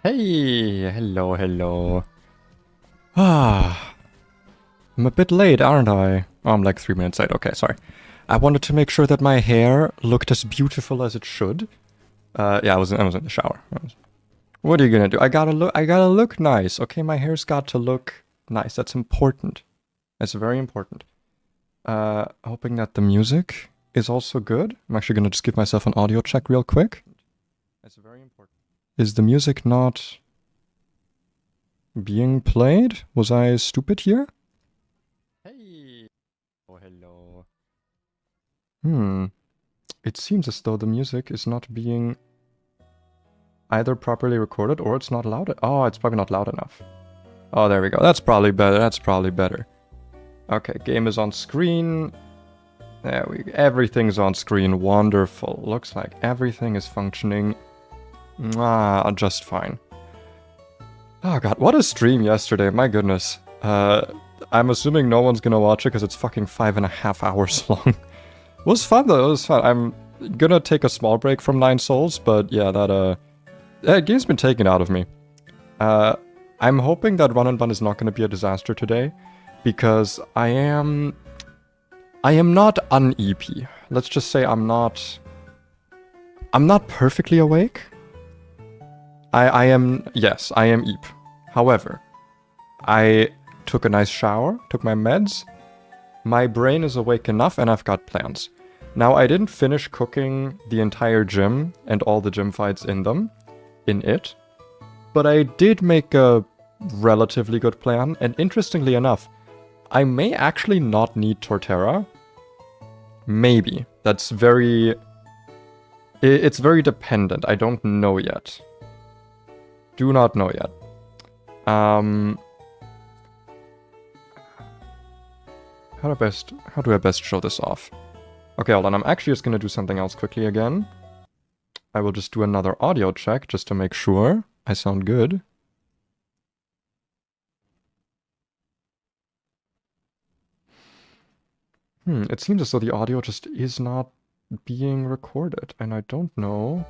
Hey, hello, hello. Ah, I'm a bit late, aren't I? Oh, I'm like 3 minutes late. Okay, sorry. I wanted to make sure that my hair looked as beautiful as it should. Yeah, I was in the shower. What are you gonna do? I gotta look nice. Okay, my hair's got to look nice. That's important. That's very important. Hoping that the music is also good. I'm actually gonna just give myself an audio check real quick. That's very important. Is the music not being played? Was I stupid here? Hey. Oh, hello. It seems as though the music is not being either properly recorded or it's not loud. Oh, it's probably not loud enough. Oh, there we go. That's probably better. That's probably better. Okay, game is on screen. There we go. Everything's on screen. Wonderful. Looks like everything is functioning just fine. Oh god, what a stream yesterday, my goodness. I'm assuming no one's gonna watch it because it's fucking 5.5 hours long. It was fun though, it was fun. I'm gonna take a small break from 9 Souls, but yeah, that game's been taken out of me. I'm hoping that Run&Bun is not gonna be a disaster today, because I am not un-EP. Let's just say I'm not perfectly awake. I am EP. However, I took a nice shower, took my meds, my brain is awake enough, and I've got plans. Now, I didn't finish cooking the entire gym and all the gym fights in it, but I did make a relatively good plan, and interestingly enough, I may actually not need Torterra. Maybe. It's very dependent. I don't know yet. Do not know yet. How do I best show this off? Okay, hold on. I'm actually just gonna do something else quickly again. I will just do another audio check just to make sure I sound good. It seems as though the audio just is not being recorded, and I don't know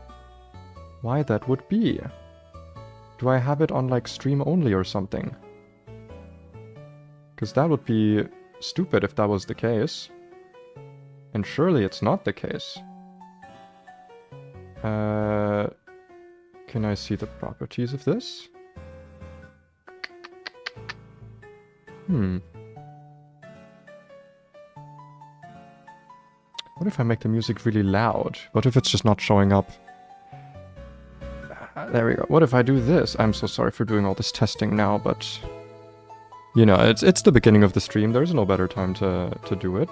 why that would be. Do I have it on, like, stream only or something? Because that would be stupid if that was the case. And surely it's not the case. Can I see the properties of this? What if I make the music really loud? What if it's just not showing up? There we go. What if I do this? I'm so sorry for doing all this testing now, but... You know, it's the beginning of the stream. There's no better time to do it.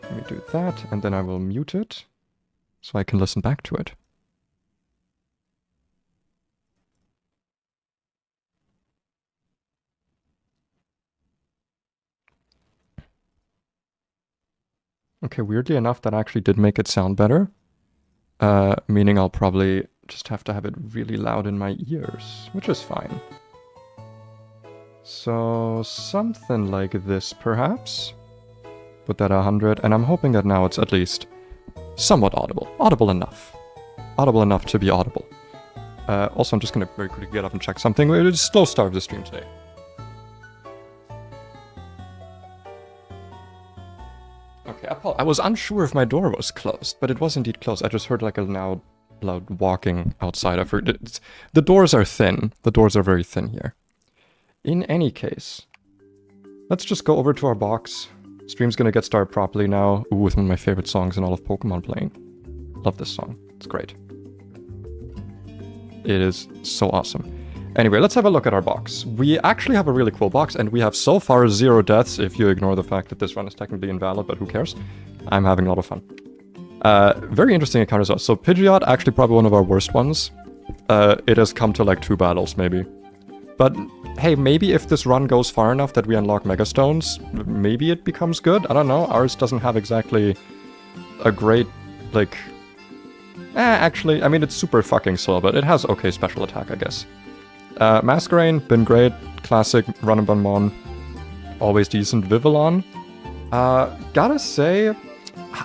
Let me do that, and then I will mute it, so I can listen back to it. Okay, weirdly enough, that actually did make it sound better. Meaning I'll probably just have to have it really loud in my ears, which is fine. So, something like this, perhaps? Put that 100, and I'm hoping that now it's at least somewhat audible. Audible enough. Audible enough to be audible. Also, I'm just gonna very quickly get up and check something. We're just slow start of the stream today. Okay, I was unsure if my door was closed, but it was indeed closed. I just heard like a loud walking outside. I've heard the doors are thin. The doors are very thin here. In any case, let's just go over to our box. Stream's gonna get started properly now. Ooh, with one of my favorite songs in all of Pokemon playing. Love this song. It's great. It is so awesome. Anyway, let's have a look at our box. We actually have a really cool box, and we have so far 0 deaths, if you ignore the fact that this run is technically invalid, but who cares? I'm having a lot of fun. Very interesting encounters. So Pidgeot, actually probably one of our worst ones. It has come to like 2 battles, maybe. But hey, maybe if this run goes far enough that we unlock Megastones, maybe it becomes good? I don't know. Ours doesn't have exactly a great, like... actually, I mean, it's super fucking slow, but it has okay special attack, I guess. Masquerain, been great. Classic Run&Bun Mon. Always decent. Vivillon. Gotta say,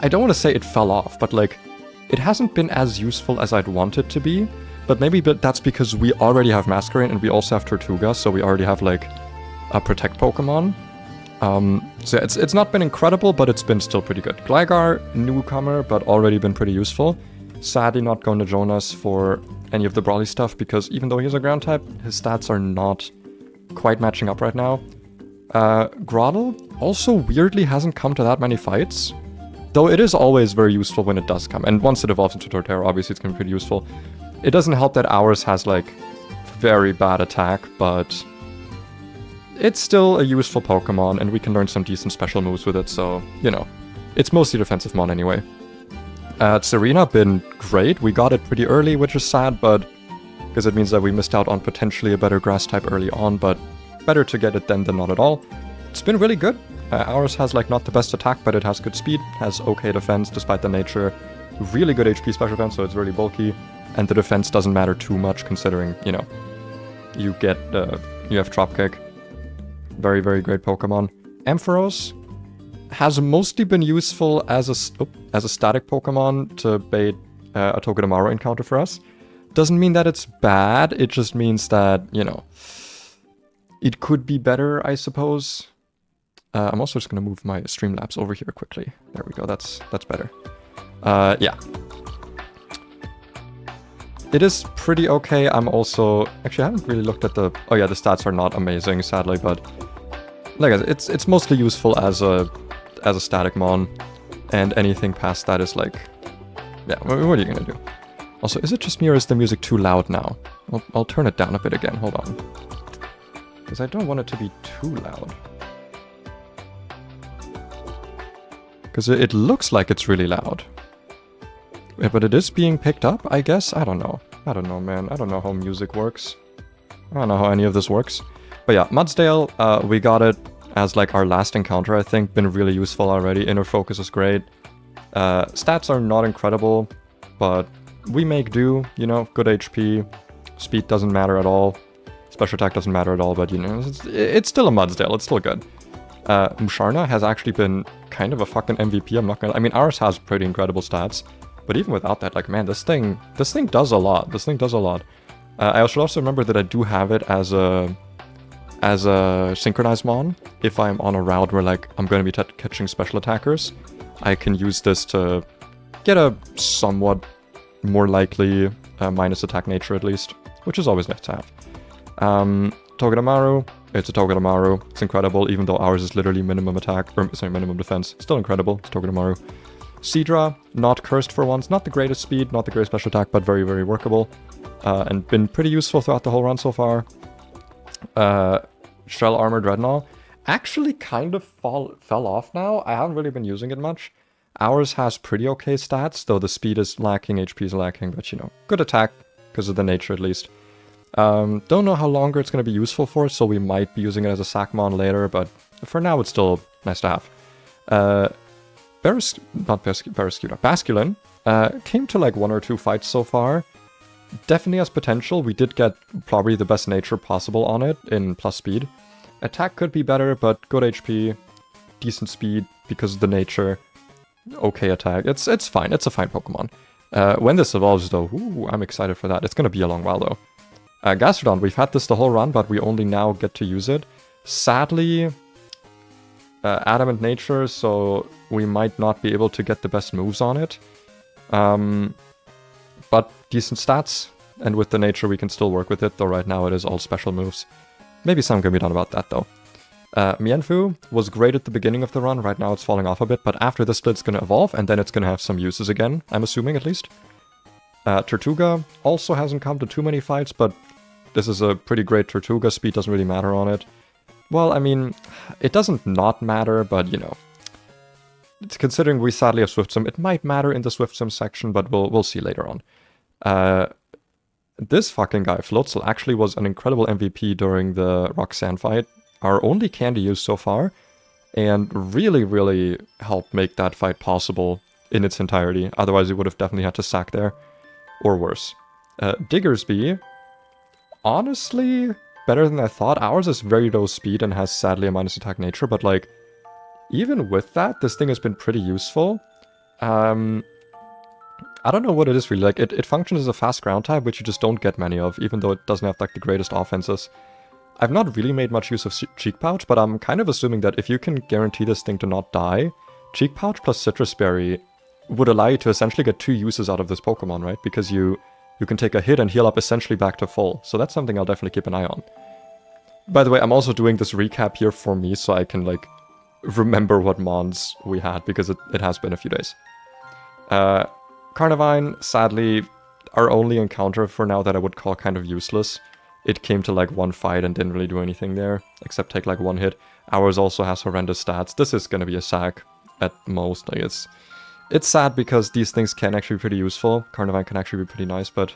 I don't want to say it fell off, but like, it hasn't been as useful as I'd want it to be. but maybe that's because we already have Masquerain and we also have Tortuga, so we already have like a Protect Pokemon. So it's not been incredible, but it's been still pretty good. Gligar, newcomer, but already been pretty useful. Sadly not going to Jonas for any of the Brawly stuff, because even though he's a ground type, his stats are not quite matching up right now. Groddle also weirdly hasn't come to that many fights, though it is always very useful when it does come, and once it evolves into Torterra, obviously it's going to be pretty useful. It doesn't help that ours has like very bad attack, but it's still a useful Pokemon, and we can learn some decent special moves with it, so, you know, it's mostly defensive mon anyway. Serena, been great. We got it pretty early, which is sad, but because it means that we missed out on potentially a better grass type early on, but better to get it then than not at all. It's been really good. Ours has like not the best attack, but it has good speed, has okay defense despite the nature, really good HP special defense, so it's really bulky, and the defense doesn't matter too much considering, you know, you have Dropkick. Very, very great Pokemon. Ampharos has mostly been useful as a static Pokemon to bait a Togedemaru encounter for us. Doesn't mean that it's bad, it just means that, you know, it could be better, I suppose. I'm also just going to move my Streamlabs over here quickly. There we go, that's better. Yeah. It is pretty okay. I'm also... Actually, I haven't really looked at the... Oh yeah, the stats are not amazing, sadly, but... Like I said, it's mostly useful as a static mon, and anything past that is like... Yeah, what are you gonna do? Also, is it just me or is the music too loud now? I'll turn it down a bit again, hold on. Because I don't want it to be too loud. Because it looks like it's really loud. Yeah, but it is being picked up, I guess? I don't know. I don't know, man. I don't know how music works. I don't know how any of this works. But yeah, Mudsdale, we got it as like our last encounter, I think. Been really useful already. Inner Focus is great. Stats are not incredible, but we make do, you know, good HP. Speed doesn't matter at all. Special attack doesn't matter at all, but you know, it's still a Mudsdale. It's still good. Musharna has actually been kind of a fucking MVP, I'm not gonna... I mean, ours has pretty incredible stats. But even without that, like, man, this thing does a lot. This thing does a lot. I should also remember that I do have it as a synchronized mon. If I'm on a route where, like, I'm going to be catching special attackers, I can use this to get a somewhat more likely minus attack nature, at least, which is always nice to have. Togedemaru, it's a Togedemaru. It's incredible, even though ours is literally minimum attack, or sorry, minimum defense. Still incredible. It's Togedemaru. Seadra, not cursed for once, not the greatest speed, not the greatest special attack, but very, very workable. And been pretty useful throughout the whole run so far. Shell Armor Dreadnought actually kind of fell off now. I haven't really been using it much. Ours has pretty okay stats, though the speed is lacking, HP is lacking, but you know, good attack, because of the nature at least. Don't know how longer it's going to be useful for, so we might be using it as a Sackmon later, but for now it's still nice to have. Basculin came to like 1 or 2 fights so far. Definitely has potential. We did get probably the best nature possible on it in plus speed. Attack could be better, but good HP, decent speed because of the nature. Okay attack. It's fine. It's a fine Pokemon. When this evolves though, ooh, I'm excited for that. It's gonna be a long while though. Gastrodon, we've had this the whole run, but we only now get to use it. Sadly, adamant nature, so we might not be able to get the best moves on it. But decent stats, and with the nature we can still work with it, though right now it is all special moves. Maybe something can be done about that though. Mienfoo was great at the beginning of the run, right now it's falling off a bit, but after the split it's going to evolve, and then it's going to have some uses again, I'm assuming at least. Tortuga also hasn't come to too many fights, but this is a pretty great Tortuga, speed doesn't really matter on it. Well, I mean, it doesn't not matter, but, you know, considering we sadly have Swift Sim, it might matter in the Swift Sim section, but we'll see later on. This fucking guy, Floatzel, actually was an incredible MVP during the Roxanne fight, our only candy use so far, and really, really helped make that fight possible in its entirety. Otherwise, we would have definitely had to sack there, or worse. Diggersby, honestly, better than I thought. Ours is very low speed and has sadly a minus attack nature, but like, even with that, this thing has been pretty useful. I don't know what it is really. Like, it functions as a fast ground type, which you just don't get many of, even though it doesn't have, like, the greatest offenses. I've not really made much use of Cheek Pouch, but I'm kind of assuming that if you can guarantee this thing to not die, Cheek Pouch plus Citrus Berry would allow you to essentially get 2 uses out of this Pokemon, right? Because you can take a hit and heal up essentially back to full. So that's something I'll definitely keep an eye on. By the way, I'm also doing this recap here for me so I can, like, remember what mons we had, because it has been a few days. Carnivine, sadly, our only encounter for now that I would call kind of useless. It came to like 1 fight and didn't really do anything there, except take like 1 hit. Ours also has horrendous stats. This is gonna be a sack at most. Like it's sad because these things can actually be pretty useful. Carnivine can actually be pretty nice, but...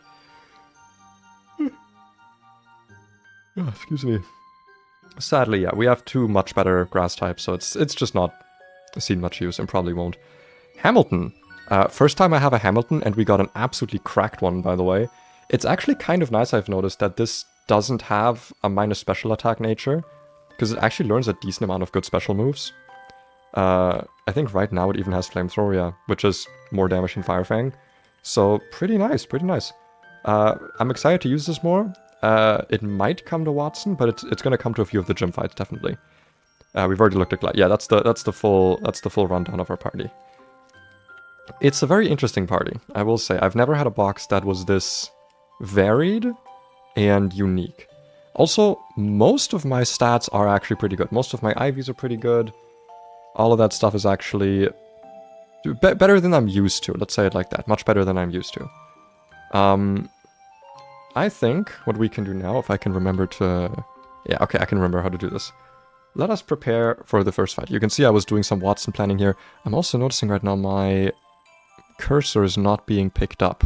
Oh, excuse me. Sadly, yeah, we have 2 much better grass types, so it's just not seen much use and probably won't. Hamilton. First time I have a Hamilton, and we got an absolutely cracked one, by the way. It's actually kind of nice, I've noticed, that this doesn't have a minus special attack nature, because it actually learns a decent amount of good special moves. I think right now it even has Flamethrower, yeah, which is more damage than Fire Fang. So, pretty nice, pretty nice. I'm excited to use this more. It might come to Watson, but it's going to come to a few of the gym fights, definitely. We've already looked at... Yeah, that's the full rundown of our party. It's a very interesting party, I will say. I've never had a box that was this varied and unique. Also, most of my stats are actually pretty good. Most of my IVs are pretty good. All of that stuff is actually better than I'm used to. Let's say it like that. Much better than I'm used to. I think what we can do now, if I can remember to... Yeah, okay, I can remember how to do this. Let us prepare for the first fight. You can see I was doing some Watson planning here. I'm also noticing right now my cursor is not being picked up.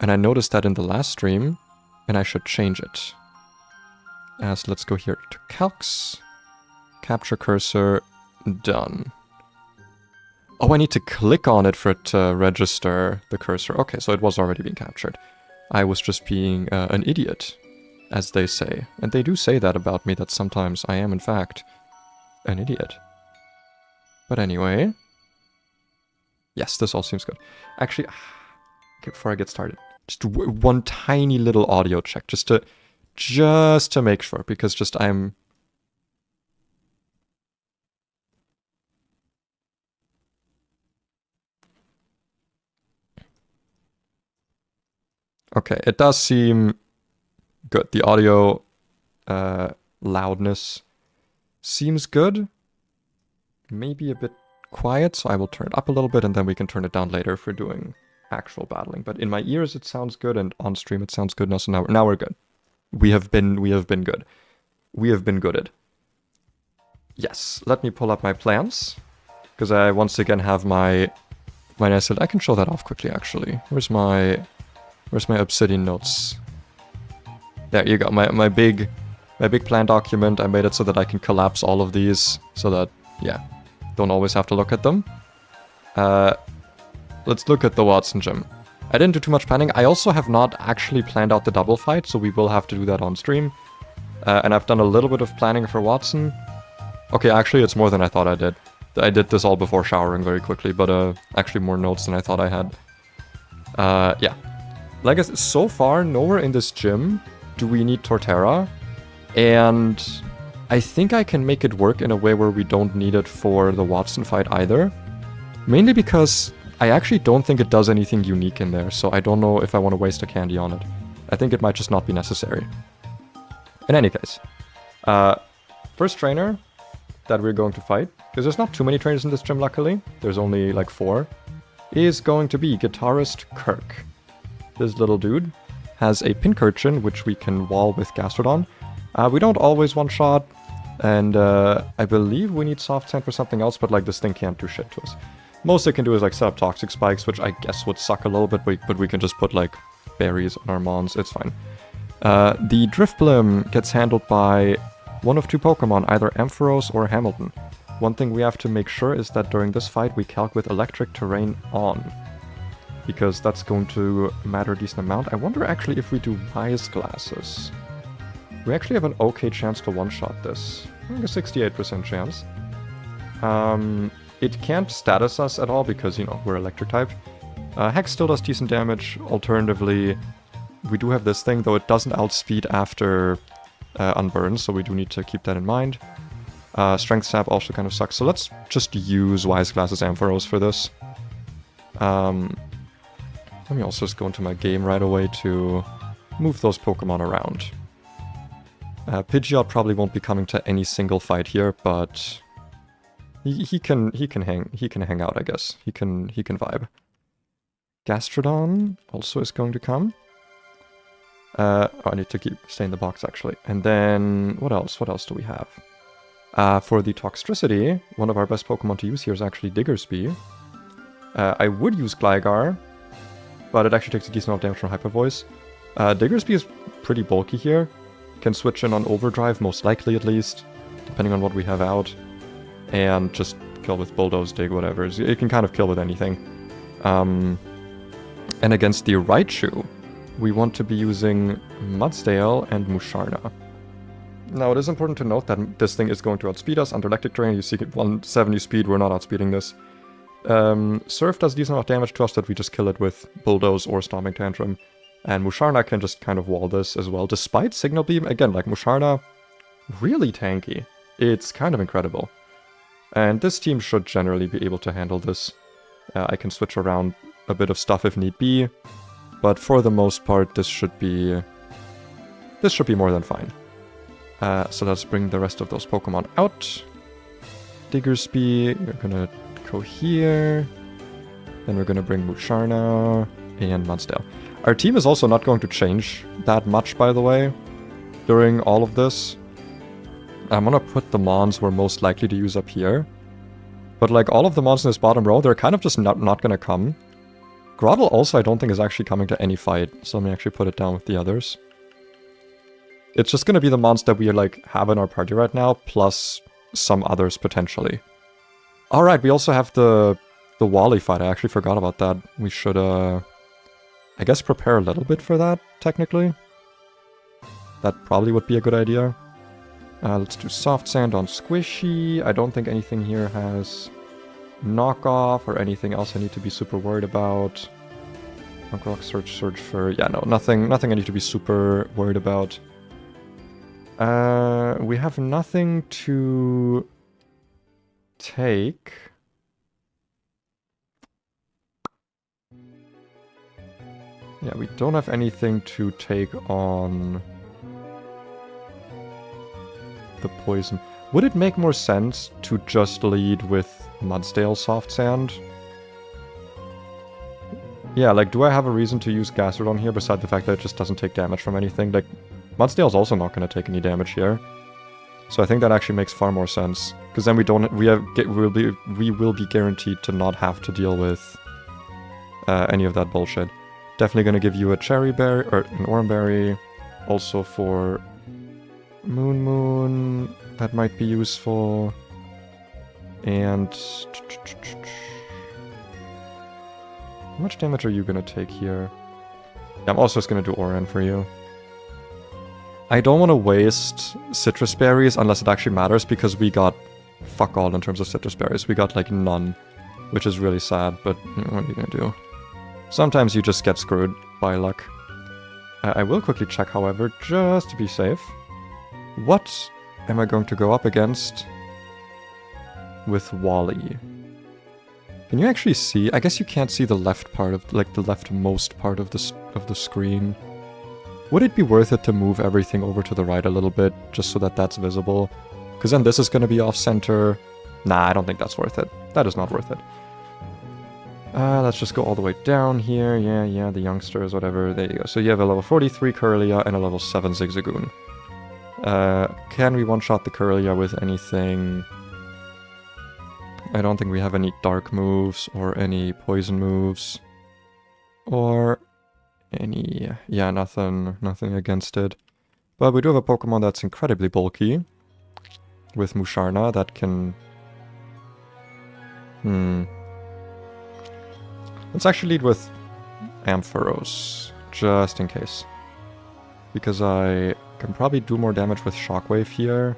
And I noticed that in the last stream, and I should change it. So let's go here to calcs, capture cursor, done. Oh, I need to click on it for it to register the cursor. Okay, so it was already being captured. I was just being an idiot, as they say. And they do say that about me, that sometimes I am, in fact, an idiot. But anyway... Yes, this all seems good. Actually, okay, before I get started, just one tiny little audio check, just to make sure, because just I'm... Okay, it does seem good. The audio loudness seems good. Maybe a bit quiet, so I will turn it up a little bit and then we can turn it down later if we're doing actual battling. But in my ears it sounds good and on stream it sounds good now, so now we're good. We have been good. We have been gooded. Yes, let me pull up my plans, because I once again have my nice... I can show that off quickly actually. Where's my Obsidian notes? There you go, my big plan document. I made it so that I can collapse all of these, so that, yeah, don't always have to look at them. Let's look at the Watson gym. I didn't do too much planning. I also have not actually planned out the double fight, so we will have to do that on stream. And I've done a little bit of planning for Watson. Okay, actually it's more than I thought I did. I did this all before showering very quickly, but actually more notes than I thought I had. Yeah. Like I said, so far, nowhere in this gym do we need Torterra. And I think I can make it work in a way where we don't need it for the Watson fight either. Mainly because I actually don't think it does anything unique in there, so I don't know if I want to waste a candy on it. I think it might just not be necessary. In any case, first trainer that we're going to fight, because there's not too many trainers in this gym luckily, there's only like 4, is going to be Guitarist Kirk. This little dude has a Pincurchin, which we can wall with Gastrodon. We don't always one-shot, and I believe we need Soft Sand for something else, but like this thing can't do shit to us. Most it can do is like set up Toxic Spikes, which I guess would suck a little bit, but we can just put like berries on our Mons, it's fine. The Drifblim gets handled by one of 2 Pokemon, either Ampharos or Hamilton. One thing we have to make sure is that during this fight we calc with Electric Terrain on, because that's going to matter a decent amount. I wonder actually if we do Wise Glasses. We actually have an okay chance to one-shot this. Like a 68% chance. It can't status us at all because, you know, we're electric type. Hex still does decent damage. Alternatively, we do have this thing, though it doesn't outspeed after Unburn, so we do need to keep that in mind. Strength Sap also kind of sucks, so let's just use Wise Glasses Ampharos for this. Let me also just go into my game right away to move those Pokemon around. Pidgeot probably won't be coming to any single fight here, but he can hang out, I guess. He can vibe. Gastrodon also is going to come. Oh, I need to stay in the box actually. And then what else? What else do we have? For the Toxtricity, one of our best Pokemon to use here is actually Diggersby. I would use Gligar, but it actually takes a decent amount of damage from Hyper Voice. Diggersby is pretty bulky here. Can switch in on Overdrive, most likely at least, depending on what we have out. And just kill with Bulldoze, Dig, whatever. It can kind of kill with anything. And against the Raichu, we want to be using Mudsdale and Musharna. Now, it is important to note that this thing is going to outspeed us under Electric Drain. You see at 170 speed, we're not outspeeding this. Surf does decent amount of damage to us that we just kill it with Bulldoze or Stomping Tantrum. And Musharna can just kind of wall this as well, despite Signal Beam. Again, like Musharna, really tanky. It's kind of incredible. And this team should generally be able to handle this. I can switch around a bit of stuff if need be, but for the most part, this should be more than fine. So let's bring the rest of those Pokemon out. Diggersby, we're gonna go here. Then we're gonna bring Musharna and Mudsdale. Our team is also not going to change that much, by the way, during all of this. I'm gonna put the Mons we're most likely to use up here. But like all of the Mons in this bottom row, they're kind of just not gonna come. Grotle also I don't think is actually coming to any fight, so let me actually put it down with the others. It's just gonna be the Mons that we like have in our party right now, plus some others potentially. Alright, we also have the Wally fight. I actually forgot about that. We should I guess prepare a little bit for that, technically. That probably would be a good idea. Let's do Soft Sand on Squishy. I don't think anything here has knockoff or anything else I need to be super worried about. Rock Surge for... Yeah, no, nothing I need to be super worried about. We have nothing to take. Yeah, we don't have anything to take on the poison. Would it make more sense to just lead with Mudsdale Soft Sand? Yeah, like, do I have a reason to use Gastrodon here besides the fact that it just doesn't take damage from anything? Like, Mudsdale's also not going to take any damage here. So I think that actually makes far more sense. Because then we will be guaranteed to not have to deal with any of that bullshit. Definitely going to give you a Cherry Berry, or an Oranberry. Also for Moon, that might be useful. And... how much damage are you going to take here? Yeah, I'm also just going to do Oran for you. I don't want to waste Citrus Berries unless it actually matters, because we got fuck all in terms of Citrus Berries. We got like none, which is really sad, but what are you going to do? Sometimes you just get screwed by luck. I will quickly check, however, just to be safe. What am I going to go up against with Wally? Can you actually see? I guess you can't see the left part of, like, the leftmost part of the screen. Would it be worth it to move everything over to the right a little bit, just so that that's visible? Because then this is going to be off-center. Nah, I don't think that's worth it. That is not worth it. Let's just go all the way down here. Yeah, the youngsters, whatever. There you go. So you have a level 43 Kirlia and a level 7 Zigzagoon. Can we one-shot the Kirlia with anything? I don't think we have any dark moves or any poison moves. Or any... yeah, nothing against it. But we do have a Pokemon that's incredibly bulky. With Musharna that can... Let's actually lead with Ampharos, just in case. Because I can probably do more damage with Shockwave here.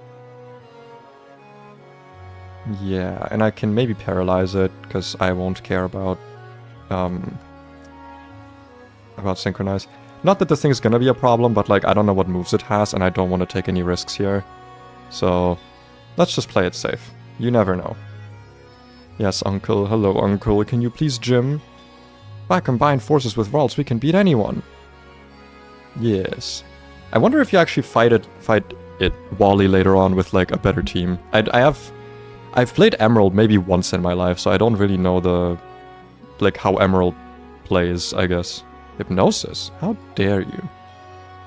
Yeah, and I can maybe paralyze it, because I won't care about about Synchronize. Not that this thing is gonna be a problem, but like I don't know what moves it has and I don't want to take any risks here. So let's just play it safe. You never know. Yes, Uncle. Hello, Uncle. Can you please gym? By combined forces with Ralts, we can beat anyone. Yes. I wonder if you actually fight it Wally later on with like a better team. I've played Emerald maybe once in my life, so I don't really know the like how Emerald plays, I guess. Hypnosis? How dare you?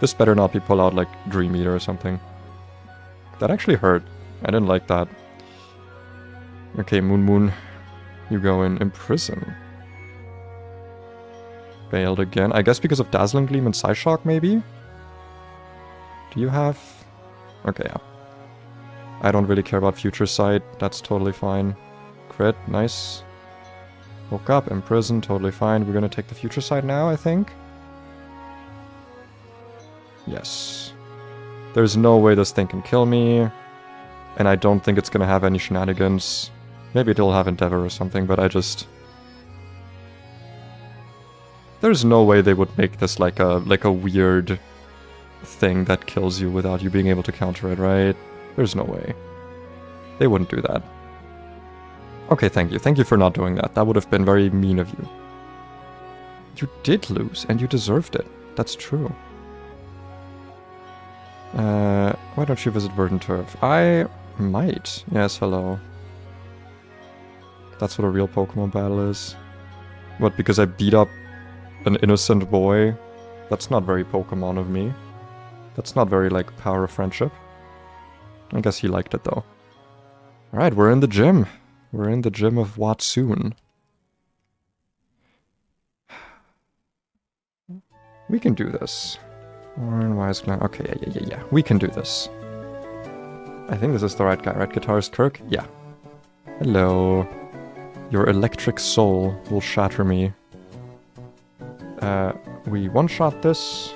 This better not be pull out like Dream Eater or something. That actually hurt. I didn't like that. Okay, Moon. You go in Imprison. Failed again. I guess because of Dazzling Gleam and Psyshock, maybe? Do you have... Okay, yeah. I don't really care about Future Sight. That's totally fine. Crit, nice. Woke up, Imprison, totally fine. We're gonna take the Future Sight now, I think. Yes. There's no way this thing can kill me. And I don't think it's gonna have any shenanigans. Maybe it'll have Endeavor or something, but I just... There's no way they would make this like a weird thing that kills you without you being able to counter it, right? There's no way. They wouldn't do that. Okay, thank you. Thank you for not doing that. That would have been very mean of you. You did lose, and you deserved it. That's true. Why don't you visit Verdant Turf? I might. Yes, hello. That's what a real Pokemon battle is. What, because I beat up an innocent boy? That's not very Pokemon of me. That's not very, like, power of friendship. I guess he liked it, though. Alright, we're in the gym. We're in the gym of Watsoon. We can do this. Okay, yeah. We can do this. I think this is the right guy, right? Guitarist Kirk? Yeah. Hello. Your electric soul will shatter me. We one-shot this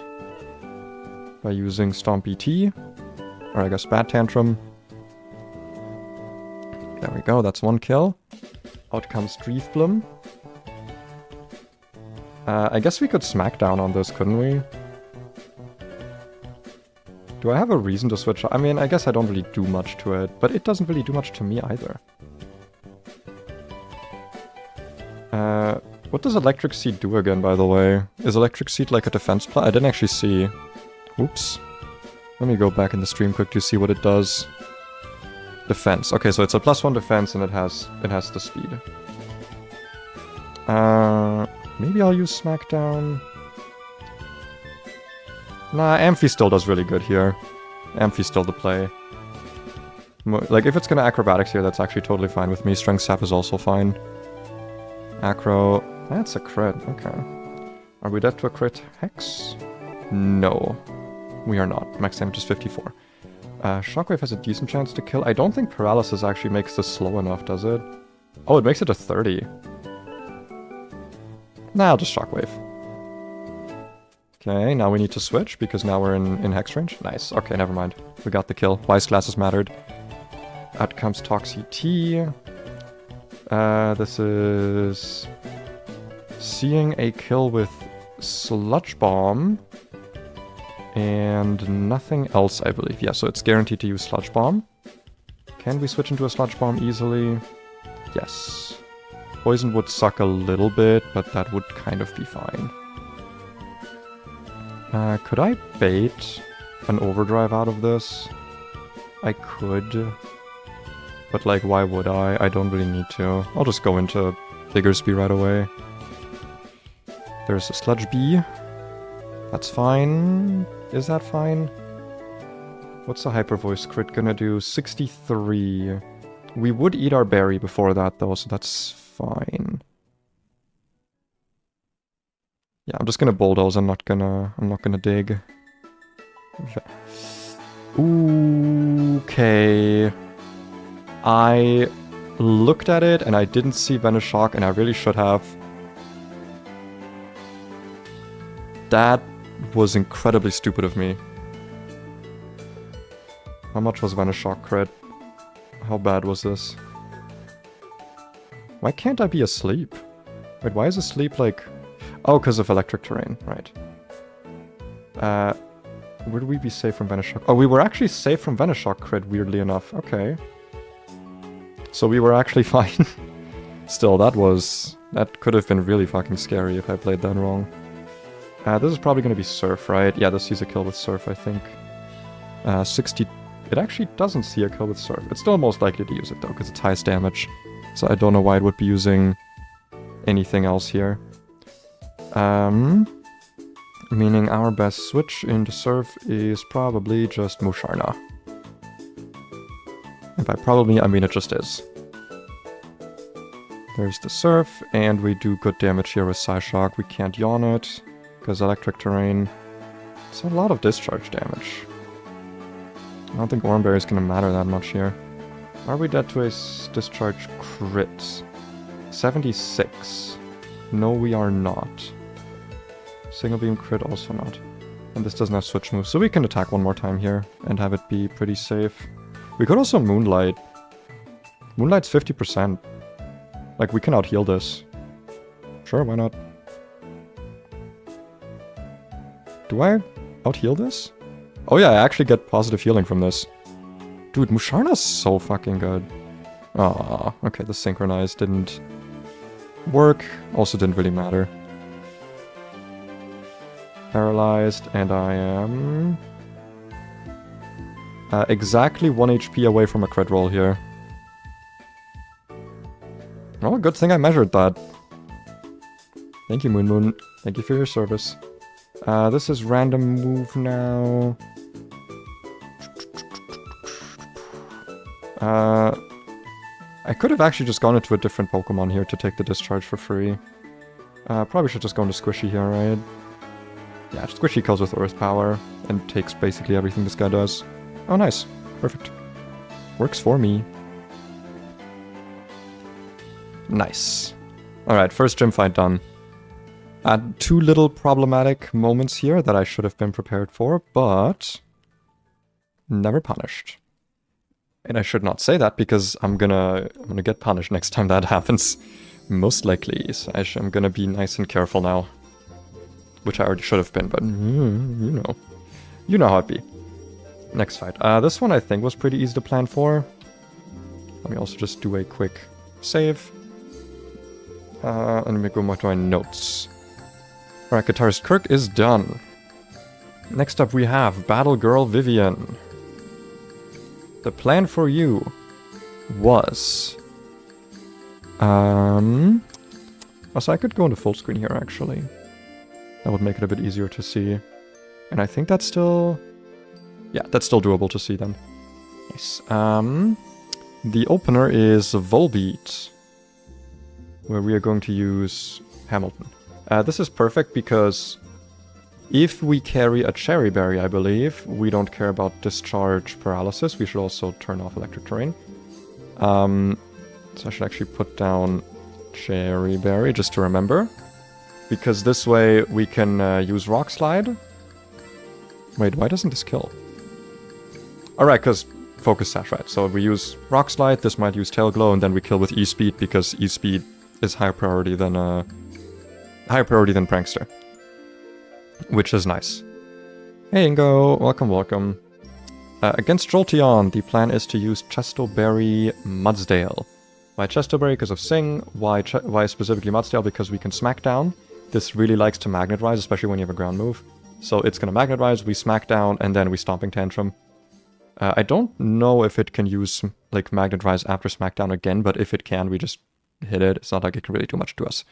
by using Stomp ET, or I guess Bat Tantrum. There we go, that's one kill. Out comes Dreefblum. I guess we could Smackdown on this, couldn't we? Do I have a reason to switch? I mean, I guess I don't really do much to it, but it doesn't really do much to me either. What does Electric Seed do again, by the way? Is Electric Seed like a defense play? I didn't actually see. Oops. Let me go back in the stream quick to see what it does. Defense. Okay, so it's a +1 defense and it has the speed. Maybe I'll use Smackdown. Nah, Amphi still does really good here. Amphi's still the play. Like, if it's gonna Acrobatics here, that's actually totally fine with me. Strength Sap is also fine. Acro... That's a crit, okay. Are we dead to a crit Hex? No. We are not. Max damage is 54. Shockwave has a decent chance to kill. I don't think Paralysis actually makes this slow enough, does it? Oh, it makes it a 30. Nah, I'll just Shockwave. Okay, now we need to switch, because now we're in Hex range. Nice. Okay, never mind. We got the kill. Wise Glasses mattered. Out comes Toxie T. This is... Seeing a kill with Sludge Bomb. And nothing else, I believe. Yeah, so it's guaranteed to use Sludge Bomb. Can we switch into a Sludge Bomb easily? Yes. Poison would suck a little bit, but that would kind of be fine. Could I bait an Overdrive out of this? I could. But, like, why would I? I don't really need to. I'll just go into Vigorously right away. There's a Sludge Bee. That's fine. Is that fine? What's the Hyper Voice crit gonna do? 63. We would eat our berry before that, though, so that's fine. Yeah, I'm just gonna Bulldoze. I'm not gonna dig. Okay. I looked at it and I didn't see Venoshock, and I really should have. That was incredibly stupid of me. How much was Venoshock crit? How bad was this? Why can't I be asleep? Wait, why is asleep like... Oh, because of electric terrain, right. Would we be safe from Venoshock? Oh, we were actually safe from Venoshock crit, weirdly enough. Okay. So we were actually fine. Still, that could have been really fucking scary if I played that wrong. This is probably going to be Surf, right? Yeah, this sees a kill with Surf, I think. 60... It actually doesn't see a kill with Surf. It's still most likely to use it, though, because it's highest damage. So I don't know why it would be using anything else here. Meaning our best switch into Surf is probably just Musharna. And by probably, I mean it just is. There's the Surf, and we do good damage here with Psyshock. We can't yawn it, because electric terrain. It's a lot of discharge damage. I don't think Oranberry is going to matter that much here. Are we dead to a discharge crit? 76. No, we are not. Single beam crit also not. And this doesn't have switch moves, so we can attack one more time here and have it be pretty safe. We could also Moonlight. Moonlight's 50%. Like, we can out-heal this. Sure, why not? Do I out-heal this? Oh yeah, I actually get positive healing from this. Dude, Musharna's so fucking good. Aw, okay, the Synchronize didn't work. Also didn't really matter. Paralyzed, and I am... exactly 1 HP away from a crit roll here. Oh, good thing I measured that. Thank you, Moon Moon. Thank you for your service. This is random move now. I could have actually just gone into a different Pokemon here to take the discharge for free. Probably should just go into Squishy here, right? Yeah, Squishy kills with Earth Power and takes basically everything this guy does. Oh, nice. Perfect. Works for me. Nice. Alright, first gym fight done. Two little problematic moments here that I should have been prepared for, but never punished. And I should not say that because I'm gonna get punished next time that happens. Most likely. So I'm gonna be nice and careful now. Which I already should have been, but you know. You know how it be. Next fight. This one I think was pretty easy to plan for. Let me also just do a quick save. And let me go more to my notes. Alright, Guitarist Kirk is done. Next up we have Battle Girl Vivian. The plan for you was... Also, I could go into full screen here, actually. That would make it a bit easier to see. And I think that's still... Yeah, that's still doable to see then. Nice. The opener is Volbeat, where we are going to use Hamilton. This is perfect because if we carry a Cherry Berry, I believe, we don't care about discharge paralysis. We should also turn off electric terrain. So I should actually put down Cherry Berry just to remember. Because this way we can use Rock Slide. Wait, why doesn't this kill? Alright, because Focus Sash, right. So we use Rock Slide, this might use Tail Glow, and then we kill with E-Speed because E-Speed is higher priority than Prankster. Which is nice. Hey Ingo, welcome, welcome. Against Jolteon, the plan is to use Chestoberry Mudsdale. Why Chestoberry? Because of Sing. Why specifically Mudsdale? Because we can Smack Down. This really likes to Magnet Rise, especially when you have a ground move. So it's gonna Magnet Rise, we Smack Down, and then we Stomping Tantrum. I don't know if it can use like Magnet Rise after Smackdown again, but if it can, we just hit it. It's not like it can really do much to us.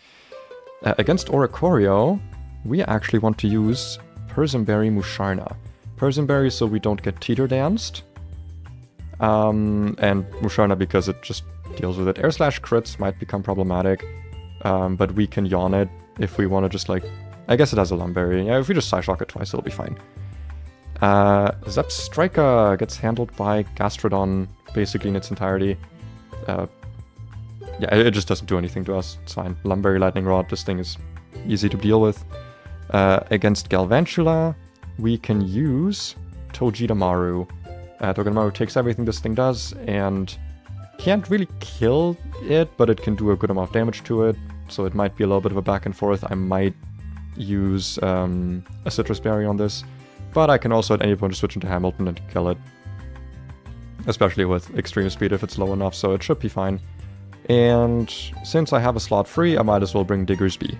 Against Oricorio, we actually want to use Persimberry Musharna. Persimberry so we don't get Teeter Danced. And Musharna because it just deals with it. Air Slash crits might become problematic, but we can yawn it if we want to just like... I guess it has a Lumberry. Yeah, if we just Psyshock it twice, it'll be fine. Zepstrika gets handled by Gastrodon basically in its entirety. Yeah, it just doesn't do anything to us. It's fine. Lumberry Lightning Rod, this thing is easy to deal with. Against Galvantula, we can use Togedemaru. Togedemaru takes everything this thing does and can't really kill it, but it can do a good amount of damage to it. So it might be a little bit of a back and forth. I might use a citrus berry on this. But I can also at any point switch into Hamilton and kill it. Especially with extreme speed if it's low enough, so it should be fine. And since I have a slot free, I might as well bring Digger's Bee.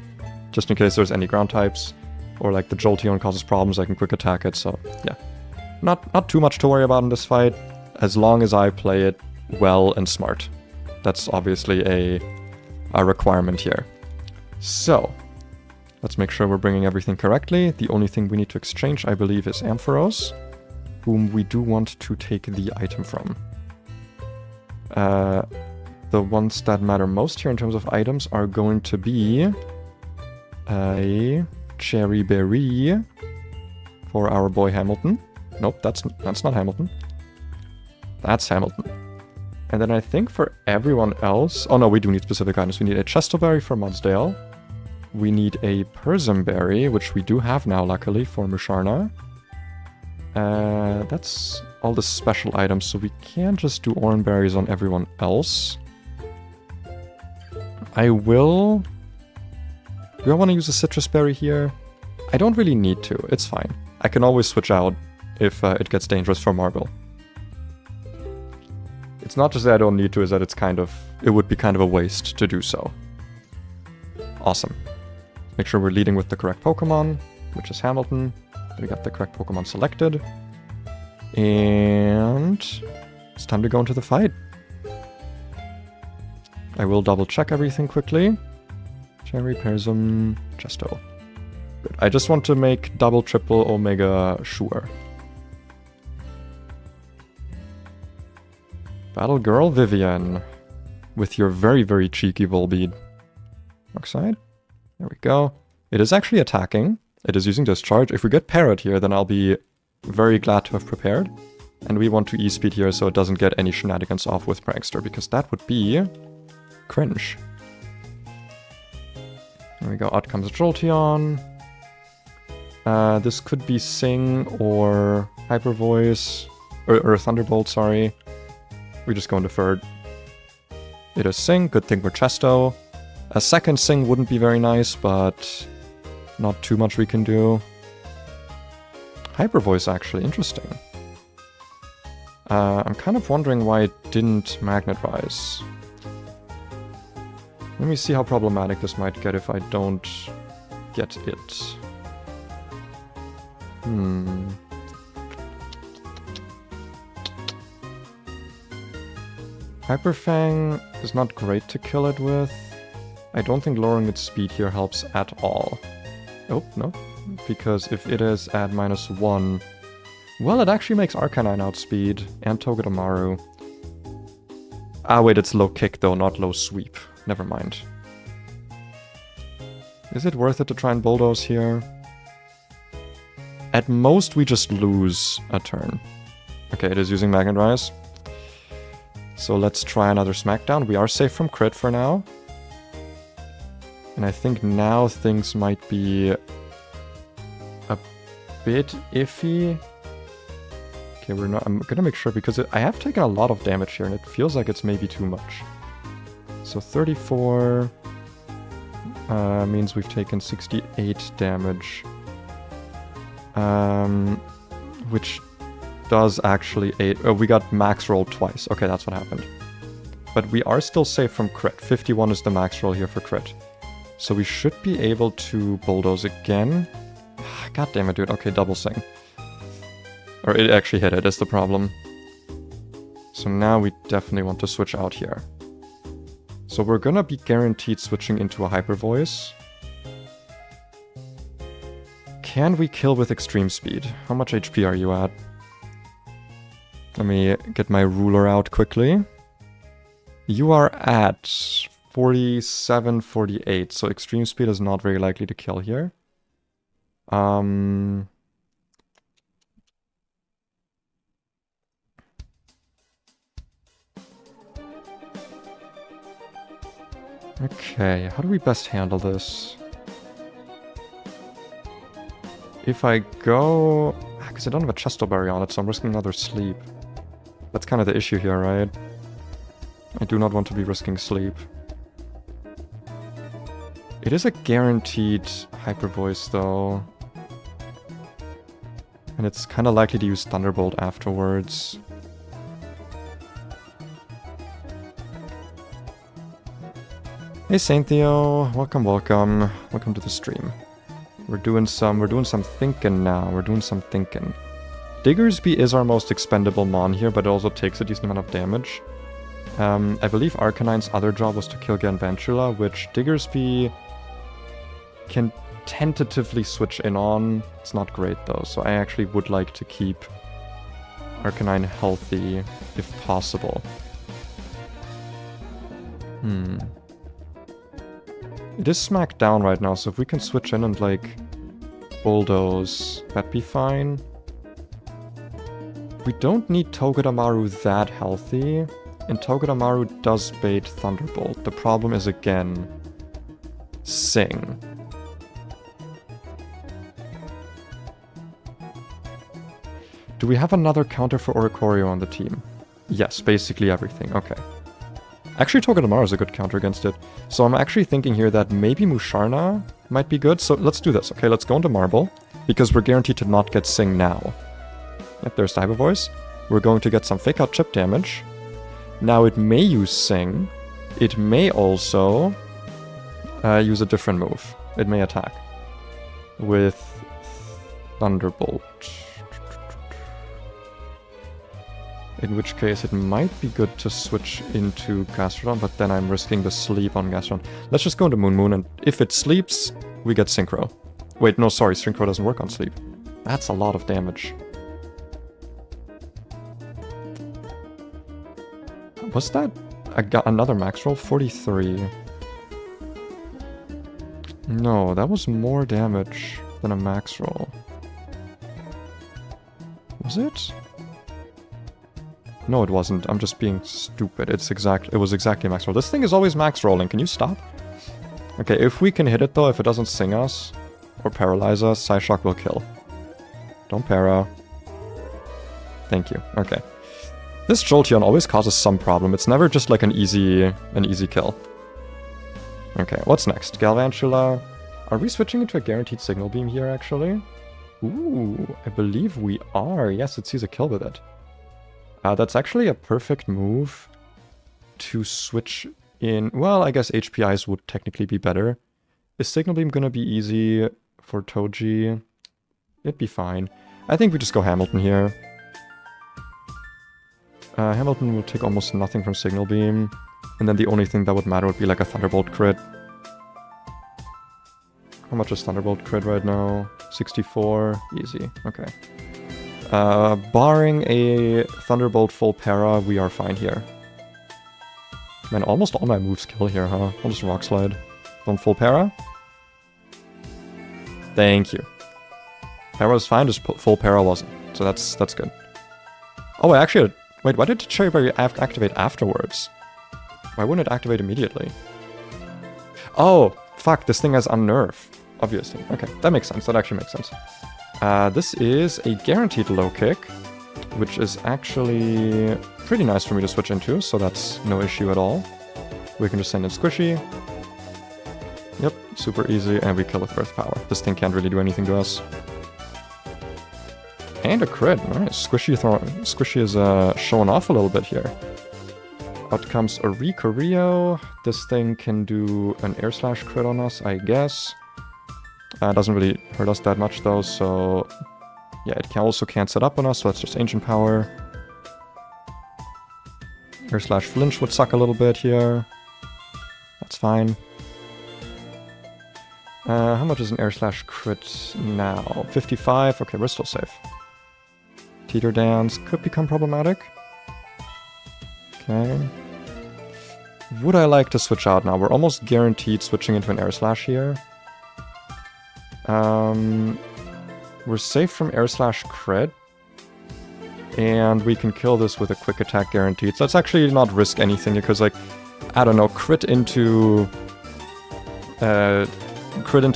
Just in case there's any ground types, or like the Jolteon causes problems, I can quick attack it, so yeah. Not too much to worry about in this fight, as long as I play it well and smart. That's obviously a requirement here. So, let's make sure we're bringing everything correctly. The only thing we need to exchange, I believe, is Ampharos, whom we do want to take the item from. The ones that matter most here in terms of items are going to be a Cherry Berry for our boy Hamilton. Nope, that's not Hamilton. That's Hamilton. And then I think for everyone else... Oh no, we do need specific items. We need a Chestoberry for Mudsdale. We need a Persimberry, which we do have now, luckily, for Musharna. That's all the special items, so we can just do Oranberries on everyone else. I will... Do I want to use a Citrus Berry here? I don't really need to, it's fine. I can always switch out if it gets dangerous for Marble. It's not just that I don't need to, is that it's kind of... It would be kind of a waste to do so. Awesome. Make sure we're leading with the correct Pokemon, which is Hamilton. We got the correct Pokemon selected. And it's time to go into the fight. I will double check everything quickly. Cherry, Persim, Chesto. Good. I just want to make double, triple, Omega sure. Battle Girl Vivian. With your very, very cheeky Volbeat. Oxide. There we go. It is actually attacking. It is using Discharge. If we get Parrot here, then I'll be very glad to have prepared. And we want to E-Speed here so it doesn't get any shenanigans off with Prankster, because that would be cringe. There we go. Out comes Jolteon. This could be Sing or Hyper Voice, or Thunderbolt, sorry. We just go into third. It is Sing. Good thing we're Chesto. A second Sing wouldn't be very nice, but not too much we can do. Hyper Voice, actually. Interesting. I'm kind of wondering why it didn't Magnet Rise. Let me see how problematic this might get if I don't get it. Hyper Fang is not great to kill it with. I don't think lowering its speed here helps at all. Oh, no. Because if it is at -1... Well, it actually makes Arcanine outspeed, and Togedemaru. Ah, wait, it's low kick though, not low sweep. Never mind. Is it worth it to try and bulldoze here? At most, we just lose a turn. Okay, it is using Magnet Rise. So let's try another Smackdown. We are safe from crit for now. And I think now things might be a bit iffy. Okay, we're not... I'm gonna make sure, because I have taken a lot of damage here, and it feels like it's maybe too much. So 34 means we've taken 68 damage. Which does actually aid... Oh, we got max roll twice. Okay, that's what happened. But we are still safe from crit. 51 is the max roll here for crit. So we should be able to bulldoze again. God damn it, dude. Okay, double Sing. Or it actually hit it, is the problem. So now we definitely want to switch out here. So we're gonna be guaranteed switching into a Hyper Voice. Can we kill with extreme speed? How much HP are you at? Let me get my ruler out quickly. You are at 47, 48, so extreme speed is not very likely to kill here. Okay, how do we best handle this? If I go... Because I don't have a Chestoberry on it, so I'm risking another sleep. That's kind of the issue here, right? I do not want to be risking sleep. It is a guaranteed hyper voice though. And it's kind of likely to use Thunderbolt afterwards. Hey Saint Theo, welcome, welcome. Welcome to the stream. We're doing some thinking now. We're doing some thinking. Diggersby is our most expendable mon here, but it also takes a decent amount of damage. I believe Arcanine's other job was to kill Ganvantula, which Diggersby can tentatively switch in on. It's not great though, so I actually would like to keep Arcanine healthy if possible. It is smacked down right now, so if we can switch in and like bulldoze, that'd be fine. We don't need Togedemaru that healthy, and Togedemaru does bait Thunderbolt. The problem is again, Sing. Do we have another counter for Oricorio on the team? Yes, basically everything. Okay. Actually, Togedemaru is a good counter against it. So I'm actually thinking here that maybe Musharna might be good. So let's do this. Okay, let's go into Marble, because we're guaranteed to not get Sing now. Yep, there's the Hyper Voice. We're going to get some Fake Out Chip damage. Now it may use Sing. It may also use a different move. It may attack with Thunderbolt. In which case it might be good to switch into Gastrodon, but then I'm risking the sleep on Gastrodon. Let's just go into Moon Moon, and if it sleeps, we get Synchro. Wait, no, sorry, Synchro doesn't work on sleep. That's a lot of damage. Was that another max roll? 43. No, that was more damage than a max roll. Was it? No, it wasn't. I'm just being stupid. It was exactly max roll. This thing is always max rolling. Can you stop? Okay, if we can hit it though, if it doesn't sing us or paralyze us, Psyshock will kill. Don't para. Thank you. Okay. This Jolteon always causes some problem. It's never just like an easy kill. Okay, what's next? Galvantula. Are we switching into a guaranteed Signal Beam here, actually? Ooh, I believe we are. Yes, it sees a kill with it. That's actually a perfect move to switch in. Well, I guess HPIs would technically be better. Is Signal Beam gonna be easy for Toji? It'd be fine. I think we just go Hamilton here. Hamilton will take almost nothing from Signal Beam. And then the only thing that would matter would be like a Thunderbolt crit. How much is Thunderbolt crit right now? 64. Easy. Okay. Barring a Thunderbolt full para, we are fine here. Man, almost all my moves kill here, huh? I'll just Rock Slide. Don't full para? Thank you. Para was fine, just full para wasn't. So that's good. Oh, actually, wait, why did Cherry Berry activate afterwards? Why wouldn't it activate immediately? Oh, fuck, this thing has Unnerve. Obviously. Okay, that makes sense. That actually makes sense. This is a guaranteed low kick, which is actually pretty nice for me to switch into, so that's no issue at all. We can just send in Squishy. Yep, super easy, and we kill with Earth Power. This thing can't really do anything to us. And a crit. Nice. Squishy is showing off a little bit here. Out comes a Ricorio. This thing can do an Air Slash crit on us, I guess. Doesn't really hurt us that much though, so yeah, it can also can't set up on us, so that's just Ancient Power. Air Slash Flinch would suck a little bit here. That's fine. How much is an Air Slash crit now? 55? Okay, we're still safe. Teeter Dance could become problematic. Okay. Would I like to switch out now? We're almost guaranteed switching into an Air Slash here. We're safe from Air Slash crit. And we can kill this with a quick attack guaranteed. So let's actually not risk anything because, like, I don't know, crit into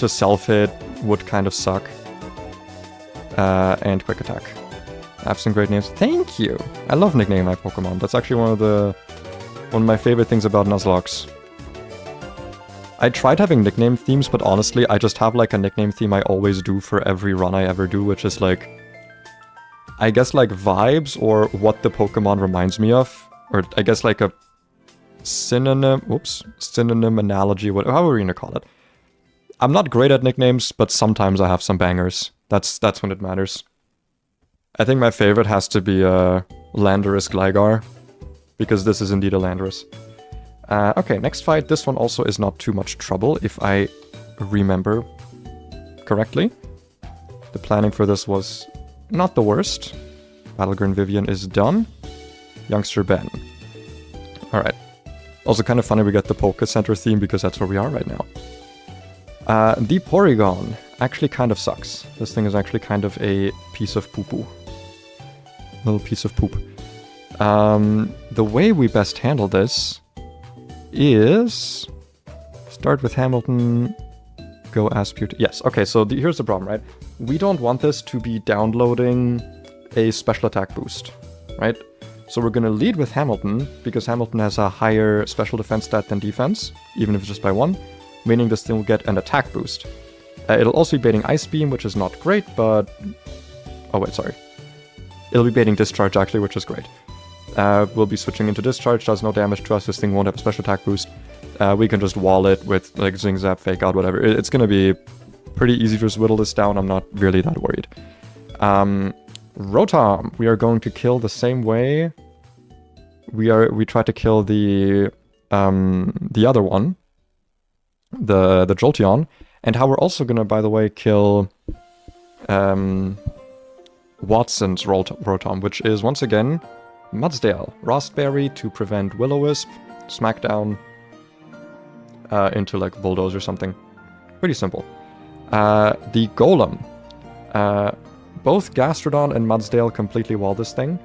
self-hit would kind of suck. And quick attack. I have some great names. Thank you! I love nicknaming my Pokemon. That's actually one of my favorite things about Nuzlockes. I tried having nickname themes, but honestly, I just have like a nickname theme I always do for every run I ever do, which is like, I guess like vibes or what the Pokemon reminds me of, or I guess like a synonym, synonym, analogy, however we're gonna call it. I'm not great at nicknames, but sometimes I have some bangers. That's when it matters. I think my favorite has to be Landorus Gligar, because this is indeed a Landorus. Okay, next fight. This one also is not too much trouble, if I remember correctly. The planning for this was not the worst. Battleground Vivian is done. Youngster Ben. Alright. Also kind of funny we get the Poké Center theme, because that's where we are right now. The Porygon actually kind of sucks. This thing is actually kind of a piece of poo-poo. Little piece of poop. The way we best handle this is... Start with Hamilton, go Aspute. Yes, okay, so here's the problem, right? We don't want this to be downloading a special attack boost, right? So we're gonna lead with Hamilton, because Hamilton has a higher special defense stat than defense, even if it's just by 1, meaning this thing will get an attack boost. It'll also be baiting Ice Beam, which is not great, but... Oh wait, sorry. It'll be baiting Discharge, actually, which is great. We'll be switching into Discharge, does no damage to us, this thing won't have a special attack boost. We can just wall it with, like, Zing Zap, Fake Out, whatever. It's gonna be pretty easy to just whittle this down, I'm not really that worried. Rotom, we are going to kill the same way we tried to kill the other one, the Jolteon, and how we're also gonna, by the way, kill Watson's Rotom, which is once again Mudsdale. Rostberry to prevent Will-O-Wisp, Smackdown into like Bulldoze or something. Pretty simple. The Golem. Both Gastrodon and Mudsdale completely wall this thing.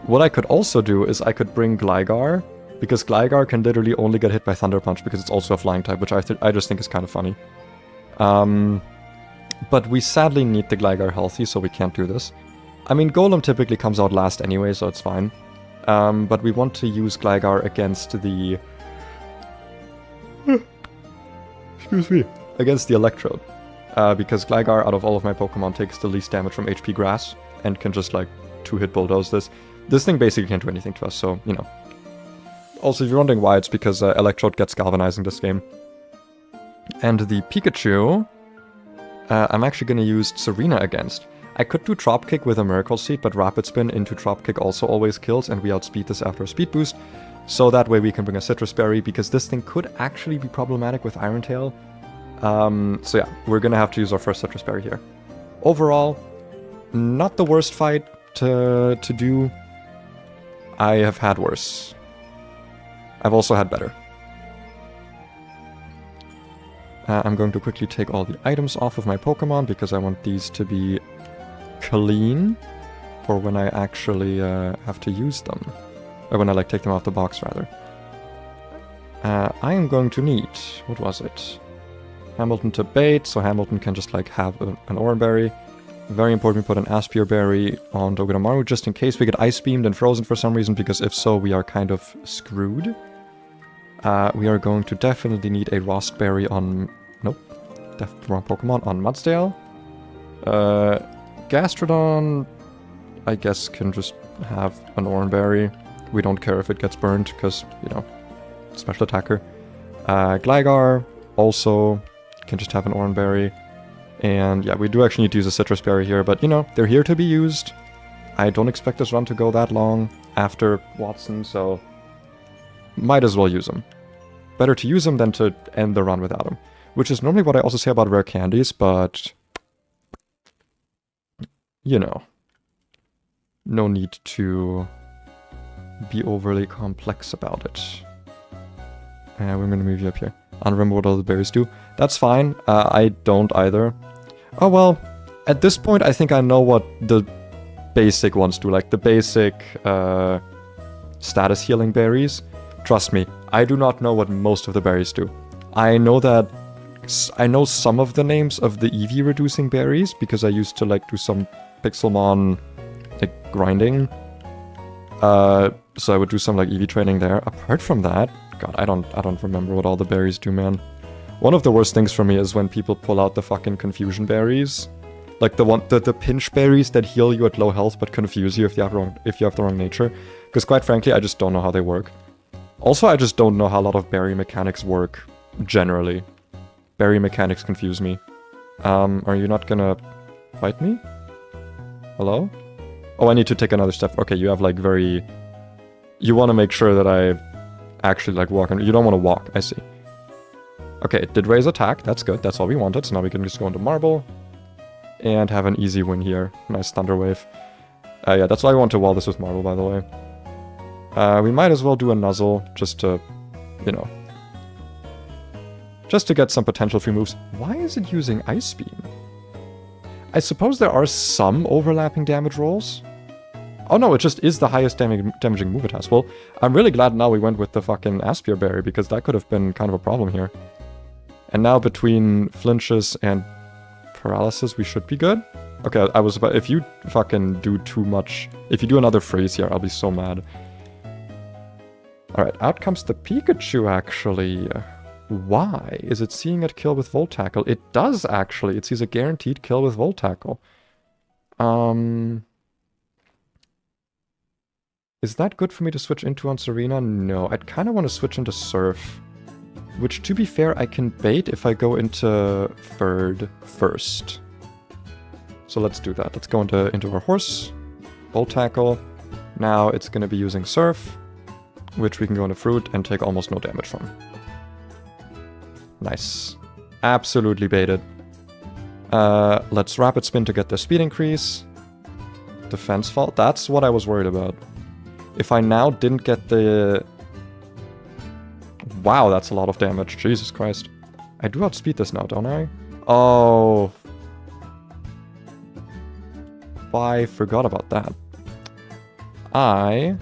What I could also do is I could bring Gligar, because Gligar can literally only get hit by Thunder Punch because it's also a flying type, which I just think is kind of funny. But we sadly need the Gligar healthy, so we can't do this. I mean, Golem typically comes out last anyway, so it's fine. But we want to use Gligar against the... Excuse me. Against the Electrode. Because Gligar, out of all of my Pokemon, takes the least damage from HP Grass, and can just, like, 2-hit Bulldoze this. This thing basically can't do anything to us, so, you know. Also, if you're wondering why, it's because Electrode gets Galvanizing this game. And the Pikachu, I'm actually going to use Serena against. I could do Trop Kick with a Miracle Seed, but Rapid Spin into Trop Kick also always kills, and we outspeed this after a Speed Boost. So that way we can bring a Citrus Berry, because this thing could actually be problematic with Iron Tail. So yeah, we're going to have to use our first Citrus Berry here. Overall, not the worst fight to do. I have had worse. I've also had better. I'm going to quickly take all the items off of my Pokemon, because I want these to be clean for when I actually have to use them. Or when I like take them off the box, rather. I am going to need... What was it? Hamilton to bait, so Hamilton can just like have an Oranberry. Very important we put an Aspire Berry on Togedemaru, just in case we get Ice Beamed and Frozen for some reason, because if so, we are kind of screwed. We are going to definitely need a Rostberry on... Nope. Wrong Pokemon. On Mudsdale. Gastrodon, I guess, can just have an Oranberry. We don't care if it gets burned, because, you know, special attacker. Gligar also can just have an Oranberry. And yeah, we do actually need to use a Citrus Berry here, but, you know, they're here to be used. I don't expect this run to go that long after Watson, so might as well use them. Better to use them than to end the run without them. Which is normally what I also say about rare candies, but... You know. No need to be overly complex about it. We're going to move you up here. I don't remember what all the berries do. That's fine. I don't either. Oh well, at this point I think I know what the basic ones do. Like the basic status healing berries. Trust me, I do not know what most of the berries do. I know some of the names of the EV reducing berries, because I used to like do some Pixelmon like grinding. So I would do some like EV training there. Apart from that, God, I don't remember what all the berries do, man. One of the worst things for me is when people pull out the fucking confusion berries. Like the pinch berries that heal you at low health but confuse you if you have the wrong nature. Because quite frankly, I just don't know how they work. Also, I just don't know how a lot of berry mechanics work, generally. Berry mechanics confuse me. Are you not gonna fight me? Hello? Oh, I need to take another step. Okay, you have like very... You want to make sure that I actually like walk on... You don't want to walk, I see. Okay, it did raise attack. That's good. That's all we wanted. So now we can just go into marble. And have an easy win here. Nice thunder wave. Yeah, that's why I want to wall this with marble, by the way. We might as well do a nuzzle just to, you know... Just to get some potential free moves. Why is it using Ice Beam? I suppose there are some overlapping damage rolls. Oh no, it just is the highest damaging move it has. Well, I'm really glad now we went with the fucking Aspire Berry, because that could have been kind of a problem here. And now between flinches and paralysis, we should be good. Okay, I was about... If you fucking do too much... If you do another freeze here, I'll be so mad. Alright, out comes the Pikachu, actually. Why? Is it seeing it kill with Volt Tackle? It does, actually. It sees a guaranteed kill with Volt Tackle. Is that good for me to switch into on Serena? No, I'd kind of want to switch into Surf. Which, to be fair, I can bait if I go into third first. So let's do that. Let's go into our horse. Volt Tackle. Now it's going to be using Surf, which we can go into Fruit and take almost no damage from. Nice. Absolutely baited. Let's Rapid Spin to get the speed increase. Defense fall. That's what I was worried about. If I now didn't get the... Wow, that's a lot of damage. Jesus Christ. I do outspeed this now, don't I? Oh. I forgot about that. I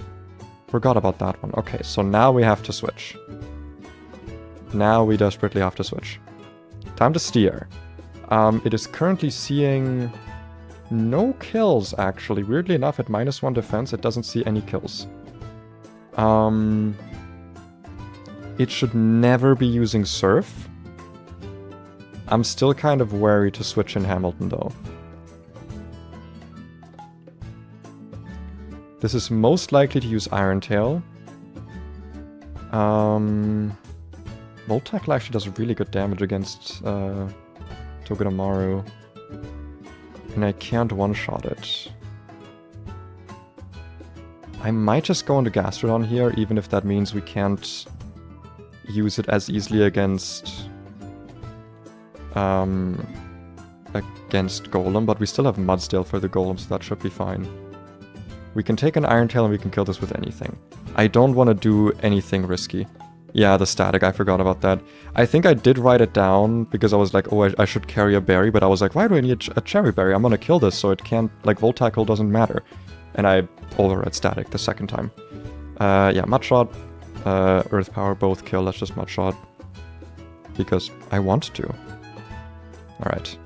forgot about that one. Okay, so now we have to switch. Now we desperately have to switch. Time to steer. It is currently seeing no kills, actually. Weirdly enough, at -1 defense, it doesn't see any kills. It should never be using Surf. I'm still kind of wary to switch in Hamilton, though. This is most likely to use Iron Tail. Volt Tackle actually does really good damage against Togedemaru. And I can't one-shot it. I might just go into Gastrodon here, even if that means we can't use it as easily against Golem, but we still have Mudsdale for the Golem, so that should be fine. We can take an Iron Tail and we can kill this with anything. I don't want to do anything risky. Yeah, the static, I forgot about that. I think I did write it down because I was like, oh, I should carry a berry, but I was like, why do I need a cherry berry? I'm gonna kill this, so it can't, like, Volt Tackle doesn't matter. And I overread static the second time. Yeah, Mudshot, Earth Power, both kill. Let's just Mudshot. Because I want to. Alright.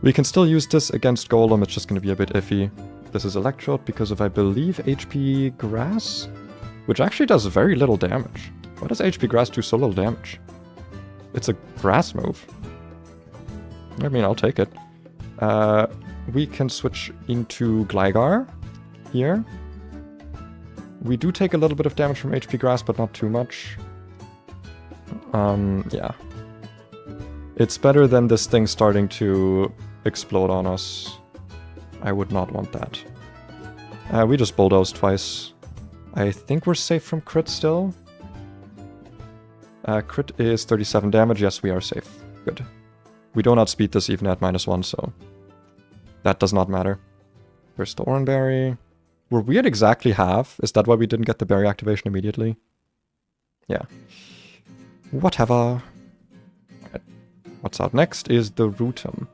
We can still use this against Golem, it's just gonna be a bit iffy. This is Electrode because of, I believe, HP Grass? Which actually does very little damage. Why does HP Grass do so little damage? It's a grass move. I mean, I'll take it. We can switch into Gligar here. We do take a little bit of damage from HP Grass, but not too much. Yeah. It's better than this thing starting to explode on us. I would not want that. We just Bulldoze twice. I think we're safe from crit still. Crit is 37 damage. Yes, we are safe. Good. We don't outspeed this even at -1, so that does not matter. Where's the Oranberry? Were we at exactly half? Is that why we didn't get the berry activation immediately? Yeah. Whatever. Right. What's out next is the Rotom.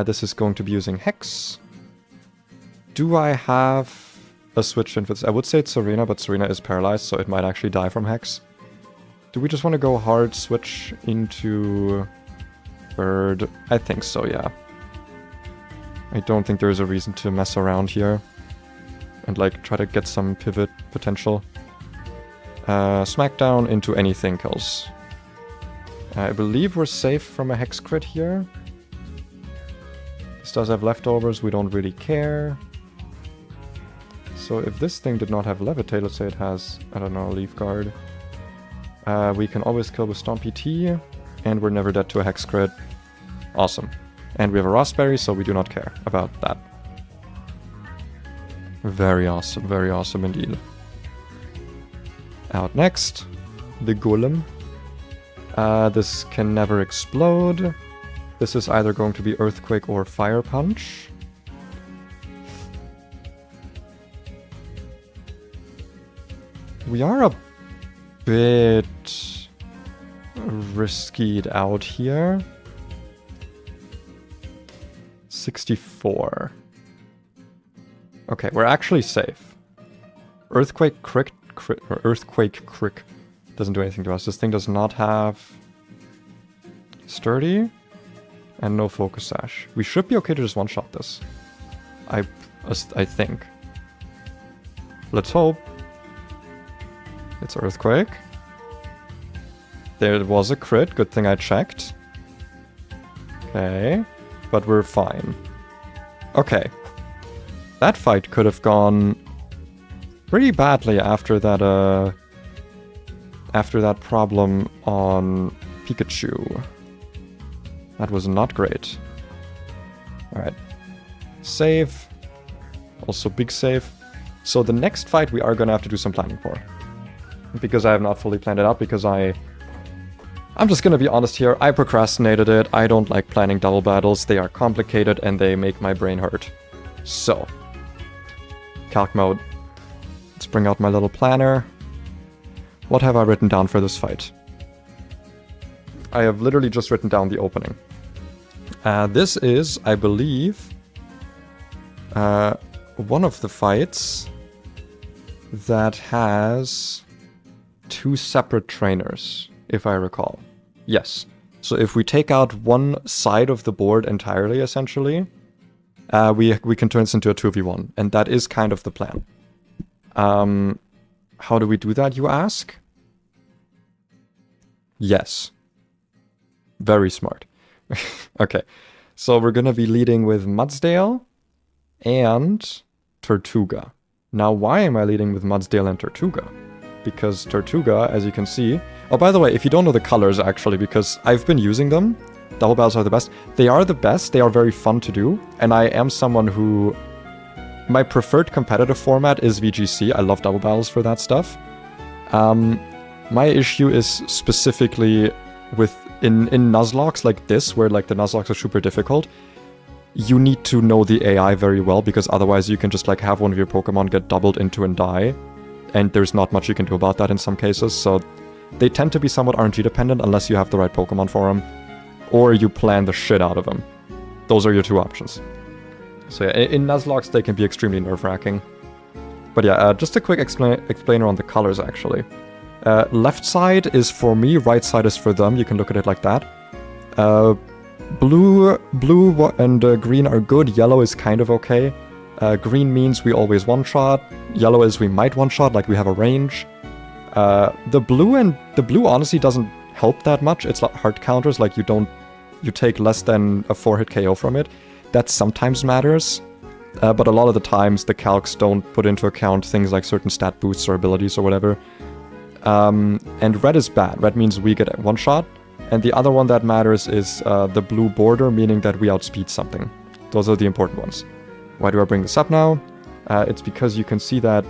This is going to be using Hex. Do I have a switch in for this? I would say it's Serena, but Serena is paralyzed, so it might actually die from Hex. Do we just want to go hard switch into Bird? I think so, yeah. I don't think there's a reason to mess around here and like try to get some pivot potential. Smackdown into anything kills. I believe we're safe from a hex crit here. This does have leftovers, we don't really care. So if this thing did not have levitate, let's say it has, I don't know, leaf guard. We can always kill with Stompy T, and we're never dead to a hex crit. Awesome. And we have a raspberry, so we do not care about that. Very awesome indeed. Out next, the Golem. This can never explode. This is either going to be Earthquake or Fire Punch. We are a bit riskied out here. 64. Okay, we're actually safe. Earthquake Crick doesn't do anything to us. This thing does not have Sturdy and no Focus Sash. We should be okay to just one-shot this. I think. Let's hope. It's Earthquake. There was a crit. Good thing I checked. Okay. But we're fine. Okay. That fight could have gone pretty badly after that problem on Pikachu. That was not great. Alright. Save. Also big save. So the next fight we are gonna have to do some planning for. Because I have not fully planned it out, because I'm just gonna be honest here, I procrastinated it. I don't like planning double battles. They are complicated and they make my brain hurt. So, calc mode. Let's bring out my little planner. What have I written down for this fight? I have literally just written down the opening. This is, I believe, one of the fights that has 2 separate trainers, if I recall. Yes. So if we take out one side of the board entirely, essentially, we can turn this into a 2v1, and that is kind of the plan. How do we do that, you ask? Yes. Very smart. Okay, so we're gonna be leading with Mudsdale and Tortuga. Now, why am I leading with Mudsdale and Tortuga? Because Tortuga, as you can see... Oh, by the way, if you don't know the colors, actually, because I've been using them, double battles are the best. They are the best, they are very fun to do, and I am someone who... My preferred competitive format is VGC. I love double battles for that stuff. My issue is specifically with... In Nuzlocks like this, where like the Nuzlocks are super difficult, you need to know the AI very well, because otherwise you can just like have one of your Pokemon get doubled into and die. And there's not much you can do about that in some cases, so they tend to be somewhat RNG dependent unless you have the right Pokemon for them. Or you plan the shit out of them. Those are your 2 options. So yeah, in Nuzlocke they can be extremely nerve-wracking. But yeah, just a quick explainer on the colors actually. Left side is for me, right side is for them, you can look at it like that. Blue and green are good, yellow is kind of okay. Green means we always one-shot, yellow is we might one-shot, like we have a range. The blue honestly doesn't help that much. It's like hard counters, like you take less than a 4-hit KO from it. That sometimes matters, but a lot of the times the calcs don't put into account things like certain stat boosts or abilities or whatever. And red is bad. Red means we get one shot, and the other one that matters is the blue border, meaning that we outspeed something. Those are the important ones. Why do I bring this up now? It's because you can see that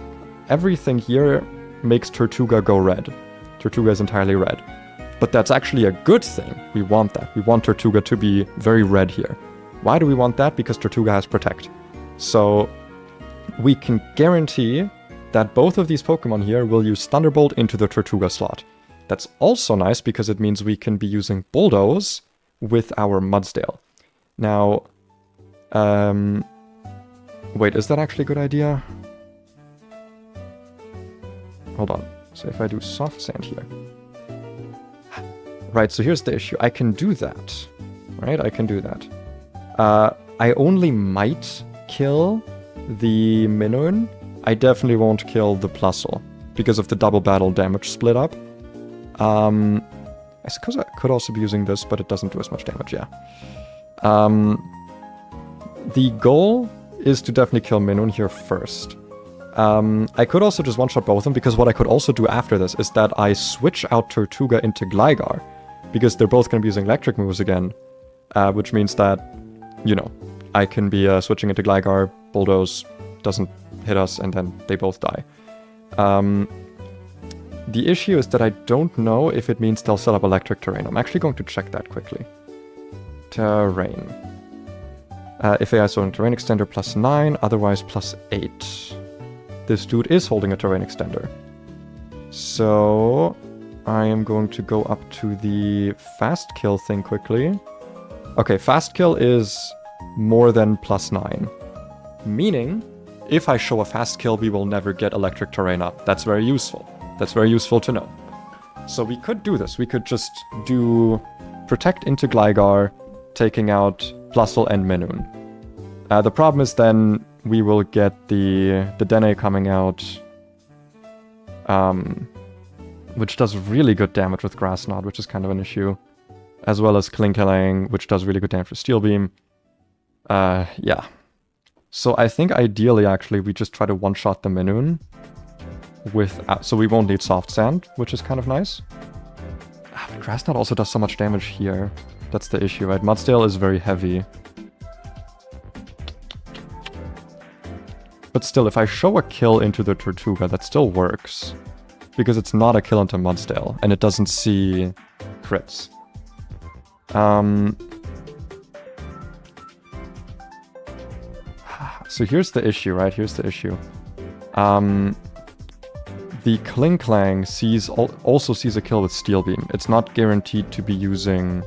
everything here makes Tortuga go red. Tortuga is entirely red. But that's actually a good thing. We want that. We want Tortuga to be very red here. Why do we want that? Because Tortuga has Protect. So we can guarantee that both of these Pokemon here will use Thunderbolt into the Tortuga slot. That's also nice because it means we can be using Bulldoze with our Mudsdale. Now, wait, is that actually a good idea? Hold on. So if I do Soft Sand here. Right, so here's the issue. I can do that. Right, I can do that. I only might kill the Minoon. I definitely won't kill the Plusle. because of the double battle damage split up. I suppose I could also be using this, but it doesn't do as much damage, yeah. The goal is to definitely kill Minun here first. I could also just one-shot both of them, because what I could also do after this is that I switch out Tortuga into Gligar, because they're both going to be using electric moves again, which means that, you know, I can be switching into Gligar, Bulldoze doesn't hit us, and then they both die. The issue is that I don't know if it means they'll set up electric terrain. I'm actually going to check that quickly. Terrain. If AI so terrain extender +9, otherwise +8. This dude is holding a terrain extender. So I am going to go up to the fast kill thing quickly. Okay, fast kill is more than +9. Meaning, if I show a fast kill, we will never get electric terrain up. That's very useful. That's very useful to know. So we could do this. We could just do Protect into Gligar, taking out Plusle and Minun. The problem is then we will get the Dene coming out, which does really good damage with Grass Knot, which is kind of an issue. As well as Klinkling, which does really good damage with Steel Beam. Yeah. So I think ideally, actually, we just try to one-shot the Minun with... so we won't need Soft Sand, which is kind of nice. But Grass Knot also does so much damage here. That's the issue, right? Mudsdale is very heavy. But still, if I show a kill into the Tortuga, that still works. Because it's not a kill into Mudsdale, and it doesn't see crits. So here's the issue, right? Here's the issue. The Klinklang also sees a kill with Steel Beam. It's not guaranteed to be using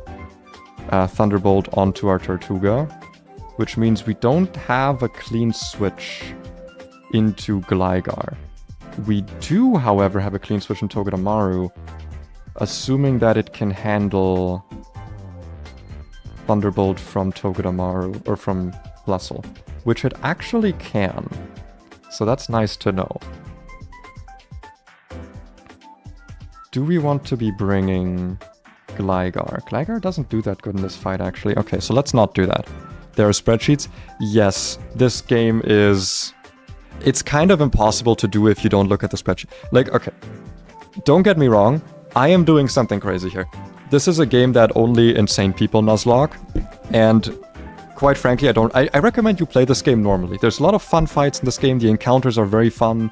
Thunderbolt onto our Tortuga, which means we don't have a clean switch into Gligar. We do, however, have a clean switch in Togedemaru, assuming that it can handle Thunderbolt from Togedemaru, or from Plusle, which it actually can. So that's nice to know. Do we want to be bringing Gligar? Gligar doesn't do that good in this fight, actually. Okay, so let's not do that. There are spreadsheets. Yes, this game is... It's kind of impossible to do if you don't look at the spreadsheet. Like, okay, don't get me wrong. I am doing something crazy here. This is a game that only insane people Nuzlocke, and quite frankly, I recommend you play this game normally. There's a lot of fun fights in this game. The encounters are very fun.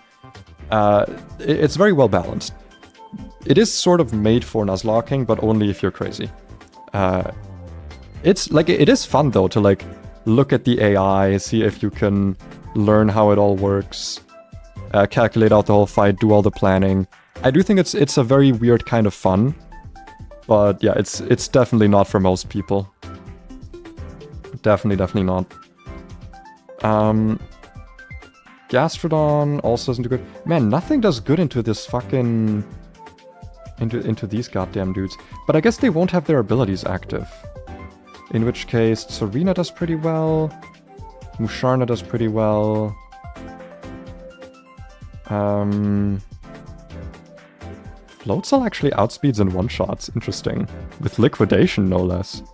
It's very well balanced. It is sort of made for Nuzlocking, but only if you're crazy. It's like, it is fun though to like look at the AI, see if you can learn how it all works, calculate out the whole fight, do all the planning. I do think it's a very weird kind of fun, but yeah, it's definitely not for most people. Definitely not. Gastrodon also doesn't do good. Man, nothing does good into this fucking... Into these goddamn dudes. But I guess they won't have their abilities active. In which case, Serena does pretty well. Musharna does pretty well. Floatzel actually outspeeds in one-shots. Interesting. With Liquidation, no less.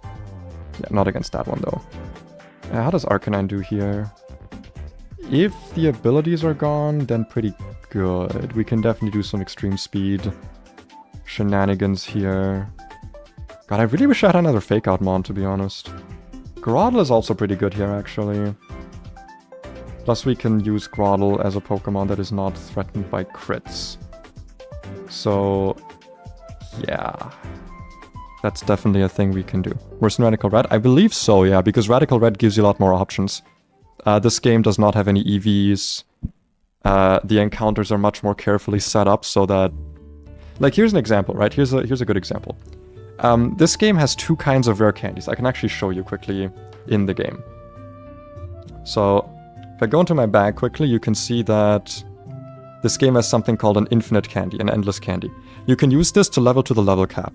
Yeah, not against that one, though. How does Arcanine do here? If the abilities are gone, then pretty good. We can definitely do some extreme speed shenanigans here. God, I really wish I had another Fake Out Mon, to be honest. Groudle is also pretty good here, actually. Plus we can use Groudle as a Pokemon that is not threatened by crits. So, yeah. That's definitely a thing we can do. Worse than Radical Red? I believe so, yeah, because Radical Red gives you a lot more options. This game does not have any EVs. The encounters are much more carefully set up so that... Like, here's an example, right? Here's a good example. This game has two kinds of rare candies. I can actually show you quickly in the game. So, if I go into my bag quickly, you can see that this game has something called an infinite candy, an endless candy. You can use this to level to the level cap.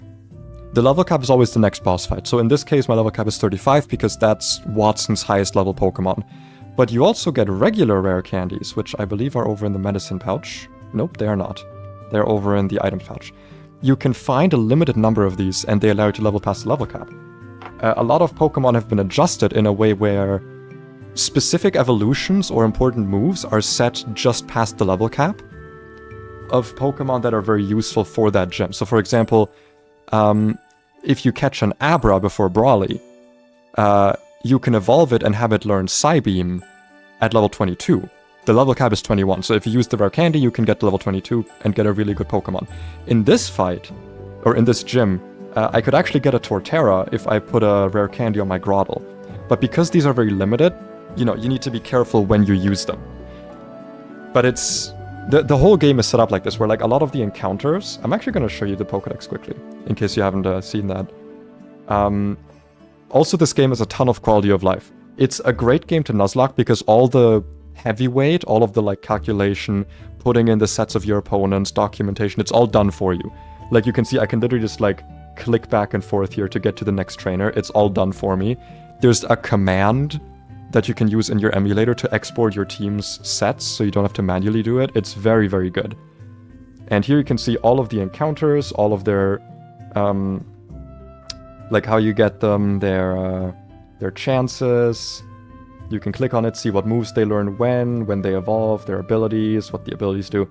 The level cap is always the next boss fight. So in this case, my level cap is 35 because that's Watson's highest level Pokemon. But you also get regular rare candies, which I believe are over in the medicine pouch. Nope, they are not. They're over in the items pouch. You can find a limited number of these, and they allow you to level past the level cap. A lot of Pokemon have been adjusted in a way where specific evolutions or important moves are set just past the level cap of Pokemon that are very useful for that gym. So for example, if you catch an Abra before Brawly, you can evolve it and have it learn Psybeam at level 22. The level cap is 21, so if you use the rare candy, you can get to level 22 and get a really good Pokemon. In this fight, or in this gym, I could actually get a Torterra if I put a rare candy on my Grotle. But because these are very limited, you need to be careful when you use them. But it's... The whole game is set up like this, where like a lot of the encounters... I'm actually going to show you the Pokédex quickly, in case you haven't seen that. Also, this game has a ton of quality of life. It's a great game to Nuzlocke because all the heavyweight, all of the like calculation, putting in the sets of your opponents, documentation, it's all done for you. Like you can see, I can literally just like click back and forth here to get to the next trainer. It's all done for me. There's a command that you can use in your emulator to export your team's sets, so you don't have to manually do it. It's very, very good. And here you can see all of the encounters, all of their, like how you get them, their chances. You can click on it, see what moves they learn when they evolve, their abilities, what the abilities do.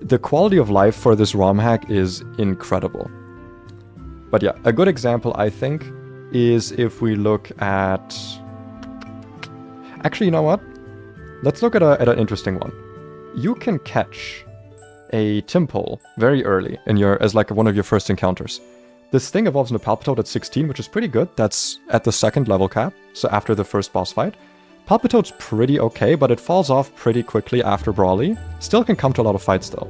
The quality of life for this ROM hack is incredible. But yeah, a good example, I think, is if we look at... Actually, you know what? Let's look at an interesting one. You can catch a Tympole very early in as like one of your first encounters. This thing evolves into Palpitoad at 16, which is pretty good. That's at the second level cap, so after the first boss fight. Palpitoad's pretty okay, but it falls off pretty quickly after Brawly. Still can come to a lot of fights though.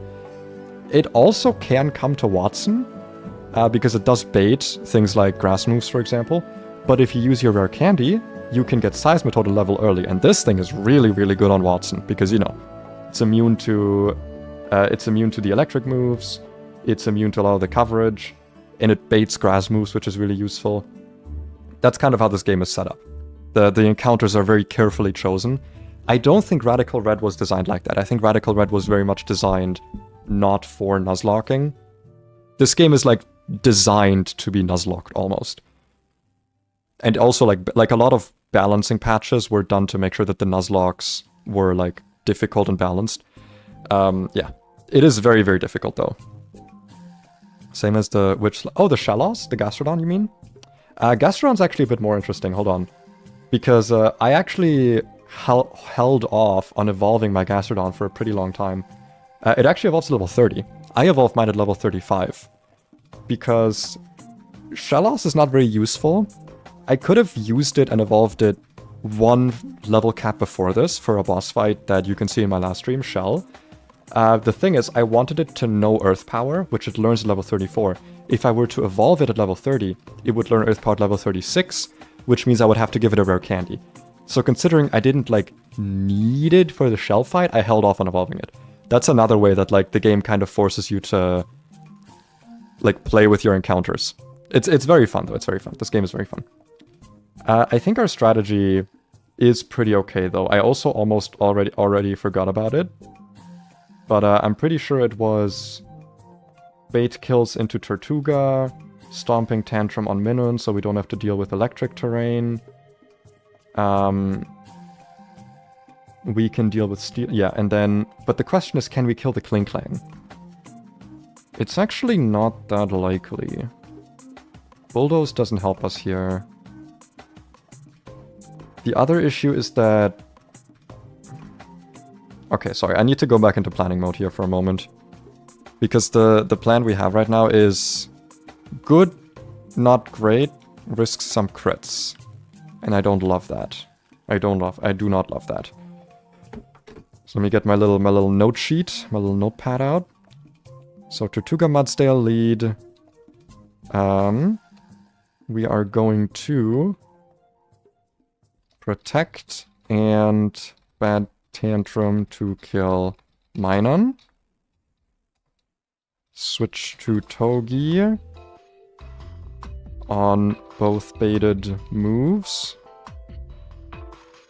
It also can come to Watson, because it does bait things like grass moves, for example. But if you use your rare candy, you can get Seismitoad a level early, and this thing is really, really good on Watson, because, it's immune to the electric moves, it's immune to a lot of the coverage, and it baits grass moves, which is really useful. That's kind of how this game is set up. The encounters are very carefully chosen. I don't think Radical Red was designed like that. I think Radical Red was very much designed not for Nuzlocking. This game is like designed to be Nuzlocked almost. And also like a lot of balancing patches were done to make sure that the Nuzlocks were like difficult and balanced. Yeah, it is very, very difficult though. Same as the the Shellos, the Gastrodon, you mean? Gastrodon's actually a bit more interesting. Hold on, because I actually held off on evolving my Gastrodon for a pretty long time. It actually evolves to level 30. I evolved mine at level 35 because Shellos is not very useful. I could have used it and evolved it one level cap before this for a boss fight that you can see in my last stream, Shell. The thing is, I wanted it to know Earth Power, which it learns at level 34. If I were to evolve it at level 30, it would learn Earth Power at level 36, which means I would have to give it a rare candy. So considering I didn't, need it for the Shell fight, I held off on evolving it. That's another way that, the game kind of forces you to, play with your encounters. It's very fun, though. It's very fun. This game is very fun. I think our strategy is pretty okay, though. I also almost already forgot about it. But I'm pretty sure it was bait kills into Tortuga, stomping Tantrum on Minun, so we don't have to deal with electric terrain. We can deal with steel. Yeah, and then... But the question is, can we kill the Klinklang? It's actually not that likely. Bulldoze doesn't help us here. The other issue is that... Okay, sorry, I need to go back into planning mode here for a moment. Because the plan we have right now is good, not great, risks some crits. And I don't love that. I do not love that. So let me get my little note sheet, my little notepad out. So Tortuga Mudsdale lead. We are going to protect and bad Tantrum to kill Minun. Switch to Togi on both baited moves.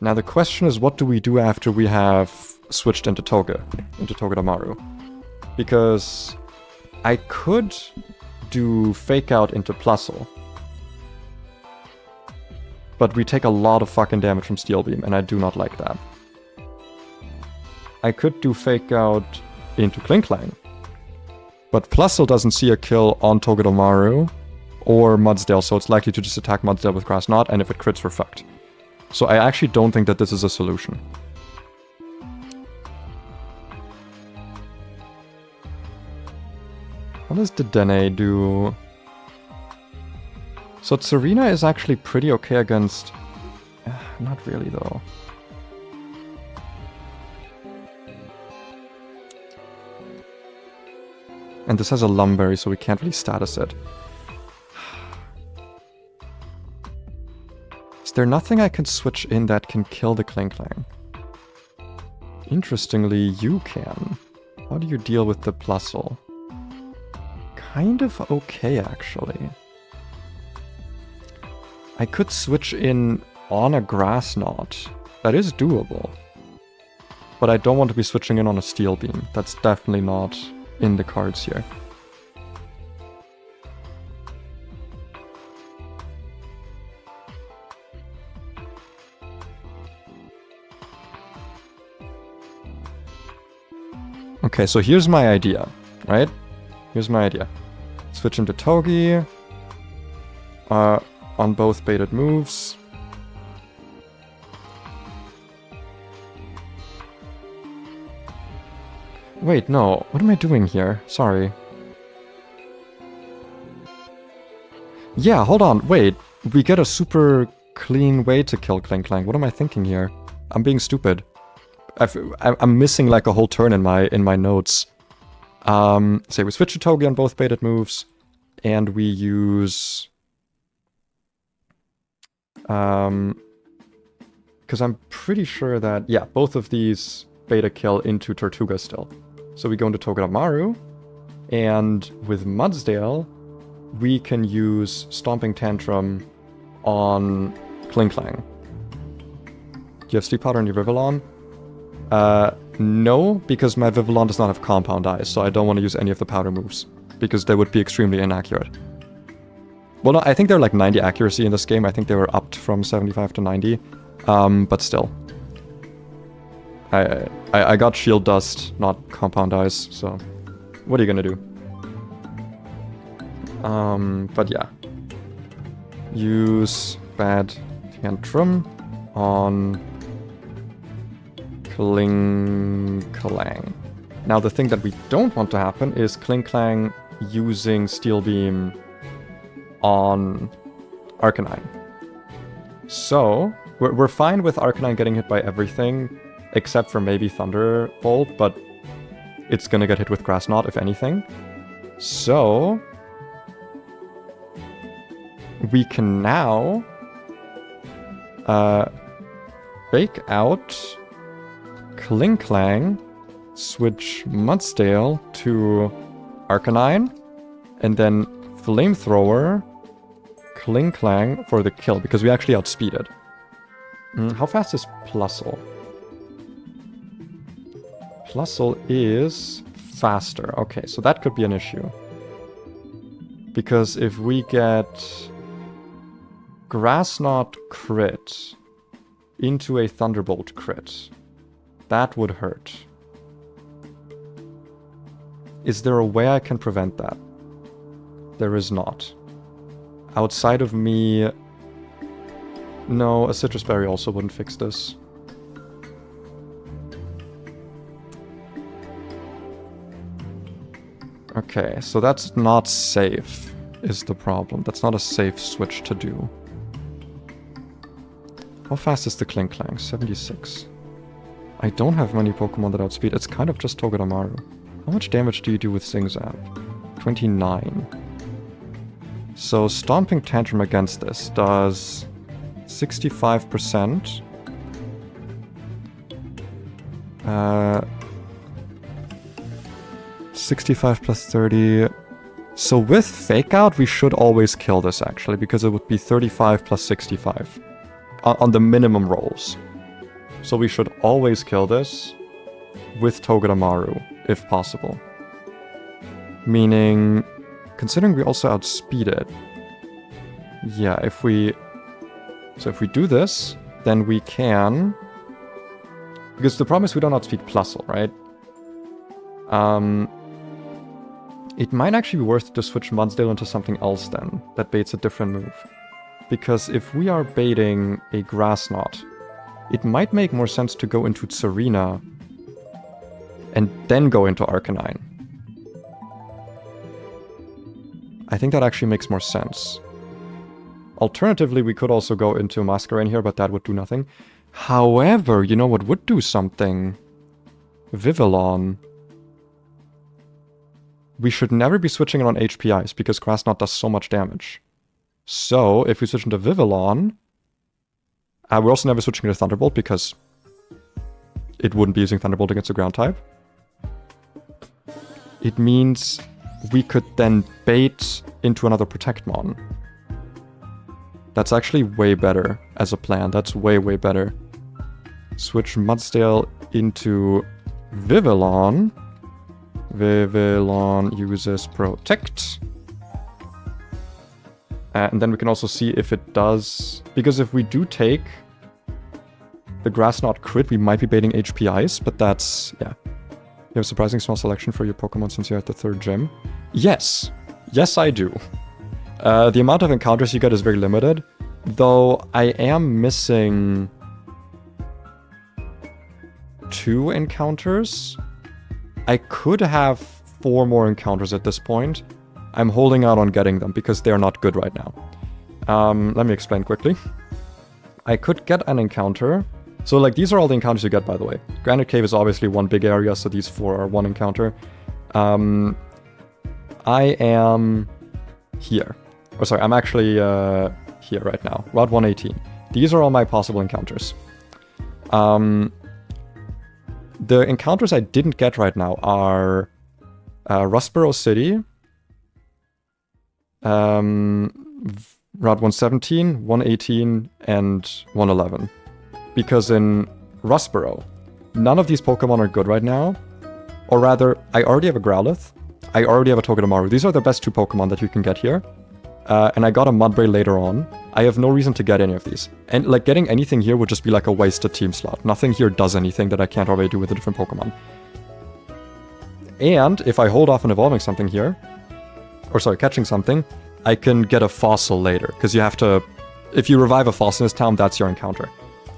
Now the question is, what do we do after we have switched into Togedemaru? Because I could do Fake Out into Plusle. But we take a lot of fucking damage from Steel Beam, and I do not like that. I could do Fake Out into Klinklang. But Plusle doesn't see a kill on Togedemaru or Mudsdale, so it's likely to just attack Mudsdale with Grass Knot, and if it crits, we're fucked. So I actually don't think that this is a solution. What does Dedenne do? So Tsurina is actually pretty okay against... not really, though. And this has a Lumberry, so we can't really status it. Is there nothing I can switch in that can kill the Klinklang? Interestingly, you can. How do you deal with the Plusle? Kind of okay, actually. I could switch in on a Grass Knot. That is doable. But I don't want to be switching in on a Steel Beam. That's definitely not in the cards here. Okay, so here's my idea, right? Here's my idea. Switch into Togi. On both baited moves. Wait, no. What am I doing here? Sorry. Yeah, hold on. Wait. We get a super clean way to kill Klinklang. What am I thinking here? I'm being stupid. I'm missing like a whole turn in my notes. Say we switch to Togi on both baited moves, and we use... because I'm pretty sure that, yeah, both of these beta kill into Tortuga still. So we go into Togedemaru, and with Mudsdale, we can use Stomping Tantrum on Klinklang. Do you have Sleep Powder in your Vivillon? No, because my Vivillon does not have Compound Eyes, so I don't want to use any of the powder moves, because they would be extremely inaccurate. Well, no, I think they're like 90 accuracy in this game. I think they were upped from 75 to 90, but still. I got Shield Dust, not Compound Eyes, so what are you gonna do? But yeah. Use Bad Tantrum on Klinklang. Now the thing that we don't want to happen is Klinklang using Steel Beam on Arcanine. So, we're fine with Arcanine getting hit by everything, except for maybe Thunderbolt, but it's gonna get hit with Grass Knot, if anything. So, we can now Fake Out Klinklang, switch Mudsdale to Arcanine, and then Flamethrower Klinklang for the kill, because we actually outspeeded. How fast is Plusle? Plusle is faster. Okay, so that could be an issue. Because if we get Grass Knot crit into a Thunderbolt crit, that would hurt. Is there a way I can prevent that? There is not. Outside of me... No, a Citrus Berry also wouldn't fix this. Okay, so that's not safe, is the problem. That's not a safe switch to do. How fast is the Klinklang? 76. I don't have many Pokemon that outspeed. It's kind of just Togedemaru. How much damage do you do with Sing Zap? 29. So Stomping Tantrum against this does 65%. 65 plus 30. So with Fake Out, we should always kill this actually, because it would be 35 plus 65 on the minimum rolls. So we should always kill this with Togedemaru, if possible. Meaning, considering we also outspeed it. Yeah, if we do this, then we can... Because the problem is we don't outspeed Plusle, right? It might actually be worth to switch Mudsdale into something else then, that baits a different move. Because if we are baiting a Grass Knot, it might make more sense to go into Tsarina and then go into Arcanine. I think that actually makes more sense. Alternatively, we could also go into Masquerain here, but that would do nothing. However, you know what would do something? Vivillon. We should never be switching it on HPIs, because Grass Knot does so much damage. So, if we switch into Vivillon... we're also never switching to Thunderbolt, because it wouldn't be using Thunderbolt against a ground type. It means we could then bait into another Protectmon. That's actually way better as a plan. That's way, way better. Switch Mudsdale into Vivillon. Vivillon uses Protect. And then we can also see if it does... Because if we do take the Grass Knot crit, we might be baiting HPIs, but that's... yeah. You have a surprisingly small selection for your Pokemon since you're at the 3rd gym. Yes! Yes, I do. The amount of encounters you get is very limited, though I am missing 2 encounters. I could have 4 more encounters at this point. I'm holding out on getting them because they're not good right now. Let me explain quickly. I could get an encounter. So, like, these are all the encounters you get, by the way. Granite Cave is obviously one big area, so these 4 are 1 encounter. I am here. Oh, sorry, I'm actually here right now. Route 118. These are all my possible encounters. The encounters I didn't get right now are Rustboro City, Route 117, 118, and 111. Because in Rustboro, none of these Pokemon are good right now. Or rather, I already have a Growlithe. I already have a Togedemaru. These are the best 2 Pokemon that you can get here. And I got a Mudbray later on. I have no reason to get any of these. And, like, getting anything here would just be like a wasted team slot. Nothing here does anything that I can't already do with a different Pokemon. And if I hold off on evolving something here, or sorry, catching something, I can get a fossil later. Because you have to... If you revive a fossil in this town, that's your encounter.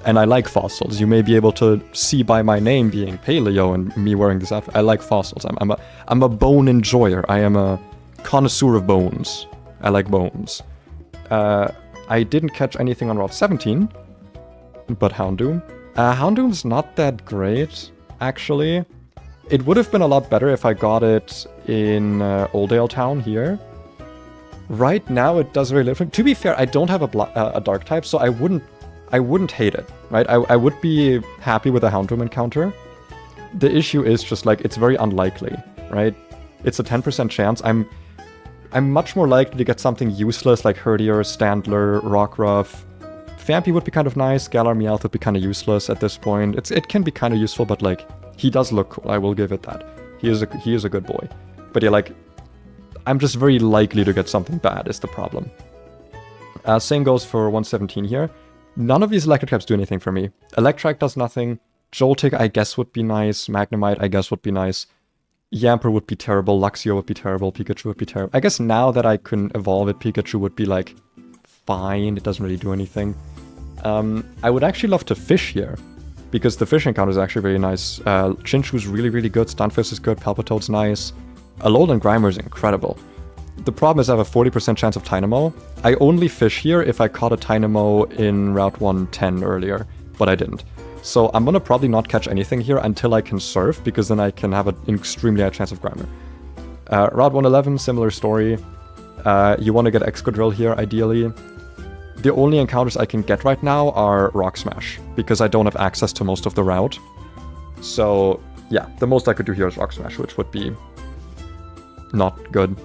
And I like fossils. You may be able to see by my name being Paleo and me wearing this outfit. I like fossils. I'm a bone enjoyer. I am a connoisseur of bones. I like bones. I didn't catch anything on Route 17, but Houndoom. Houndoom's not that great, actually. It would have been a lot better if I got it in Oldale Town here. Right now, it does very little. To be fair, I don't have a Dark type, so I wouldn't hate it, right? I would be happy with a Houndoom encounter. The issue is just, like, it's very unlikely, right? It's a 10% chance. I'm much more likely to get something useless like Herdier, Standler, Rockruff. Phanpy would be kind of nice. Galar Meowth would be kind of useless at this point. It can be kind of useful, but, like, he does look cool. I will give it that. He is a good boy. But yeah, like, I'm just very likely to get something bad is the problem. Same goes for 117 here. None of these electric types do anything for me. Electrike does nothing. Joltik, I guess, would be nice. Magnemite, I guess, would be nice. Yamper would be terrible. Luxio would be terrible. Pikachu would be terrible. I guess now that I can evolve it, Pikachu would be, like, fine. It doesn't really do anything. I would actually love to fish here, because the fish encounter is actually very nice. Chinchu's really, really good. Stunfisk is good. Palpitoad's nice. Alolan Grimer is incredible. The problem is I have a 40% chance of Tynamo. I only fish here if I caught a Tynamo in Route 110 earlier, but I didn't. So I'm gonna probably not catch anything here until I can surf, because then I can have an extremely high chance of Grimer. Route 111, similar story. You want to get Excadrill here, ideally. The only encounters I can get right now are Rock Smash, because I don't have access to most of the route. So, yeah, the most I could do here is Rock Smash, which would be not good.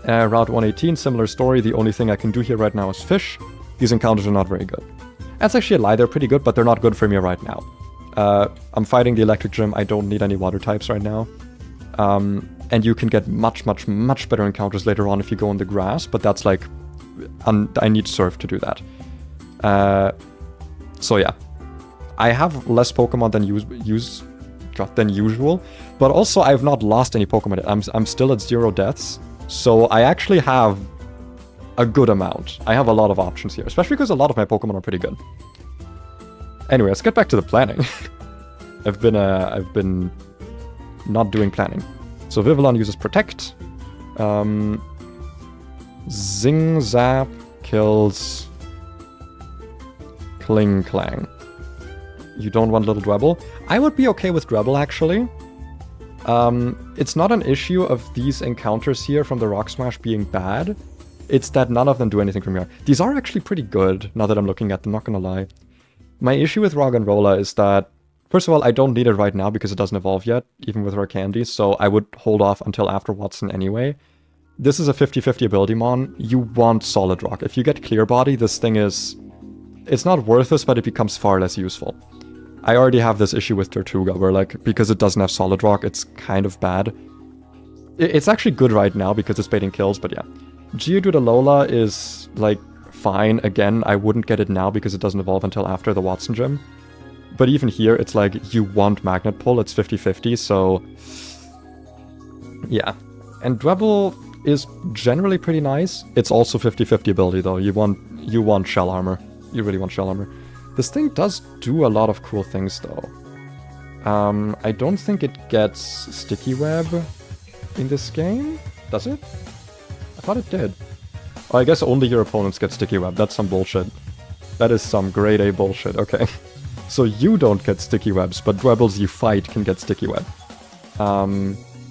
Route 118, similar story. The only thing I can do here right now is fish. These encounters are not very good. That's actually a lie. They're pretty good, but they're not good for me right now. I'm fighting the Electric Gym. I don't need any water types right now. And you can get much, much, much better encounters later on if you go on the grass, but that's like... I need Surf to do that. So yeah. I have less Pokemon than usual, but also I've not lost any Pokemon yet. I'm still at 0 deaths, so I actually have a good amount. I have a lot of options here, especially because a lot of my Pokemon are pretty good. Anyway, let's get back to the planning. I've been not doing planning. So Vivillon uses Protect. Zing Zap kills Kling Clang. You don't want Little Dwebble? I would be okay with Dwebble, actually. It's not an issue of these encounters here from the Rock Smash being bad. It's that none of them do anything from here. These are actually pretty good, now that I'm looking at them, not gonna lie. My issue with Roggenrola is that, first of all, I don't need it right now because it doesn't evolve yet, even with Rare Candy, so I would hold off until after Watson anyway. This is a 50-50 ability mon. You want Solid Rock. If you get Clear Body, this thing is... It's not worthless, but it becomes far less useful. I already have this issue with Tortuga, where, like, because it doesn't have Solid Rock, it's kind of bad. It's actually good right now because it's baiting kills, but yeah. Geodude Alola is, like, fine. Again, I wouldn't get it now because it doesn't evolve until after the Watson Gym. But even here, it's like, you want Magnet Pull, it's 50-50, so... Yeah. And Dwebble is generally pretty nice. It's also 50-50 ability, though. You want Shell Armor. You really want Shell Armor. This thing does do a lot of cool things, though. I don't think it gets Sticky Web in this game. Does it? I thought it did. Oh, I guess only your opponents get Sticky Web. That's some bullshit. That is some grade A bullshit. Okay. So you don't get Sticky Webs, but Dwebbles you fight can get Sticky Web.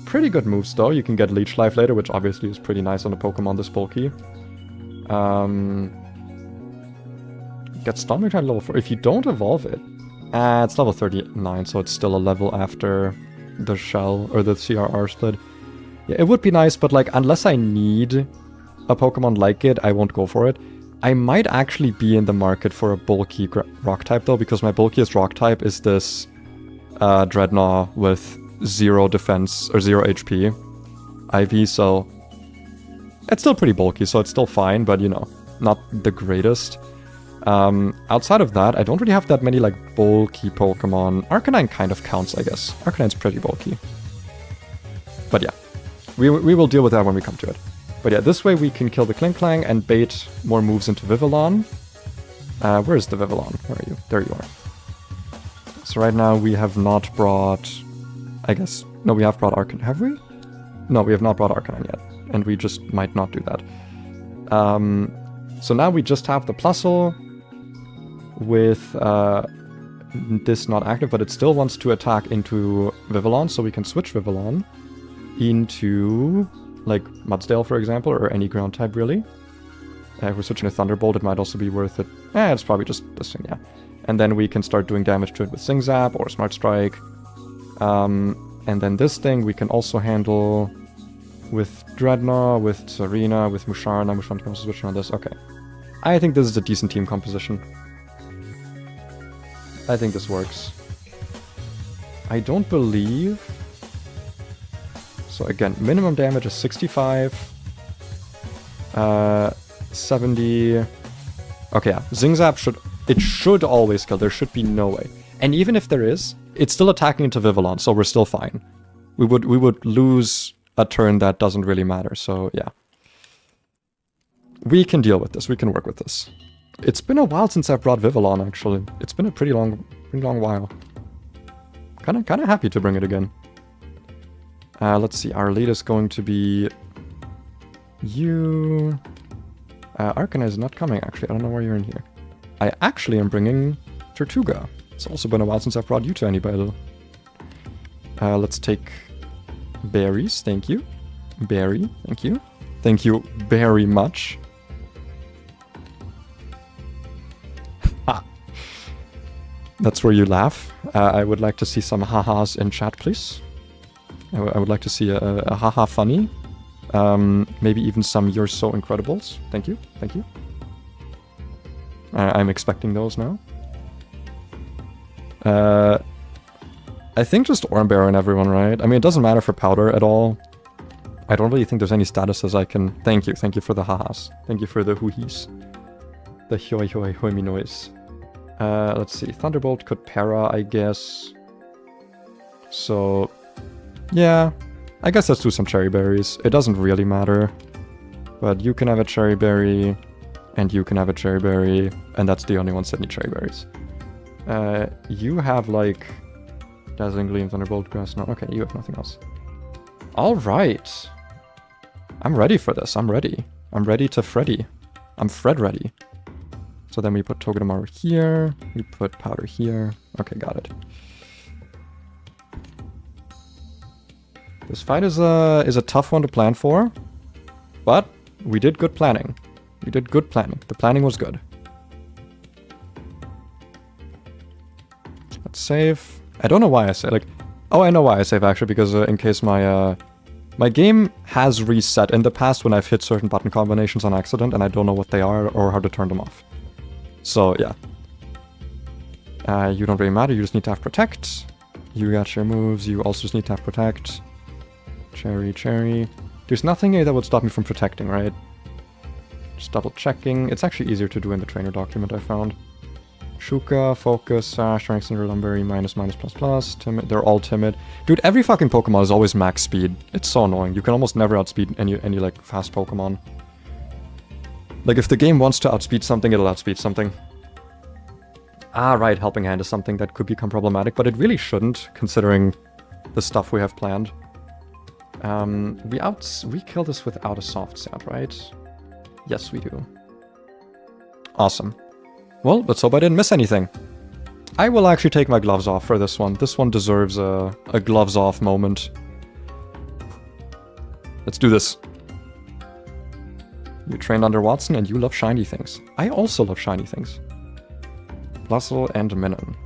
Pretty good moves, though. You can get Leech Life later, which obviously is pretty nice on a Pokemon this bulky. Get Storming Tide level 4. If you don't evolve it... it's level 39, so it's still a level after the Shell, or the CRR split. Yeah, it would be nice, but like, unless I need a Pokemon like it, I won't go for it. I might actually be in the market for a bulky Rock type, though, because my bulkiest Rock type is this Dreadnought with 0 defense, or 0 HP IV, so... It's still pretty bulky, so it's still fine, but, you know, not the greatest. Outside of that, I don't really have that many, like, bulky Pokemon. Arcanine kind of counts, I guess. Arcanine's pretty bulky. But yeah, we will deal with that when we come to it. But yeah, this way we can kill the Kling Clang and bait more moves into Vivillon. Where is the Vivillon? Where are you? There you are. So right now we have not brought... I guess... No, we have brought Arcanine. Have we? No, we have not brought Arcanine yet. And we just might not do that. So now we just have the Plusle with this not active, but it still wants to attack into Vivillon, so we can switch Vivillon into, like, Mudsdale, for example, or any ground type, really. If we're switching to Thunderbolt, it might also be worth it. It's probably just this thing, yeah. And then we can start doing damage to it with Sing Zap or Smart Strike. And then this thing we can also handle with Dreadnought, with Serena, with Musharna. Musharna can also switch on this. Okay. I think this is a decent team composition. I think this works. I don't believe... So again, minimum damage is 65. 70... Okay, yeah. Zing Zap should... It should always kill. There should be no way. And even if there is, it's still attacking into Vivillon, so we're still fine. We would lose a turn that doesn't really matter, so yeah. We can deal with this. We can work with this. It's been a while since I've brought Vivillon, actually. It's been a pretty long while. Kinda happy to bring it again. Let's see. Our lead is going to be... You... Arcanine is not coming, actually. I don't know why you're in here. I actually am bringing Tortuga. It's also been a while since I've brought you to anybody. Let's take berries. Thank you. Berry. Thank you. Thank you very much. Ha! That's where you laugh. I would like to see some ha-has in chat, please. I would like to see a ha-ha funny. Maybe even some "You're so incredibles." Thank you. Thank you. I'm expecting those now. I think just Oran Bear and everyone, right? I mean, it doesn't matter for Powder at all. I don't really think there's any statuses I can... Thank you for the hahas. Thank you for the hoo-hees. The hoi-hoi-hoi-mi noise. Let's see, Thunderbolt could para, I guess. So, yeah. I guess let's do some cherry berries. It doesn't really matter. But you can have a cherry berry, and you can have a cherry berry, and that's the only ones that need cherry berries. You have, like... Dazzling Gleam, Thunderbolt, Grass... No, okay, you have nothing else. Alright. I'm ready for this. I'm ready. I'm ready to Freddy. I'm Fred ready. So then we put Togedemaru here. We put Powder here. Okay, got it. This fight is a tough one to plan for. But we did good planning. We did good planning. The planning was good. Let's save. I don't know why I say, like... Oh, I know why I save, actually, because in case my game has reset in the past when I've hit certain button combinations on accident and I don't know what they are or how to turn them off. So, yeah. You don't really matter, you just need to have Protect. You got your moves, you also just need to have Protect. Cherry, Cherry. There's nothing here that would stop me from protecting, right? Just double checking. It's actually easier to do in the trainer document I found. Shuka, Focus, Strength, Cinder, Lumberry, -, Timid. They're all timid. Dude, every fucking Pokemon is always max speed. It's so annoying. You can almost never outspeed any like fast Pokemon. Like if the game wants to outspeed something, it'll outspeed something. Ah, right, Helping Hand is something that could become problematic, but it really shouldn't, considering the stuff we have planned. We kill this without a soft sap, right? Yes, we do. Awesome. Well, let's hope I didn't miss anything. I will actually take my gloves off for this one. This one deserves a gloves off moment. Let's do this. You trained under Watson and you love shiny things. I also love shiny things. Blustle and Minun.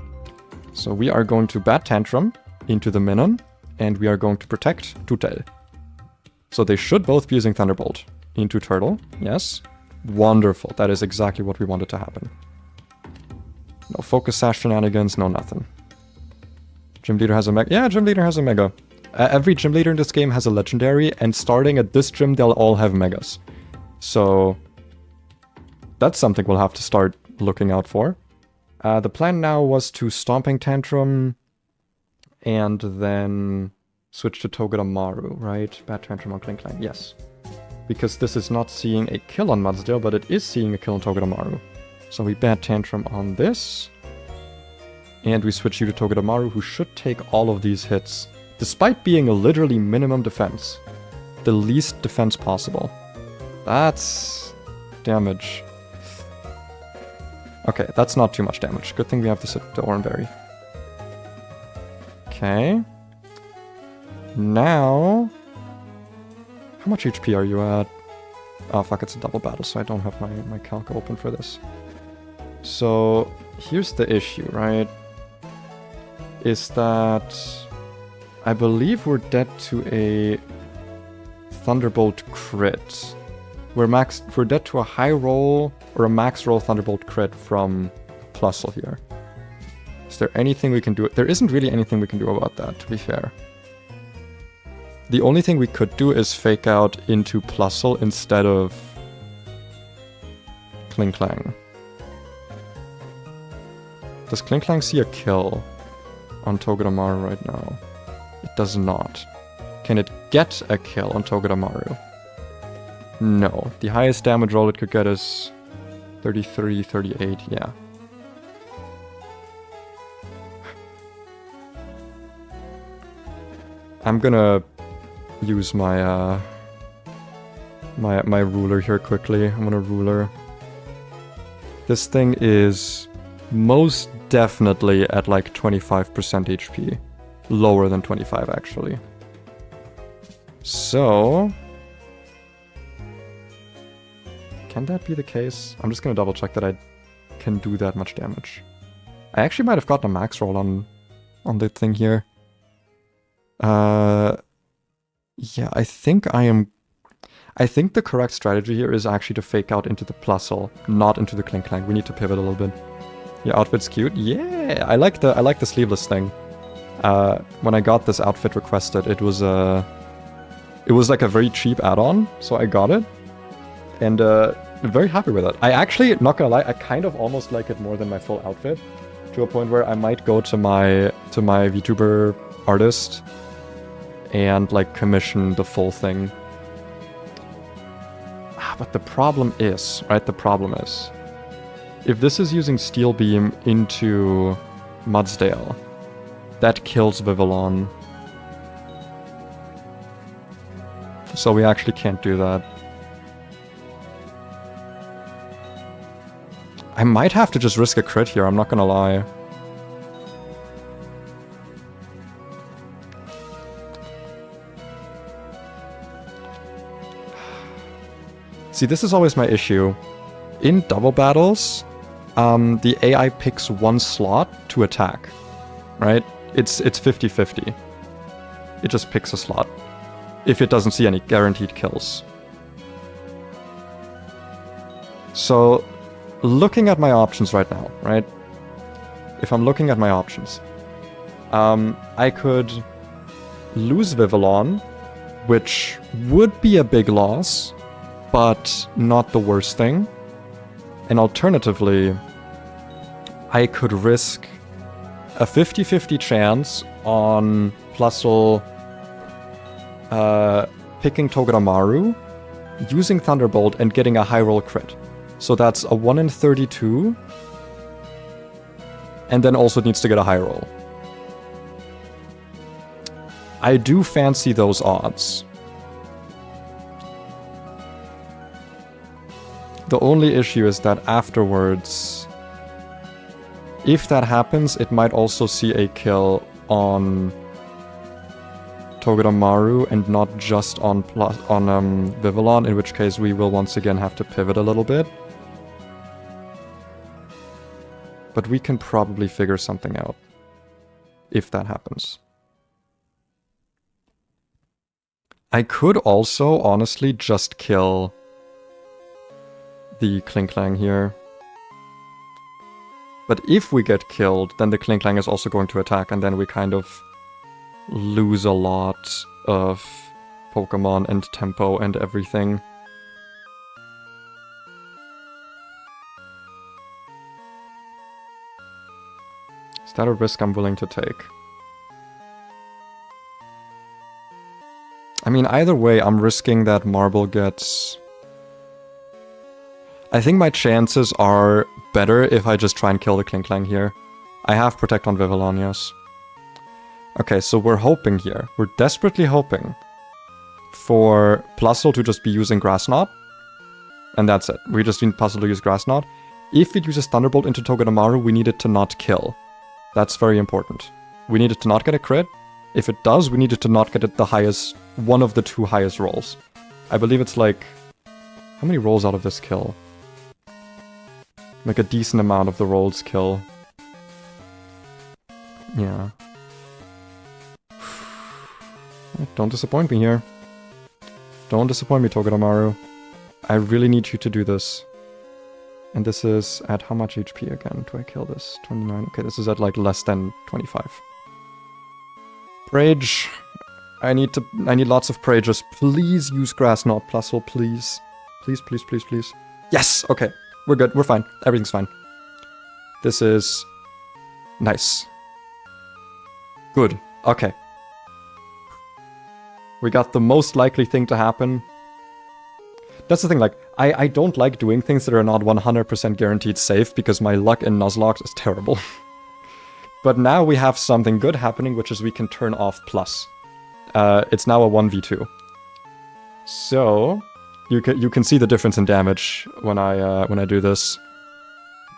So we are going to Bat Tantrum into the Minun, and we are going to protect Tutel. So they should both be using Thunderbolt. Into Turtle, yes. Wonderful, that is exactly what we wanted to happen. No Focus Sash shenanigans, no nothing. Gym Leader has a Mega. Yeah, Gym Leader has a Mega. Every Gym Leader in this game has a Legendary, and starting at this gym, they'll all have Megas. So that's something we'll have to start looking out for. The plan now was to Stomping Tantrum, and then switch to Togedemaru, right? Bat Tantrum on Klinklang, yes. Because this is not seeing a kill on Mudsdale, but it is seeing a kill on Togedemaru. So we Bat Tantrum on this. And we switch you to Togedemaru, who should take all of these hits, despite being a literally minimum defense. The least defense possible. That's damage. Okay, that's not too much damage. Good thing we have the Oranberry. Okay. Now... How much HP are you at? Oh fuck, it's a double battle, so I don't have my calc open for this. So, here's the issue, right? Is that... I believe we're dead to a Thunderbolt crit. We're dead to a high roll or a max roll Thunderbolt crit from Plusle here. Is there anything we can do? There isn't really anything we can do about that, to be fair. The only thing we could do is fake out into Plusle instead of Klinklang. Does Klinklang see a kill on Togedemaru right now? It does not. Can it get a kill on Togedemaru? No. The highest damage roll it could get is 33, 38, yeah. I'm gonna use my my ruler here quickly. I'm gonna ruler. This thing is most definitely at like 25% HP. Lower than 25 actually. So... Can that be the case? I'm just gonna double check that I can do that much damage. I actually might have gotten a max roll on the thing here. Yeah, I think the correct strategy here is actually to fake out into the Plusle, not into the Klinklang. We need to pivot a little bit. Your outfit's cute. Yeah, I like the sleeveless thing. When I got this outfit requested, it was It was like a very cheap add-on, so I got it. And I'm very happy with it. I actually, not gonna lie, I kind of almost like it more than my full outfit. To a point where I might go to my VTuber artist and like commission the full thing. But the problem is, right? The problem is, if this is using Steel Beam into Mudsdale, that kills Vivillon. So we actually can't do that. I might have to just risk a crit here, I'm not gonna lie. See, this is always my issue. In double battles, the AI picks one slot to attack, right? It's 50-50. It just picks a slot, if it doesn't see any guaranteed kills. So, looking at my options right now, right? If I'm looking at my options, I could lose Vivillon, which would be a big loss, but not the worst thing. And alternatively, I could risk a 50-50 chance on Plusle picking Togedemaru, using Thunderbolt, and getting a high roll crit. So that's a 1 in 32, and then also needs to get a high roll. I do fancy those odds. The only issue is that afterwards, if that happens, it might also see a kill on Togedemaru and not just on Vivillon, in which case we will once again have to pivot a little bit. But we can probably figure something out, if that happens. I could also, honestly, just kill the Klinklang here. But if we get killed, then the Klinklang is also going to attack, and then we kind of lose a lot of Pokemon and tempo and everything. Is that a risk I'm willing to take? I mean, either way, I'm risking that Marble gets... I think my chances are better if I just try and kill the Klinklang here. I have Protect on Vivillon, yes. Okay, so we're hoping here. We're desperately hoping for Plusle to just be using Grass Knot. And that's it. We just need Plusle to use Grass Knot. If it uses Thunderbolt into Togedemaru, we need it to not kill. That's very important. We need it to not get a crit. If it does, we need it to not get it the highest, one of the two highest rolls. I believe it's like... How many rolls out of this kill? Like a decent amount of the rolls kill. Yeah. Don't disappoint me here. Don't disappoint me, Togedemaru. I really need you to do this. And this is at how much HP again? Do I kill this? 29. Okay, this is at like less than 25. Prage. I need lots of Prages. Please use Grass Knot, Plusle, please. Please, please, please, please. Yes! Okay. We're good. We're fine. Everything's fine. This is... nice. Good. Okay. We got the most likely thing to happen. That's the thing, like, I don't like doing things that are not 100% guaranteed safe, because my luck in Nuzlocke is terrible. But now we have something good happening, which is we can turn off Plus. It's now a 1v2. So, you can see the difference in damage when I do this.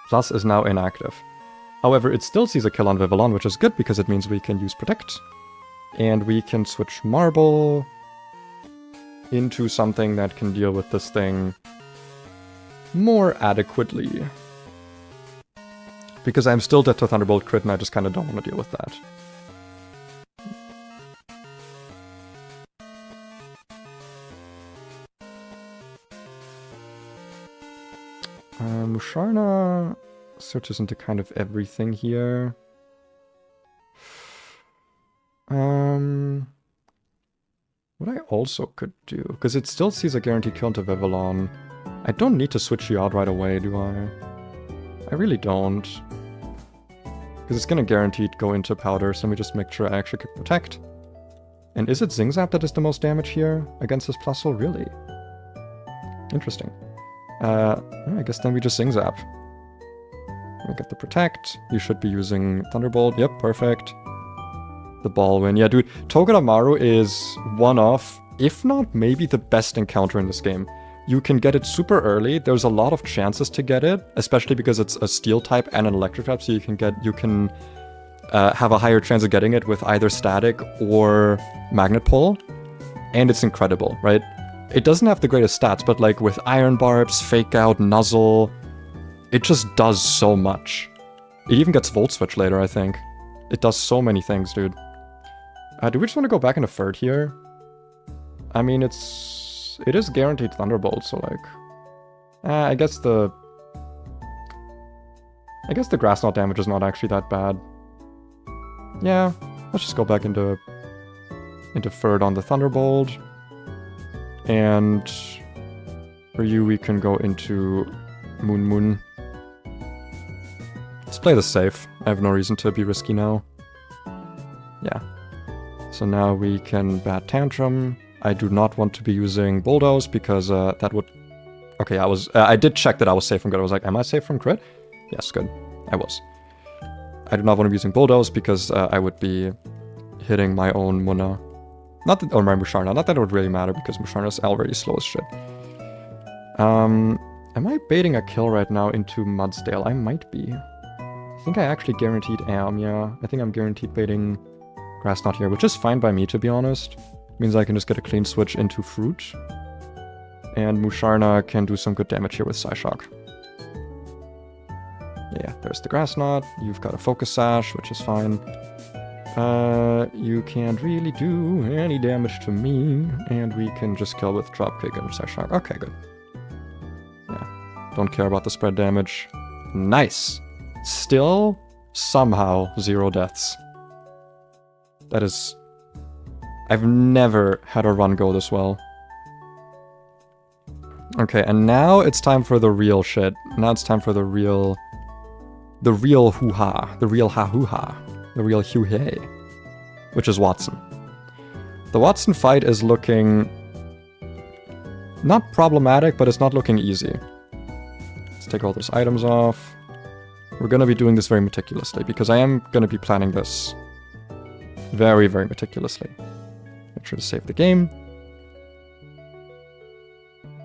Plus is now inactive. However, it still sees a kill on Vivillon, which is good, because it means we can use Protect. And we can switch Marble into something that can deal with this thing more adequately. Because I'm still dead to Thunderbolt crit, and I just kind of don't want to deal with that. Musharna searches into kind of everything here. What I also could do, because it still sees a guaranteed kill into Vivillon. I don't need to switch you out right away, do I? I really don't. Because it's gonna guaranteed go into Powder, so let me just make sure I actually could protect. And is it Zing Zap that is the most damage here against this Plusle? Really? Interesting. I guess then we just Zing Zap. We get the protect. You should be using Thunderbolt. Yep, perfect. The Ballwin. Yeah, dude, Togedemaru is one of, if not maybe the best encounter in this game. You can get it super early. There's a lot of chances to get it, especially because it's a Steel type and an Electric type, so you can have a higher chance of getting it with either Static or Magnet Pull. And it's incredible, right? It doesn't have the greatest stats, but like with Iron Barbs, Fake Out, Nuzzle, it just does so much. It even gets Volt Switch later, I think. It does so many things, dude. Do we just want to go back into third here? I mean, it is guaranteed Thunderbolt, so like... I guess the Grass Knot damage is not actually that bad. Yeah, let's just go back into third on the Thunderbolt. And for you, we can go into Moon. Let's play this safe. I have no reason to be risky now. Yeah. So now we can Bad Tantrum. I do not want to be using Bulldoze because that would... Okay, I did check that I was safe from crit. I was like, am I safe from crit? Yes, good. I was. I do not want to be using Bulldoze because I would be hitting my own Munna. Not that, or my Musharna. Not that it would really matter because Musharna's already slow as shit. Am I baiting a kill right now into Mudsdale? I might be. I think I actually guaranteed am, yeah. I think I'm guaranteed baiting Grass Knot here, which is fine by me, to be honest. Means I can just get a clean switch into Fruit. And Musharna can do some good damage here with Psyshock. Yeah, there's the Grass Knot. You've got a Focus Sash, which is fine. You can't really do any damage to me. And we can just kill with Dropkick and Psyshock. Okay, good. Yeah, don't care about the spread damage. Nice! Still, somehow, 0 deaths. That is... I've never had a run go this well. Okay, and now it's time for the real shit. Now it's time for the real hoo-ha. The real ha-hoo-ha. The real hoo-hey. Which is Watson. The Watson fight is looking... not problematic, but it's not looking easy. Let's take all those items off. We're gonna be doing this very meticulously, because I am gonna be planning this very, very meticulously. Make sure to save the game.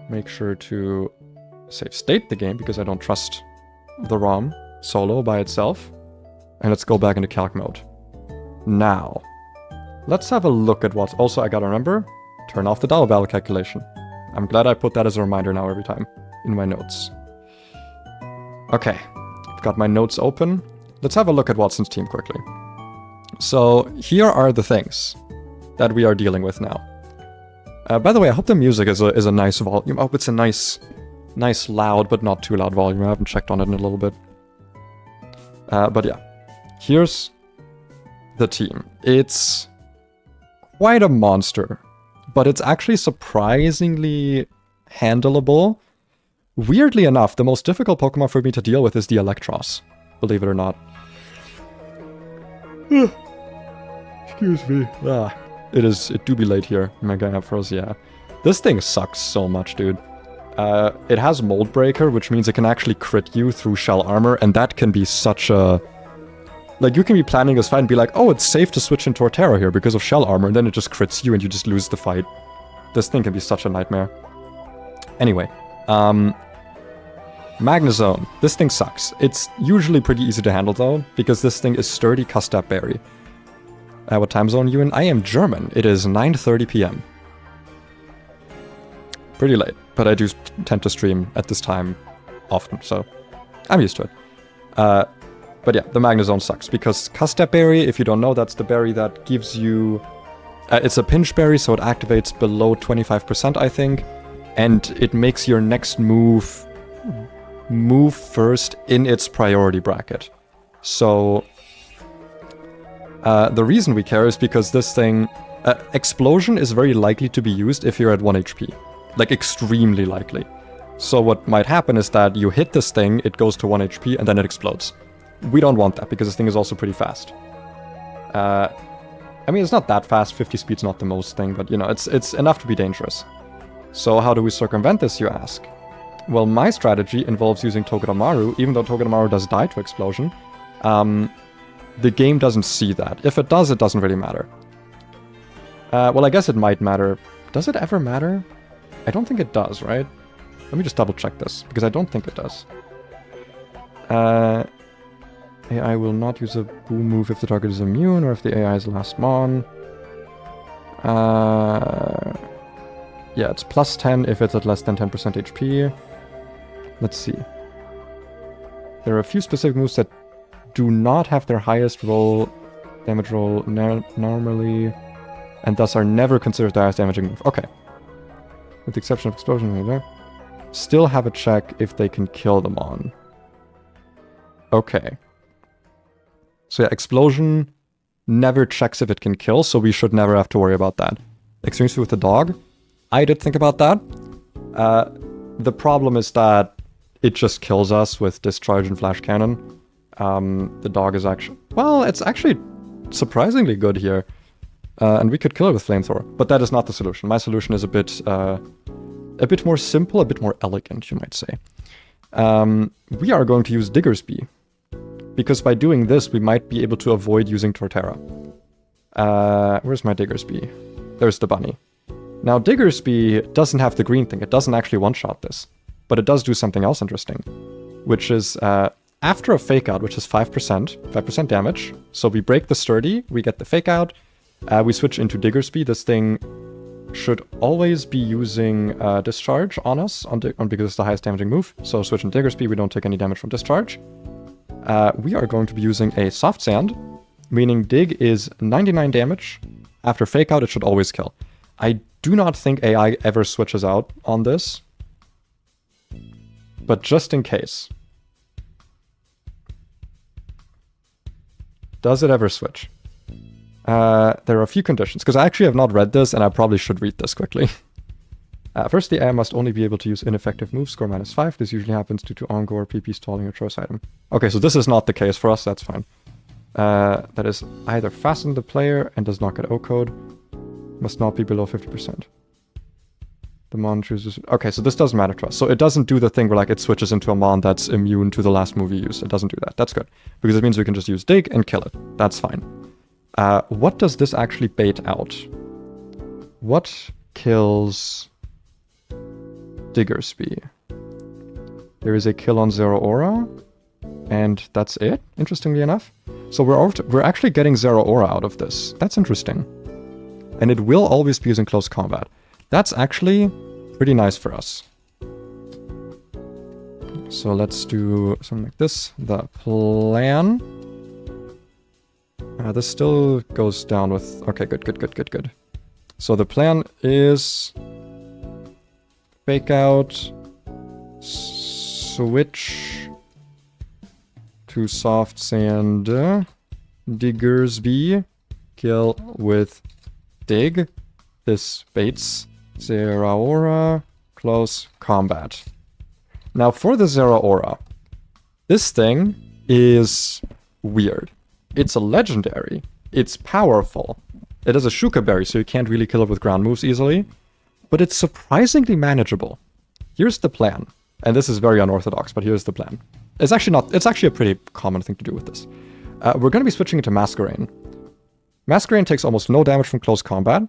Make sure to save state the game, because I don't trust the ROM solo by itself. And let's go back into calc mode. Now, let's have a look at what's... Also, I gotta remember, turn off the double battle calculation. I'm glad I put that as a reminder now every time in my notes. Okay, I've got my notes open. Let's have a look at Watson's team quickly. So, here are the things that we are dealing with now. By the way, I hope the music is a nice volume. I hope it's a nice loud, but not too loud volume. I haven't checked on it in a little bit. But yeah, here's the team. It's quite a monster, but it's actually surprisingly handleable. Weirdly enough, the most difficult Pokemon for me to deal with is the Electros, believe it or not. Excuse me. It do be late here. Mega Aphros, yeah. This thing sucks so much, dude. It has Mold Breaker, which means it can actually crit you through Shell Armor, and that can be such a... Like, you can be planning this fight and be like, oh, it's safe to switch in Torterra here because of Shell Armor, and then it just crits you and you just lose the fight. This thing can be such a nightmare. Anyway, Magnezone. This thing sucks. It's usually pretty easy to handle, though, because this thing is sturdy Custap Berry. What time zone are you in? I am German. It is 9:30 p.m. Pretty late, but I do tend to stream at this time often, so I'm used to it. But yeah, the Magnezone sucks, because Custap Berry, if you don't know, that's the berry that gives you... it's a pinch berry, so it activates below 25%, I think, and it makes your next move first in its priority bracket. So... the reason we care is because this thing, Explosion is very likely to be used if you're at 1 HP. Like, extremely likely. So what might happen is that you hit this thing, it goes to 1 HP, and then it explodes. We don't want that, because this thing is also pretty fast. I mean, it's not that fast, 50 speed's not the most thing, but, you know, it's enough to be dangerous. So how do we circumvent this, you ask? Well, my strategy involves using Togedemaru, even though Togedemaru does die to explosion. The game doesn't see that. If it does, it doesn't really matter. Well, I guess it might matter. Does it ever matter? I don't think it does, right? Let me just double check this, because I don't think it does. AI will not use a boom move if the target is immune, or if the AI is last mon. Yeah, it's plus 10 if it's at less than 10% HP. Let's see. There are a few specific moves that do not have their highest damage roll normally, and thus are never considered the highest damaging move. Okay. With the exception of explosion, still have a check if they can kill them on. Okay. So yeah, explosion never checks if it can kill, so we should never have to worry about that. Extreme speed with the dog. I did think about that. The problem is that it just kills us with discharge and flash cannon. The dog is actually... Well, it's actually surprisingly good here. And we could kill it with flamethrower. But that is not the solution. My solution is a bit more simple, a bit more elegant, you might say. We are going to use Digger's Bee. Because by doing this, we might be able to avoid using Torterra. Where's my Digger's Bee? There's the bunny. Now, Digger's Bee doesn't have the green thing. It doesn't actually one-shot this. But it does do something else interesting. Which is, after a fake out, which is 5% damage. So we break the sturdy, we get the fake out. We switch into Digger's Bee. This thing should always be using discharge on us, because it's the highest damaging move. So switch in Digger's Bee, we don't take any damage from discharge. We are going to be using a soft sand, meaning dig is 99 damage. After fake out, it should always kill. I do not think AI ever switches out on this. But just in case. Does it ever switch? There are a few conditions, because I actually have not read this, and I probably should read this quickly. First, the AI must only be able to use ineffective moves, score -5. This usually happens due to Encore, PP stalling, or choice item. Okay, so this is not the case for us, that's fine. That is either fasten the player and does not get O-code. Must not be below 50%. The mon chooses... Okay, so this doesn't matter to us. So it doesn't do the thing where like it switches into a mon that's immune to the last move you use. It doesn't do that. That's good. Because it means we can just use dig and kill it. That's fine. What does this actually bait out? What kills Digger's Bee? There is a kill on Zero Aura, and that's it, interestingly enough. So we're actually getting Zero Aura out of this. That's interesting. And it will always be using close combat. That's actually pretty nice for us. So let's do something like this. The plan... this still goes down with... Okay, good. So the plan is... Fake out... Switch... to soft sand... Digger's Bee... Kill with... Dig... This baits... Zero Aura... Close combat. Now for the Zero Aura... This thing is... weird. It's a legendary. It's powerful. It has a Shuka Berry, so you can't really kill it with ground moves easily. But it's surprisingly manageable. Here's the plan. And this is very unorthodox, but here's the plan. It's actually a pretty common thing to do with this. We're going to be switching into Masquerain. Masquerain takes almost no damage from close combat.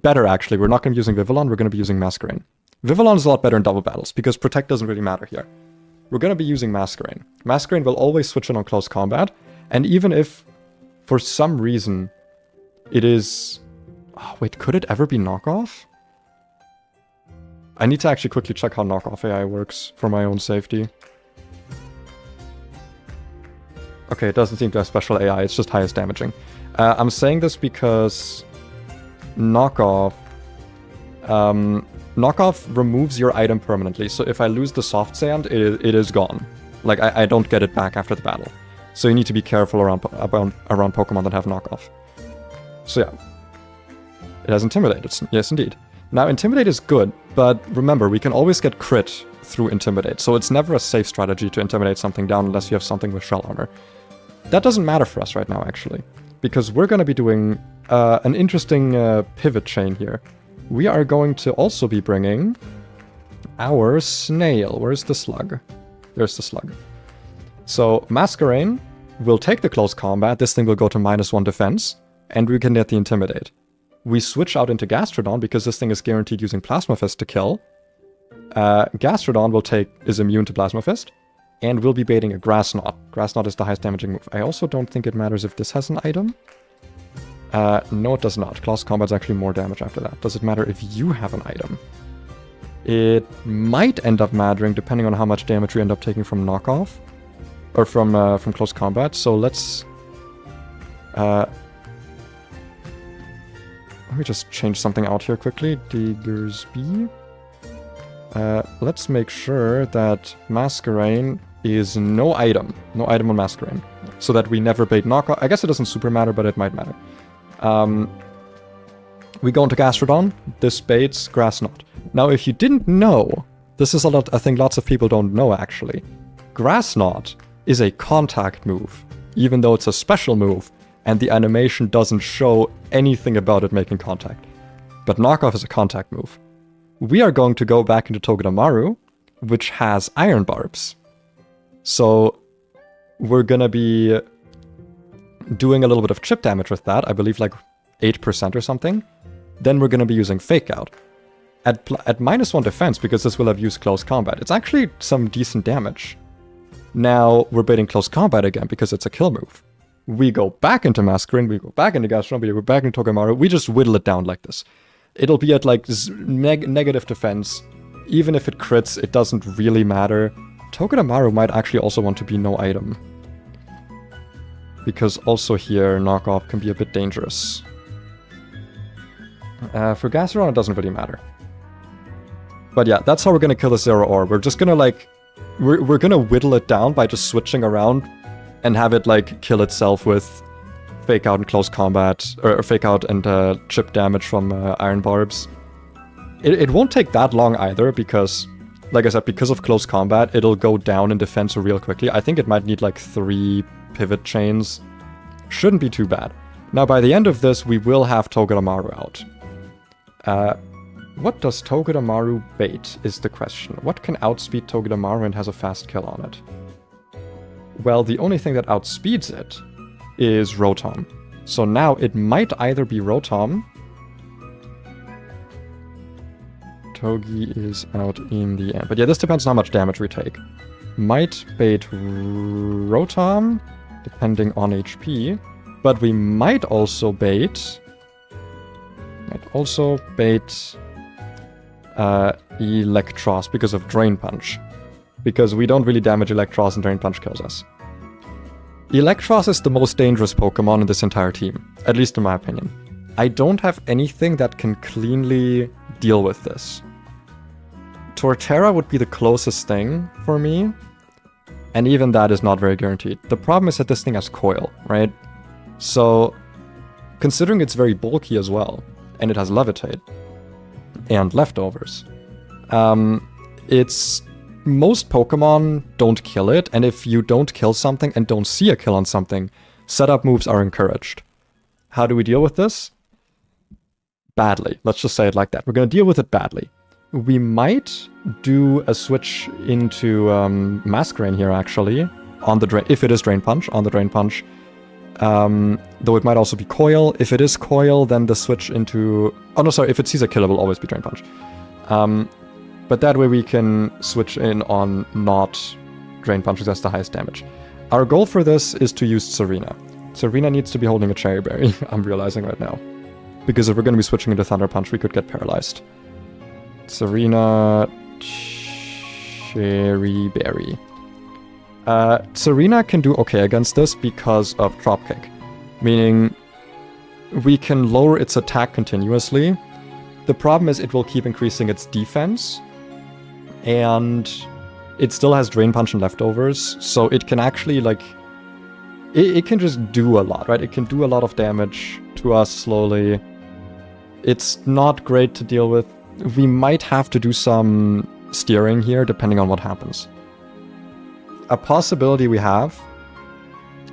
Better, actually. We're not going to be using Vivillon, we're going to be using Masquerain. Vivillon is a lot better in double battles, because Protect doesn't really matter here. We're going to be using Masquerain. Masquerain will always switch in on close combat. And even if, for some reason, it is... Oh, wait, could it ever be knockoff? I need to actually quickly check how knockoff AI works for my own safety. Okay, it doesn't seem to have special AI, it's just highest damaging. I'm saying this because... Knockoff... knockoff removes your item permanently, so if I lose the soft sand, it is gone. Like, I don't get it back after the battle. So you need to be careful around Pokemon that have knockoff. So yeah. It has Intimidate. Yes, indeed. Now, Intimidate is good, but remember, we can always get crit through Intimidate, so it's never a safe strategy to Intimidate something down unless you have something with Shell Armor. That doesn't matter for us right now, actually, because we're going to be doing an interesting pivot chain here. We are going to also be bringing our snail. Where's the slug? There's the slug. So, Masquerain will take the close combat, this thing will go to -1 defense, and we can get the Intimidate. We switch out into Gastrodon because this thing is guaranteed using Plasma Fist to kill. Gastrodon is immune to Plasma Fist, and we'll be baiting a Grass Knot. Grass Knot is the highest damaging move. I also don't think it matters if this has an item. No, it does not. Close combat's actually more damage after that. Does it matter if you have an item? It might end up mattering depending on how much damage we end up taking from knockoff. Or from close combat. So let's... let me just change something out here quickly. Diggers B. Let's make sure that Masquerain is no item. No item on Masquerain. So that we never bait knockoff. I guess it doesn't super matter, but it might matter. We go into Gastrodon. This baits Grass Knot. Now, if you didn't know, this is a thing lots of people don't know, actually. Grass Knot is a contact move, even though it's a special move, and the animation doesn't show anything about it making contact. But knockoff is a contact move. We are going to go back into Togedemaru, which has Iron Barbs. So we're gonna be doing a little bit of chip damage with that, I believe like 8% or something. Then we're gonna be using Fake Out. At -1 defense, because this will have used close combat, it's actually some decent damage. Now we're baiting close combat again because it's a kill move. We go back into Masquerain, we go back into Gastrodon, we go back into Togedemaru, we just whittle it down like this. It'll be at like negative defense. Even if it crits, it doesn't really matter. Togedemaru might actually also want to be no item. Because also here, knockoff can be a bit dangerous. For Gastrodon, it doesn't really matter. But yeah, that's how we're gonna kill the Zero Ore. We're just gonna like... We're gonna whittle it down by just switching around and have it like kill itself with Fake Out and close combat, or Fake Out and chip damage from Iron Barbs. It won't take that long either because, like I said, because of close combat, it'll go down in defense real quickly. I think it might need like 3 pivot chains. Shouldn't be too bad. Now by the end of this, we will have Togedemaru out. What does Togedemaru bait, is the question. What can outspeed Togedemaru and has a fast kill on it? Well, the only thing that outspeeds it is Rotom. So now it might either be Rotom. Togi is out in the end. But yeah, this depends on how much damage we take. Might bait Rotom, depending on HP. But we might also bait... Electros because of Drain Punch. Because we don't really damage Electros and Drain Punch kills us. Electros is the most dangerous Pokemon in this entire team, at least in my opinion. I don't have anything that can cleanly deal with this. Torterra would be the closest thing for me, and even that is not very guaranteed. The problem is that this thing has Coil, right? So, considering it's very bulky as well, and it has Levitate, and Leftovers, it's... Most Pokemon don't kill it, and if you don't kill something and don't see a kill on something, setup moves are encouraged. How do we deal with this? Badly. Let's just say it like that. We're going to deal with it badly. We might do a switch into Masquerain here, actually, on the if it is Drain Punch, on the Drain Punch. Though it might also be Coil. If it is Coil, then the switch into... Oh no, sorry, if it sees a kill, it will always be Drain Punch. But that way we can switch in on not Drain Punch, because that's the highest damage. Our goal for this is to use Serena. Serena needs to be holding a Cherry Berry, I'm realizing right now. Because if we're going to be switching into Thunder Punch, we could get paralyzed. Serena... Cherry Berry. Serena can do okay against this because of Dropkick. Meaning, we can lower its attack continuously. The problem is it will keep increasing its defense. And it still has Drain Punch and Leftovers, so it can actually, like... It can just do a lot, right? It can do a lot of damage to us slowly. It's not great to deal with. We might have to do some steering here, depending on what happens. A possibility we have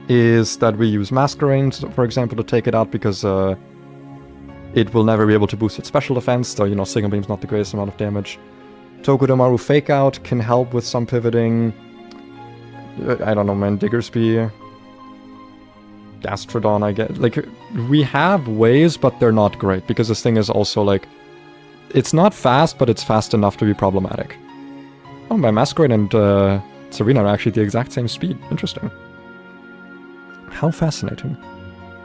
is that we use Masquerade, for example, to take it out, because it will never be able to boost its special defense, so, you know, Signal Beam's not the greatest amount of damage. Tokudomaru Fake Out can help with some pivoting. I don't know, man, Diggersby. Gastrodon, I get. Like, we have ways, but they're not great, because this thing is also, like, it's not fast, but it's fast enough to be problematic. Oh, my Masquerade and Serena are actually the exact same speed. Interesting. How fascinating.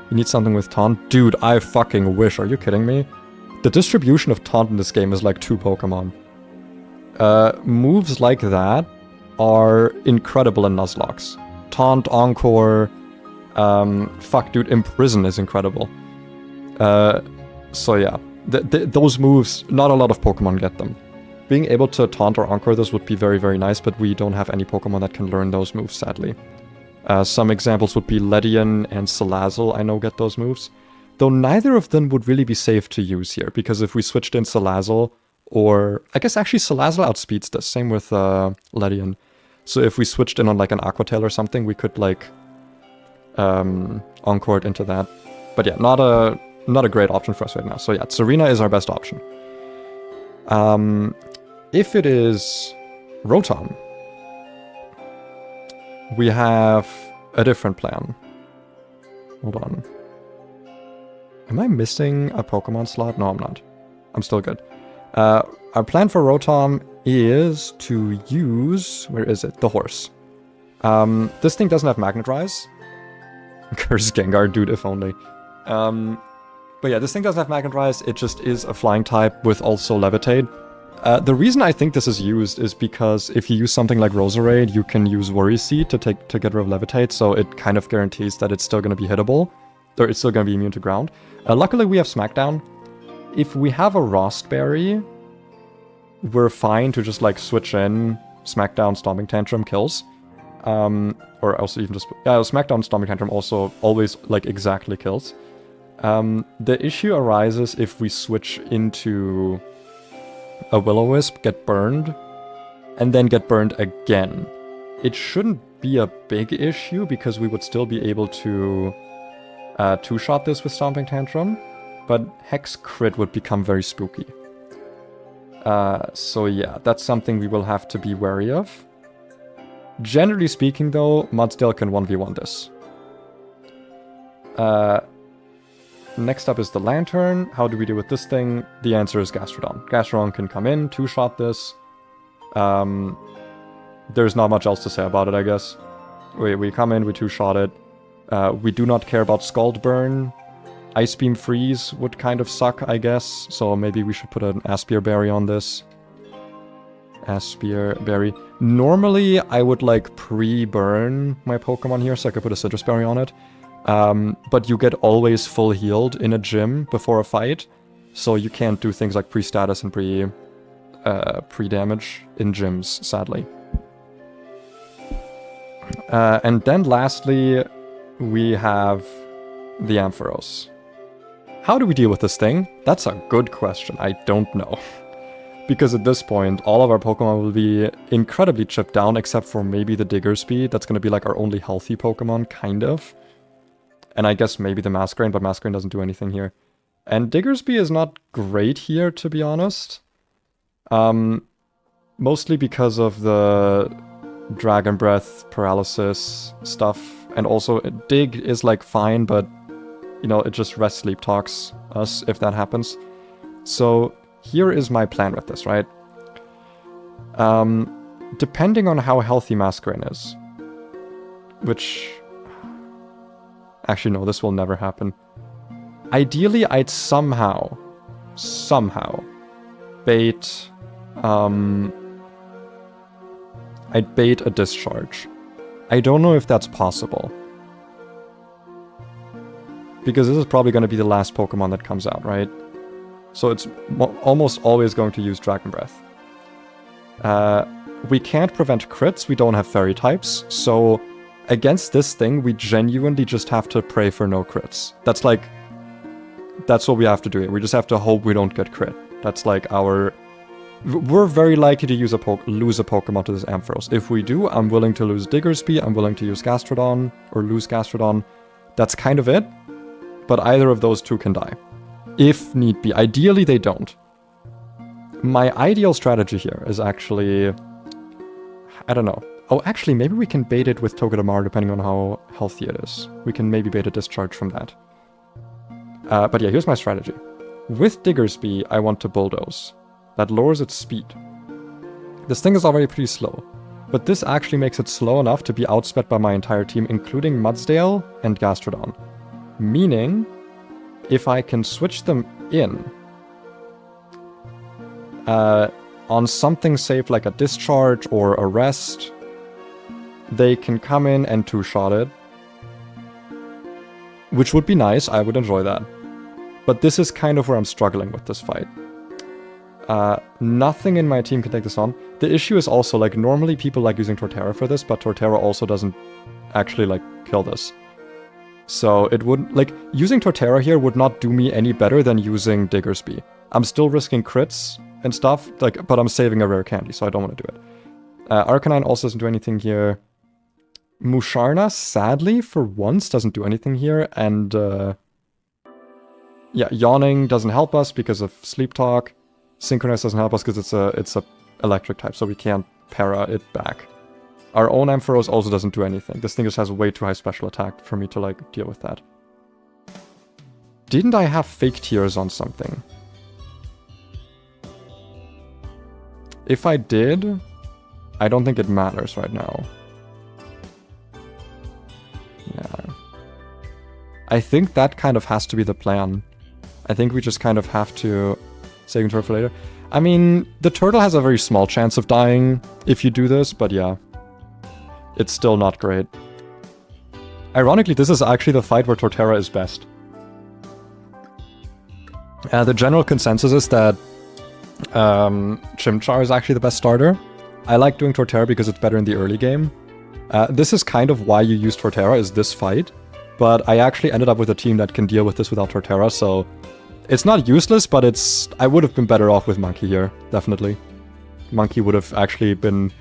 You need something with Taunt? Dude, I fucking wish. Are you kidding me? The distribution of Taunt in this game is like 2 Pokemon. Moves like that are incredible in Nuzlockes. Taunt, Encore, fuck dude, Imprison is incredible. So yeah, those moves, not a lot of Pokemon get them. Being able to Taunt or Encore this would be very, very nice, but we don't have any Pokemon that can learn those moves, sadly. Some examples would be Ledian and Salazzle, I know, get those moves. Though neither of them would really be safe to use here, because if we switched in Salazzle, or I guess actually Salazzle outspeeds this, same with Ledian. So if we switched in on like an Aqua Tail or something, we could like Encore it into that. But yeah, not a great option for us right now. So yeah, Serena is our best option. If it is Rotom, we have a different plan. Hold on. Am I missing a Pokemon slot? No, I'm not. I'm still good. Our plan for Rotom is to use... Where is it? The horse. This thing doesn't have Magnet Rise. Curse Gengar, dude, if only. But yeah, this thing doesn't have Magnet Rise. It just is a flying type with also Levitate. The reason I think this is used is because if you use something like Roserade, you can use Worry Seed to get rid of Levitate, so it kind of guarantees that it's still going to be hittable, or it's still going to be immune to ground. Luckily, we have Smackdown. If we have a Rostberry, we're fine to just like switch in Smackdown, Stomping Tantrum kills. Or also even just... Smackdown, Stomping Tantrum also always like exactly kills. The issue arises if we switch into a Will-O-Wisp, get burned, and then get burned again. It shouldn't be a big issue because we would still be able to two-shot this with Stomping Tantrum, but Hex Crit would become very spooky. So yeah, that's something we will have to be wary of. Generally speaking though, Mudsdale can 1v1 this. Next up is the Lantern. How do we do with this thing? The answer is Gastrodon. Gastrodon can come in, two-shot this. There's not much else to say about it, I guess. We come in, we two-shot it. We do not care about Scald Burn. Ice Beam Freeze would kind of suck, I guess. So maybe we should put an Aspire Berry on this. Aspire Berry. Normally, I would like pre-burn my Pokemon here so I could put a Citrus Berry on it. But you get always full healed in a gym before a fight, so you can't do things like pre-status and pre-damage in gyms, sadly. And then lastly, we have the Ampharos. How do we deal with this thing? That's a good question. I don't know. Because at this point, all of our Pokemon will be incredibly chipped down, except for maybe the Diggersby. That's going to be like our only healthy Pokemon, kind of. And I guess maybe the Masquerain, but Masquerain doesn't do anything here. And Diggersby is not great here, to be honest. Mostly because of the Dragon Breath, Paralysis stuff. And also, Dig is like fine, but, you know, it just rest sleep talks us if that happens. So, here is my plan with this, right? Depending on how healthy Masquerain is, which... Actually, no, this will never happen. Ideally, I'd somehow bait... I'd bait a Discharge. I don't know if that's possible. Because this is probably going to be the last Pokemon that comes out, right? So it's almost always going to use Dragon Breath. We can't prevent crits, we don't have Fairy types, so against this thing, we genuinely just have to pray for no crits. That's like That's what we have to do here. We just have to hope we don't get crit. That's like our... We're very likely to lose a Pokemon to this Ampharos. If we do, I'm willing to lose Diggersby, I'm willing to use Gastrodon, or lose Gastrodon. That's kind of it. But either of those two can die. If need be. Ideally, they don't. My ideal strategy here is actually... I don't know. Oh, actually, maybe we can bait it with Togedemaru depending on how healthy it is. We can maybe bait a Discharge from that. But yeah, here's my strategy. With Diggersby, I want to Bulldoze. That lowers its speed. This thing is already pretty slow, but this actually makes it slow enough to be outsped by my entire team, including Mudsdale and Gastrodon. Meaning, if I can switch them in on something safe like a Discharge or a Rest, they can come in and two-shot it. Which would be nice, I would enjoy that. But this is kind of where I'm struggling with this fight. Nothing in my team can take this on. The issue is also, like, normally people like using Torterra for this, but Torterra also doesn't actually, like, kill this. So it would, like, using Torterra here would not do me any better than using Diggersby. I'm still risking crits and stuff, like, but I'm saving a rare candy, so I don't want to do it. Arcanine also doesn't do anything here. Musharna, sadly, for once, doesn't do anything here, and, yeah, Yawning doesn't help us because of Sleep Talk. Synchronize doesn't help us because it's a electric type, so we can't para it back. Our own Ampharos also doesn't do anything. This thing just has way too high special attack for me to, like, deal with that. Didn't I have fake tears on something? If I did, I don't think it matters right now. Yeah. I think that kind of has to be the plan. I think we just kind of have to... Saving turtle for later. I mean, the turtle has a very small chance of dying if you do this, but yeah. It's still not great. Ironically, this is actually the fight where Torterra is best. The general consensus is that Chimchar is actually the best starter. I like doing Torterra because it's better in the early game. This is kind of why you use Torterra, is this fight. But I actually ended up with a team that can deal with this without Torterra, so... It's not useless, but it's... I would have been better off with Monkey here, definitely. Monkey would have actually been...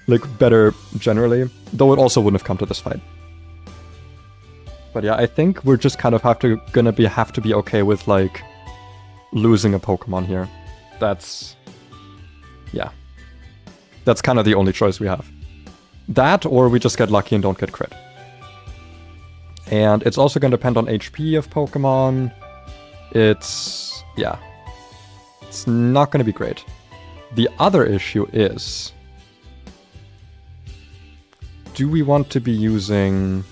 like, better generally. Though it also wouldn't have come to this fight. But yeah, I think we're just kind of have to be okay with, like, losing a Pokemon here. That's... yeah. That's kind of the only choice we have. That, or we just get lucky and don't get crit. And it's also going to depend on HP of Pokemon. It's... yeah. It's not going to be great. The other issue is... do we want to be using...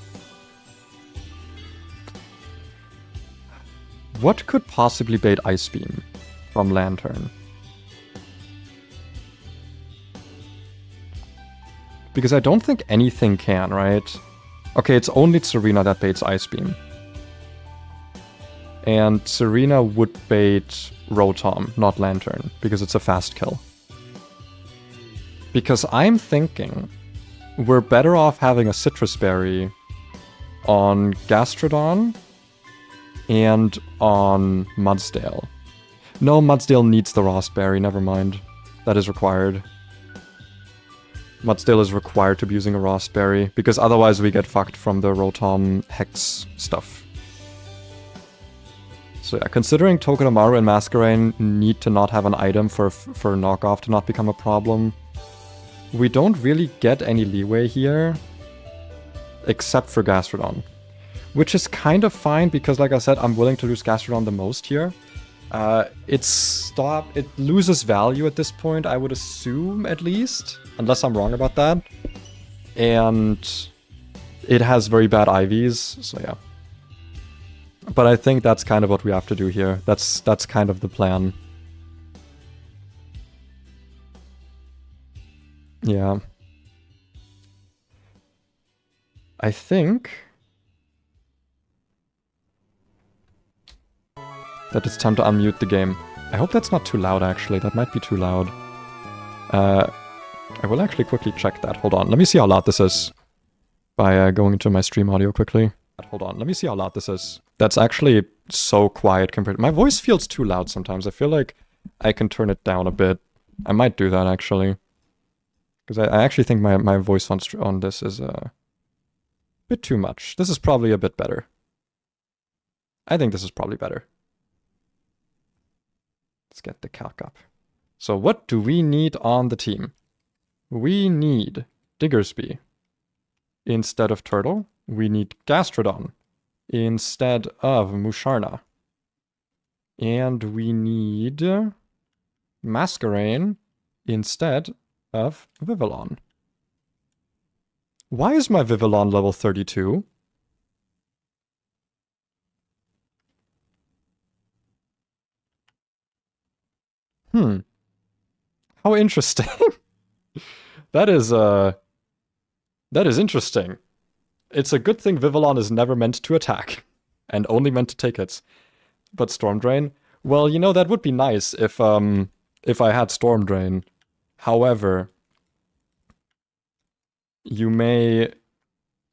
what could possibly bait Ice Beam from Lantern? Because I don't think anything can, right? Okay, it's only Serena that baits Ice Beam. And Serena would bait Rotom, not Lantern, because it's a fast kill. Because I'm thinking we're better off having a Citrus Berry on Gastrodon and on Mudsdale. No, Mudsdale needs the Rostberry, never mind. That is required. Mudsdale is required to be using a Rostberry, because otherwise we get fucked from the Rotom Hex stuff. So yeah, considering Togedemaru and Masquerain need to not have an item for knockoff to not become a problem, we don't really get any leeway here, except for Gastrodon. Which is kind of fine, because like I said, I'm willing to lose Gastrodon the most here. It loses value at this point, I would assume, at least. Unless I'm wrong about that. And it has very bad IVs, so yeah. But I think that's kind of what we have to do here. That's kind of the plan. Yeah. I think that it's time to unmute the game. I hope that's not too loud, actually. That might be too loud. I will actually quickly check that. Hold on. Let me see how loud this is by going into my stream audio quickly. Hold on, let me see how loud this is. That's actually so quiet compared to... My voice feels too loud sometimes. I feel like I can turn it down a bit. I might do that, actually. Because I actually think my voice on this is a bit too much. This is probably a bit better. I think this is probably better. Let's get the calc up. So what do we need on the team? We need Diggersby instead of Turtle. We need Gastrodon instead of Musharna. And we need Masquerain instead of Vivillon. Why is my Vivillon level 32? How interesting. That is interesting. It's a good thing Vivillon is never meant to attack, and only meant to take hits. But Storm Drain? Well, you know, that would be nice if I had Storm Drain. However, you may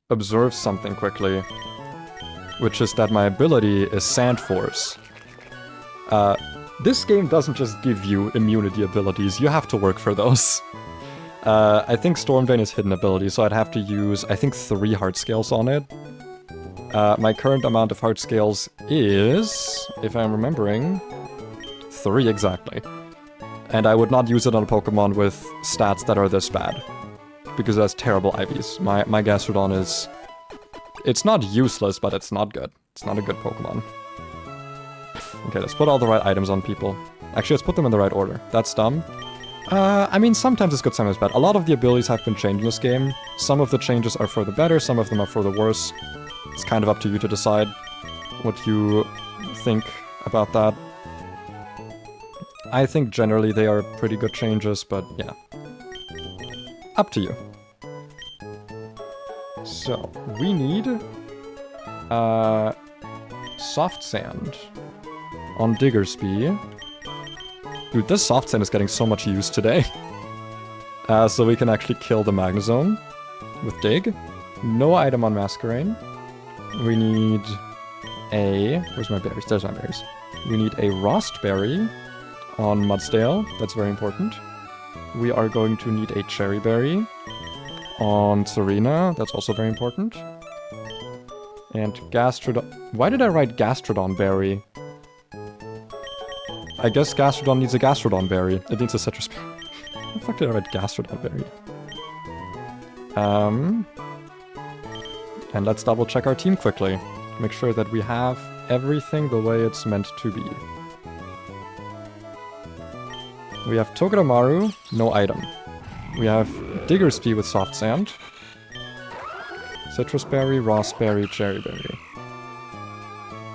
observe something quickly, which is that my ability is Sand Force. This game doesn't just give you immunity abilities, you have to work for those. I think Storm Drain is hidden ability, so I'd have to use, I think, 3 heart scales on it. My current amount of heart scales is, if I'm remembering, 3 exactly. And I would not use it on a Pokemon with stats that are this bad, because it has terrible IVs. My Gastrodon is... It's not useless, but it's not good. It's not a good Pokemon. Okay, let's put all the right items on people. Actually, let's put them in the right order. That's dumb. I mean, sometimes it's good, sometimes bad. A lot of the abilities have been changed in this game. Some of the changes are for the better, some of them are for the worse. It's kind of up to you to decide what you think about that. I think generally they are pretty good changes, but yeah. Up to you. So, we need soft sand on Diggersby. Dude, this soft sand is getting so much use today. So we can actually kill the Magnezone with Dig. No item on Masquerain. We need a... Where's my berries? There's my berries. We need a Rostberry on Mudsdale. That's very important. We are going to need a Cherry Berry on Serena. That's also very important. And Gastrodon... Why did I write Gastrodon Berry? I guess Gastrodon needs a Gastrodon Berry. It needs a Citrus Berry. How the fuck did I write Gastrodon Berry? And let's double check our team quickly. Make sure that we have everything the way it's meant to be. We have Togedemaru, no item. We have Diggersby with Soft Sand. Citrus Berry, Raspberry, Cherry Berry.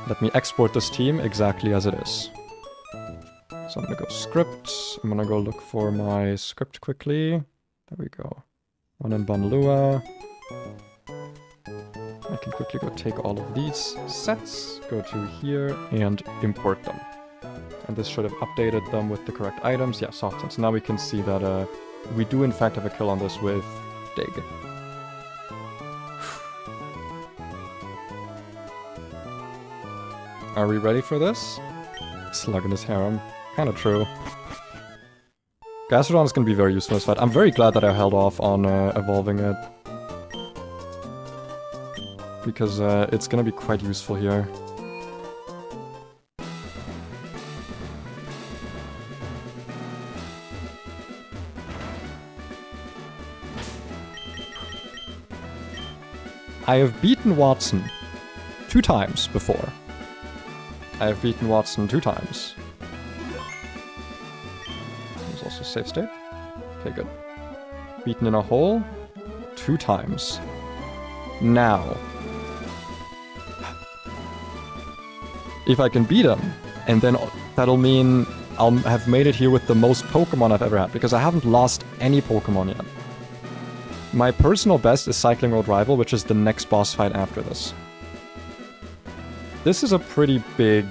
Let me export this team exactly as it is. So I'm gonna go script. I'm gonna go look for my script quickly. There we go. Run&Bun Lua. I can quickly go take all of these sets, go to here, and import them. And this should have updated them with the correct items. Yeah, soft sand. So now we can see that we do in fact have a kill on this with Dig. Are we ready for this? Slug in his harem. Kinda true. Gastrodon is gonna be very useful in this fight. I'm very glad that I held off on evolving it. Because it's gonna be quite useful here. I have beaten Watson 2 times before. I have beaten Watson 2 times. There's also save state. Okay, good. Beaten in a hole 2 times. Now, if I can beat him, and then that'll mean I'll have made it here with the most Pokemon I've ever had, because I haven't lost any Pokemon yet. My personal best is Cycling Road Rival, which is the next boss fight after this. This is a pretty big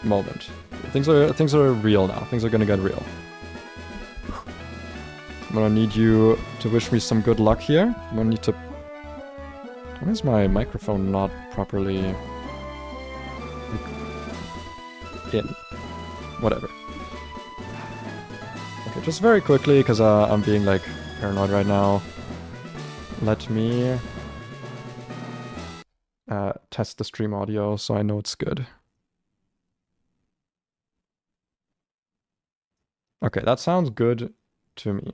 moment. Things are real now. Things are gonna get real. I'm gonna need you to wish me some good luck here. I'm gonna need to Why is my microphone not properly in? Whatever. Okay, just very quickly, because I'm being, like, paranoid right now. Let me test the stream audio so I know it's good. Okay, that sounds good to me.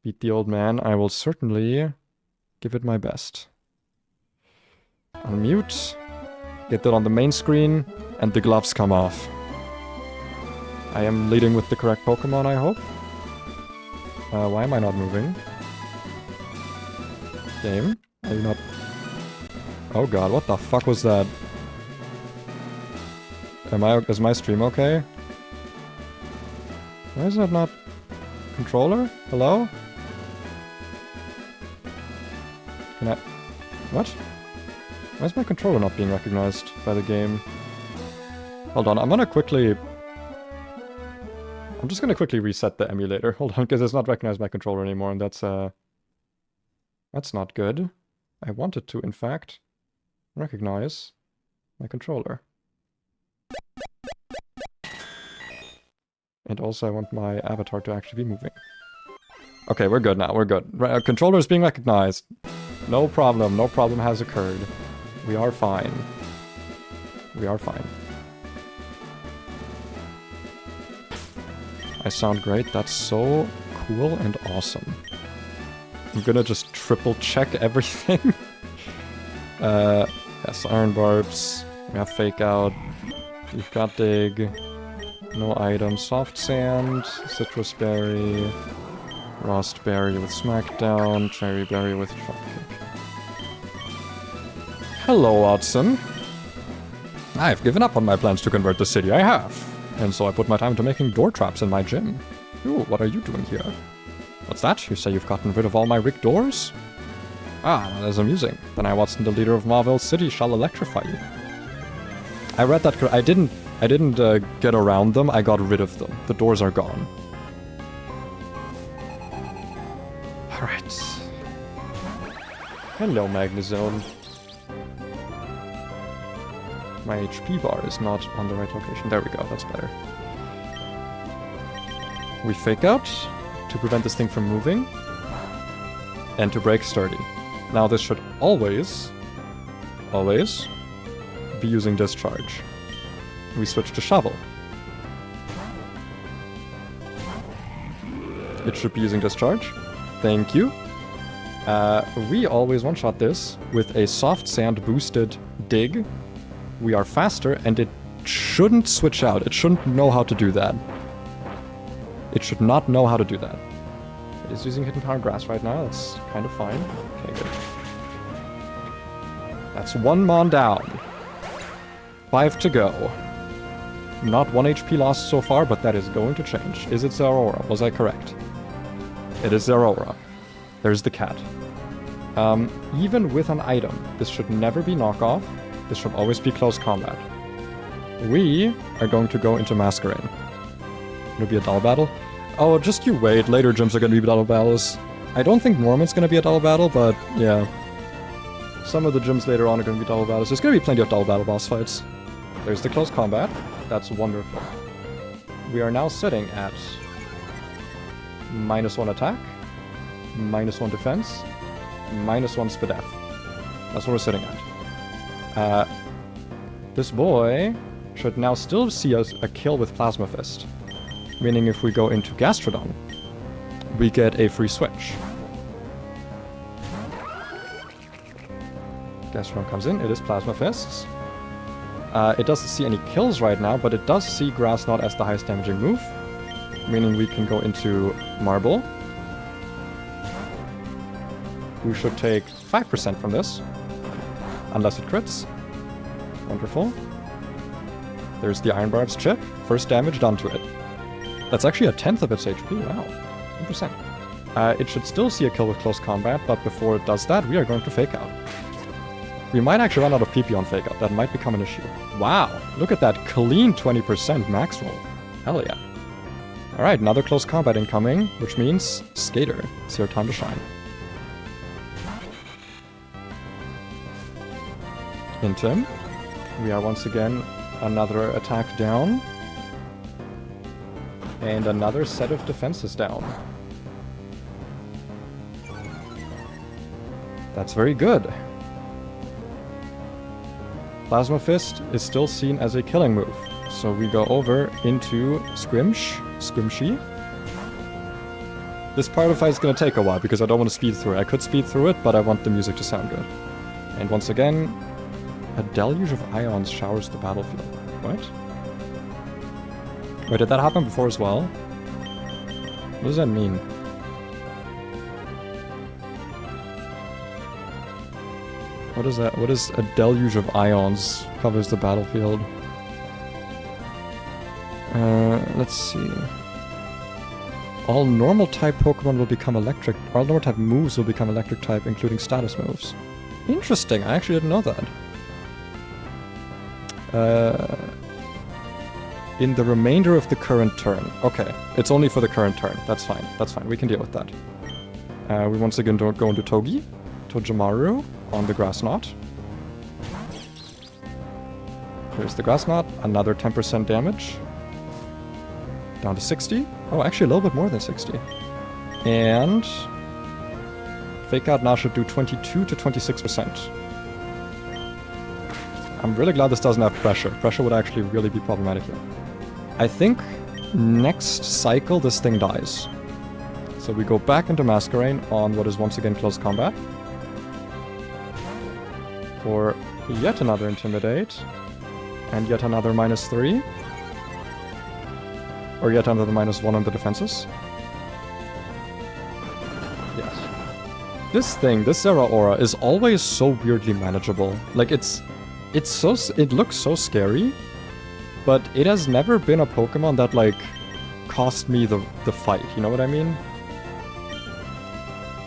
Beat the old man. I will certainly give it my best. Unmute. Get that on the main screen, and the gloves come off. I am leading with the correct Pokemon, I hope. Why am I not moving? Game? Are you not... Oh god, what the fuck was that? Is my stream okay? Why is that not... Controller? Hello? Can I... What? Why is my controller not being recognized by the game? Hold on, I'm just gonna quickly reset the emulator. Hold on, because it's not recognized my controller anymore, and that's not good. I wanted to, in fact, recognize my controller. And also I want my avatar to actually be moving. Okay, we're good now, we're good. Controller is being recognized. No problem has occurred. We are fine. We are fine. I sound great, that's so cool and awesome. I'm gonna just triple check everything. Yes, iron barbs. We have fake out. We've got dig. No items. Soft sand. Citrus berry. Rust berry with smackdown. Cherry berry with dropkick. Hello, Watson. I've given up on my plans to convert the city, I have. And so I put my time into making door traps in my gym. Ooh, what are you doing here? What's that? You say you've gotten rid of all my rigged doors? Ah, that is amusing. Then I, Watson, the leader of Marvel City, shall electrify you. I read that I didn't get around them, I got rid of them. The doors are gone. Alright. Hello, Magnezone. My HP bar is not on the right location. There we go, that's better. We fake out to prevent this thing from moving. And to break sturdy. Now this should always be using discharge. We switch to shovel. It should be using discharge. Thank you. We always one-shot this with a soft sand boosted dig. We are faster, and it shouldn't switch out. It shouldn't know how to do that. It should not know how to do that. It is using Hidden Power Grass right now. That's kind of fine. Okay, good. That's one mon down. 5 to go. Not 1 HP lost so far, but that is going to change. Is it Zeraora? Was I correct? It is Zeraora. There's the cat. Even with an item, this should never be knockoff. This should always be close combat. We are going to go into Masquerain. It'll be a double battle. Oh, just you wait. Later gyms are going to be double battles. I don't think Norman's going to be a double battle, but yeah. Some of the gyms later on are going to be double battles. There's going to be plenty of double battle boss fights. There's the close combat. That's wonderful. We are now sitting at -1 attack, -1 defense, -1 Spadef. That's what we're sitting at. This boy should now still see us a kill with Plasma Fist. Meaning if we go into Gastrodon, we get a free switch. Gastrodon comes in, it is Plasma Fists. It doesn't see any kills right now, but it does see Grass Knot as the highest damaging move. Meaning we can go into Marble. We should take 5% from this. Unless it crits. Wonderful. There's the Iron Barb's chip. First damage done to it. That's actually a 10th of its HP. Wow. 10%. It should still see a kill with close combat, but before it does that, we are going to fake out. We might actually run out of PP on fake out. That might become an issue. Wow. Look at that clean 20% max roll. Hell yeah. Alright, another close combat incoming, which means Skater. It's your time to shine. Intim. We are once again another attack down. And another set of defenses down. That's very good. Plasma Fist is still seen as a killing move. So we go over into Squimshy. This part of the fight is going to take a while because I don't want to speed through it. I could speed through it, but I want the music to sound good. And once again, a deluge of ions showers the battlefield. What? Wait, did that happen before as well? What does that mean? What is that? What is a deluge of ions covers the battlefield? Let's see. All normal type Pokemon will become electric. All normal type moves will become electric type, including status moves. Interesting, I actually didn't know that. In the remainder of the current turn. Okay, it's only for the current turn. That's fine, we can deal with that. We once again don't go into Tojamaru on the Grass Knot. Here's the Grass Knot, another 10% damage. Down to 60. Oh, actually a little bit more than 60. And Fake Out now should do 22 to 26%. I'm really glad this doesn't have pressure. Pressure would actually really be problematic here. I think next cycle this thing dies. So we go back into Masquerain on what is once again close combat. For yet another Intimidate. And yet another -3. Or yet another -1 on the defenses. Yes. This thing, this Zeraora, is always so weirdly manageable. Like, it looks so scary, but it has never been a Pokemon that, like, cost me the fight, you know what I mean?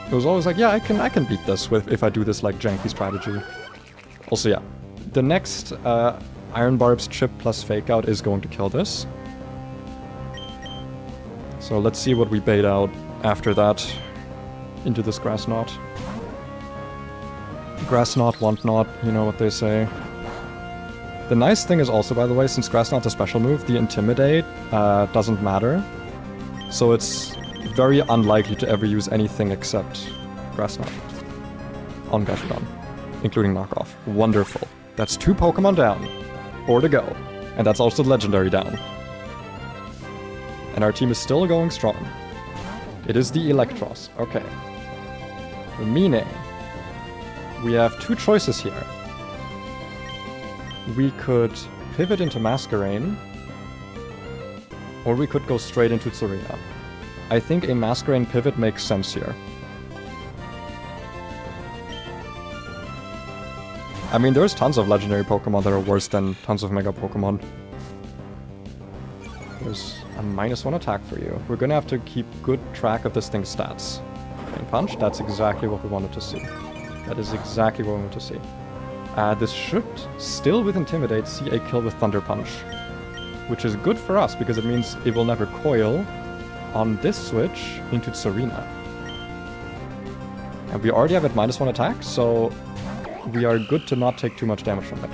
It was always like, yeah, I can beat this if I do this, like, janky strategy. Also, yeah, the next Iron Barb's Chip plus Fake Out is going to kill this. So let's see what we bait out after that into this Grass Knot. Grass Knot, Want Knot, you know what they say. The nice thing is also, by the way, since Grass Knot's a special move, the Intimidate doesn't matter. So it's very unlikely to ever use anything except Grass Knot on Gashadon, including Knockoff. Wonderful. That's 2 Pokemon down. 4 to go. And that's also the Legendary down. And our team is still going strong. It is the Electros. Okay. Meaning, we have 2 choices here. We could pivot into Masquerain, or we could go straight into Tsurina. I think a Masquerain pivot makes sense here. I mean, there's tons of legendary Pokemon that are worse than tons of Mega Pokemon. There's a -1 attack for you. We're gonna have to keep good track of this thing's stats. Drain Punch, that's exactly what we wanted to see. That is exactly what we want to see. This should, still with Intimidate, see a kill with Thunder Punch. Which is good for us, because it means it will never coil on this switch into Tsurina. And we already have it -1 attack, so we are good to not take too much damage from it.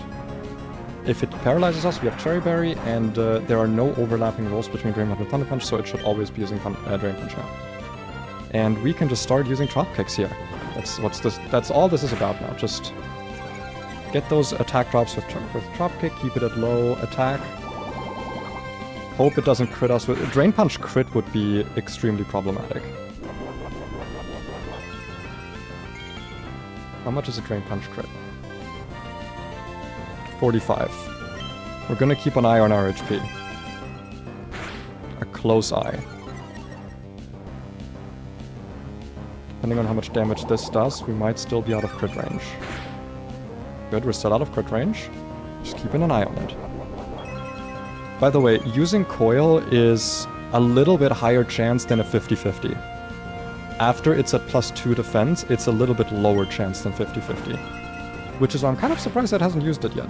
If it paralyzes us, we have Cherry Berry, and there are no overlapping rolls between Drain Punch and Thunder Punch, so it should always be using Drain Punch now. And we can just start using Drop Kicks here. That's all this is about now. Just get those attack drops with Drop Kick, keep it at low attack. Hope it doesn't crit us with... Drain Punch crit would be extremely problematic. How much is a Drain Punch crit? 45. We're gonna keep an eye on our HP. A close eye. Depending on how much damage this does, we might still be out of crit range. Good, we're still out of crit range. Just keeping an eye on it. By the way, using Coil is a little bit higher chance than a 50-50. After it's at +2 defense, it's a little bit lower chance than 50-50. Which is why I'm kind of surprised it hasn't used it yet.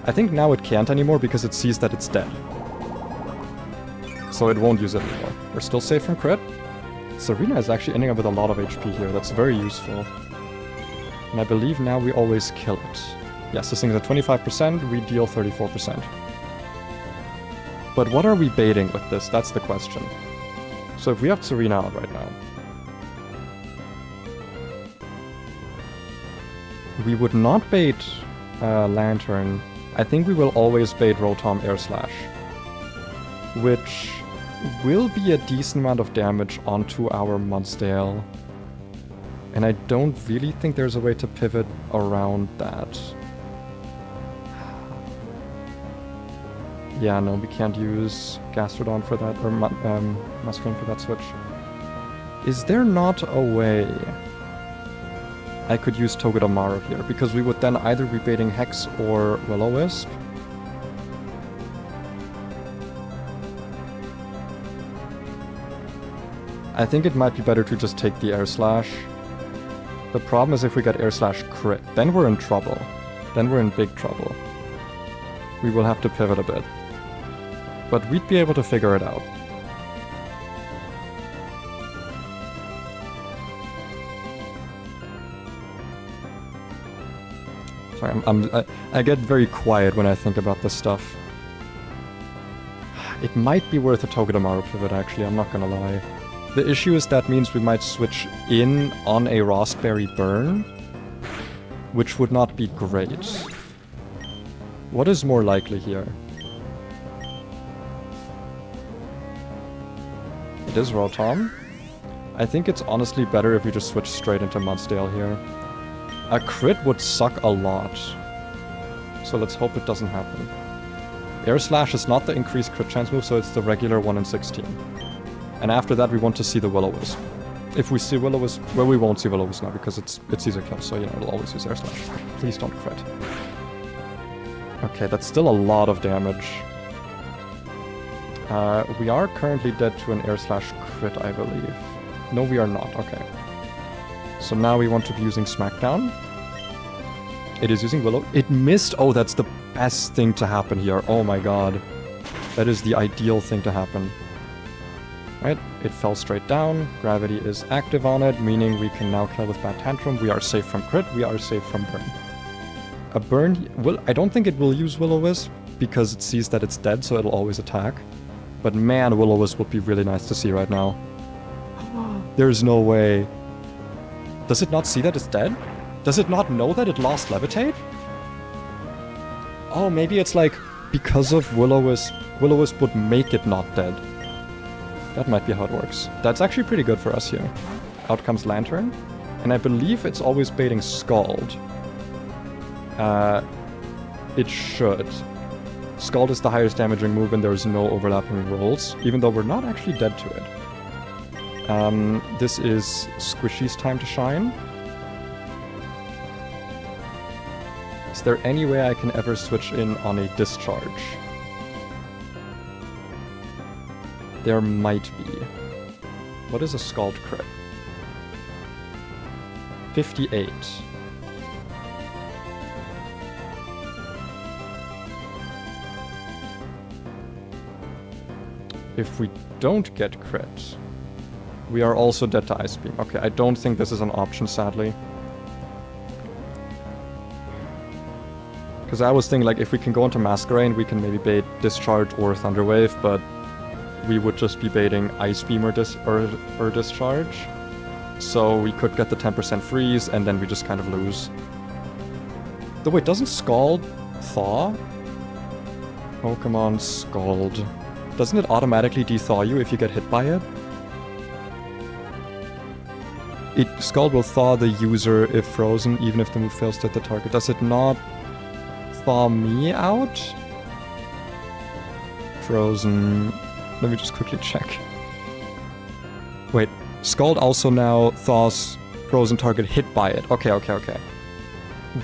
I think now it can't anymore because it sees that it's dead. So it won't use it anymore. We're still safe from crit. Tsurina is actually ending up with a lot of HP here. That's very useful. And I believe now we always kill it. Yes, this thing's at 25%, we deal 34%. But what are we baiting with this? That's the question. So if we have Serena out right now, we would not bait Lantern. I think we will always bait Rotom Air Slash, which will be a decent amount of damage onto our Mudsdale. And I don't really think there's a way to pivot around that. Yeah, no, we can't use Gastrodon for that, or Muscrane for that switch. Is there not a way I could use Togedemaru here? Because we would then either be baiting Hex or Will-O-Wisp. I think it might be better to just take the Air Slash. The problem is if we get Air Slash crit, then we're in trouble. Then we're in big trouble. We will have to pivot a bit. But we'd be able to figure it out. Sorry, I get very quiet when I think about this stuff. It might be worth a Togedemaru pivot, actually, I'm not gonna lie. The issue is that means we might switch in on a Rostberry burn, which would not be great. What is more likely here? It is Rotom. I think it's honestly better if we just switch straight into Mudsdale here. A crit would suck a lot. So let's hope it doesn't happen. Air Slash is not the increased crit chance move, so it's the regular 1 in 16. And after that we want to see the Will-O-Wisp. If we see Will-O-Wisp, well, we won't see Will-O-Wisp now because it's easy kill, so you know, it'll always use Air Slash. Please don't crit. Okay, that's still a lot of damage. We are currently dead to an Air Slash crit, I believe. No, we are not. Okay. So now we want to be using Smackdown. It is using Willow. It missed! Oh, that's the best thing to happen here. Oh my god. That is the ideal thing to happen. Right, it fell straight down. Gravity is active on it, meaning we can now kill with Bad Tantrum. We are safe from crit. We are safe from burn. A burn... Well, I don't think it will use Will-O-Wisp because it sees that it's dead, so it'll always attack. But man, Will-O-Wisp would be really nice to see right now. There's no way. Does it not see that it's dead? Does it not know that it lost Levitate? Oh, maybe it's like, because of Will-O-Wisp, Will-O-Wisp would make it not dead. That might be how it works. That's actually pretty good for us here. Out comes Lantern. And I believe it's always baiting Scald. It should. Scald is the highest damaging move and there's no overlapping rolls, even though we're not actually dead to it. This is Squishy's time to shine. Is there any way I can ever switch in on a discharge? There might be. What is a Scald crit? 58. If we don't get crit, we are also dead to Ice Beam. Okay, I don't think this is an option, sadly. Because I was thinking, like, if we can go into Masquerain, we can maybe bait Discharge or Thunder Wave, but we would just be baiting Ice Beam or Discharge. So we could get the 10% freeze, and then we just kind of lose. Though wait, doesn't Scald thaw? Oh, come on, Scald. Doesn't it automatically de-thaw you if you get hit by it? Scald will thaw the user if frozen, even if the move fails to hit the target. Does it not thaw me out? Frozen. Let me just quickly check. Wait, Scald also now thaws frozen target hit by it. Okay.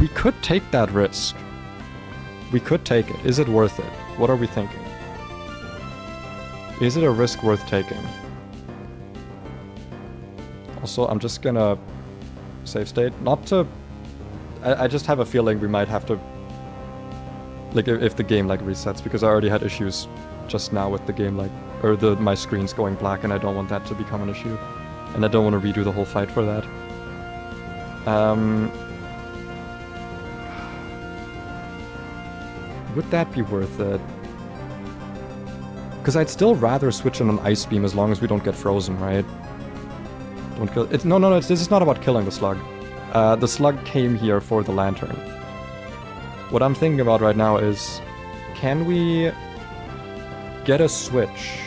We could take that risk. We could take it. Is it worth it? What are we thinking? Is it a risk worth taking? Also, I'm just gonna save state. Not to... I just have a feeling we might have to... Like, if the game, like, resets, because I already had issues just now with the game, like... Or my screen's going black, and I don't want that to become an issue. And I don't want to redo the whole fight for that. Would that be worth it? Because I'd still rather switch in an Ice Beam as long as we don't get frozen, right? Don't kill it. No, this is not about killing the slug. The slug came here for the lantern. What I'm thinking about right now is, can we get a switch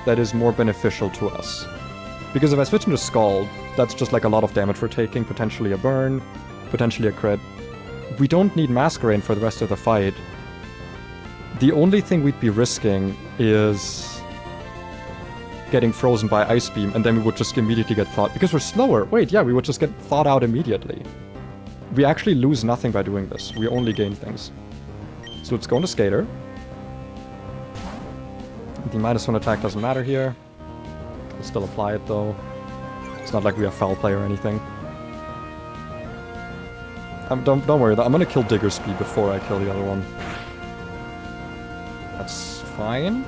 that is more beneficial to us? Because if I switch into Scald, that's just like a lot of damage we're taking, potentially a burn, potentially a crit. We don't need Masquerade for the rest of the fight. The only thing we'd be risking is getting frozen by Ice Beam, and then we would just immediately get thawed. Because we're slower. Wait, yeah, we would just get thawed out immediately. We actually lose nothing by doing this. We only gain things. So let's go into Skater. The -1 attack doesn't matter here. We'll still apply it though. It's not like we have foul play or anything. Don't worry, I'm gonna kill Digger Speed before I kill the other one. That's fine.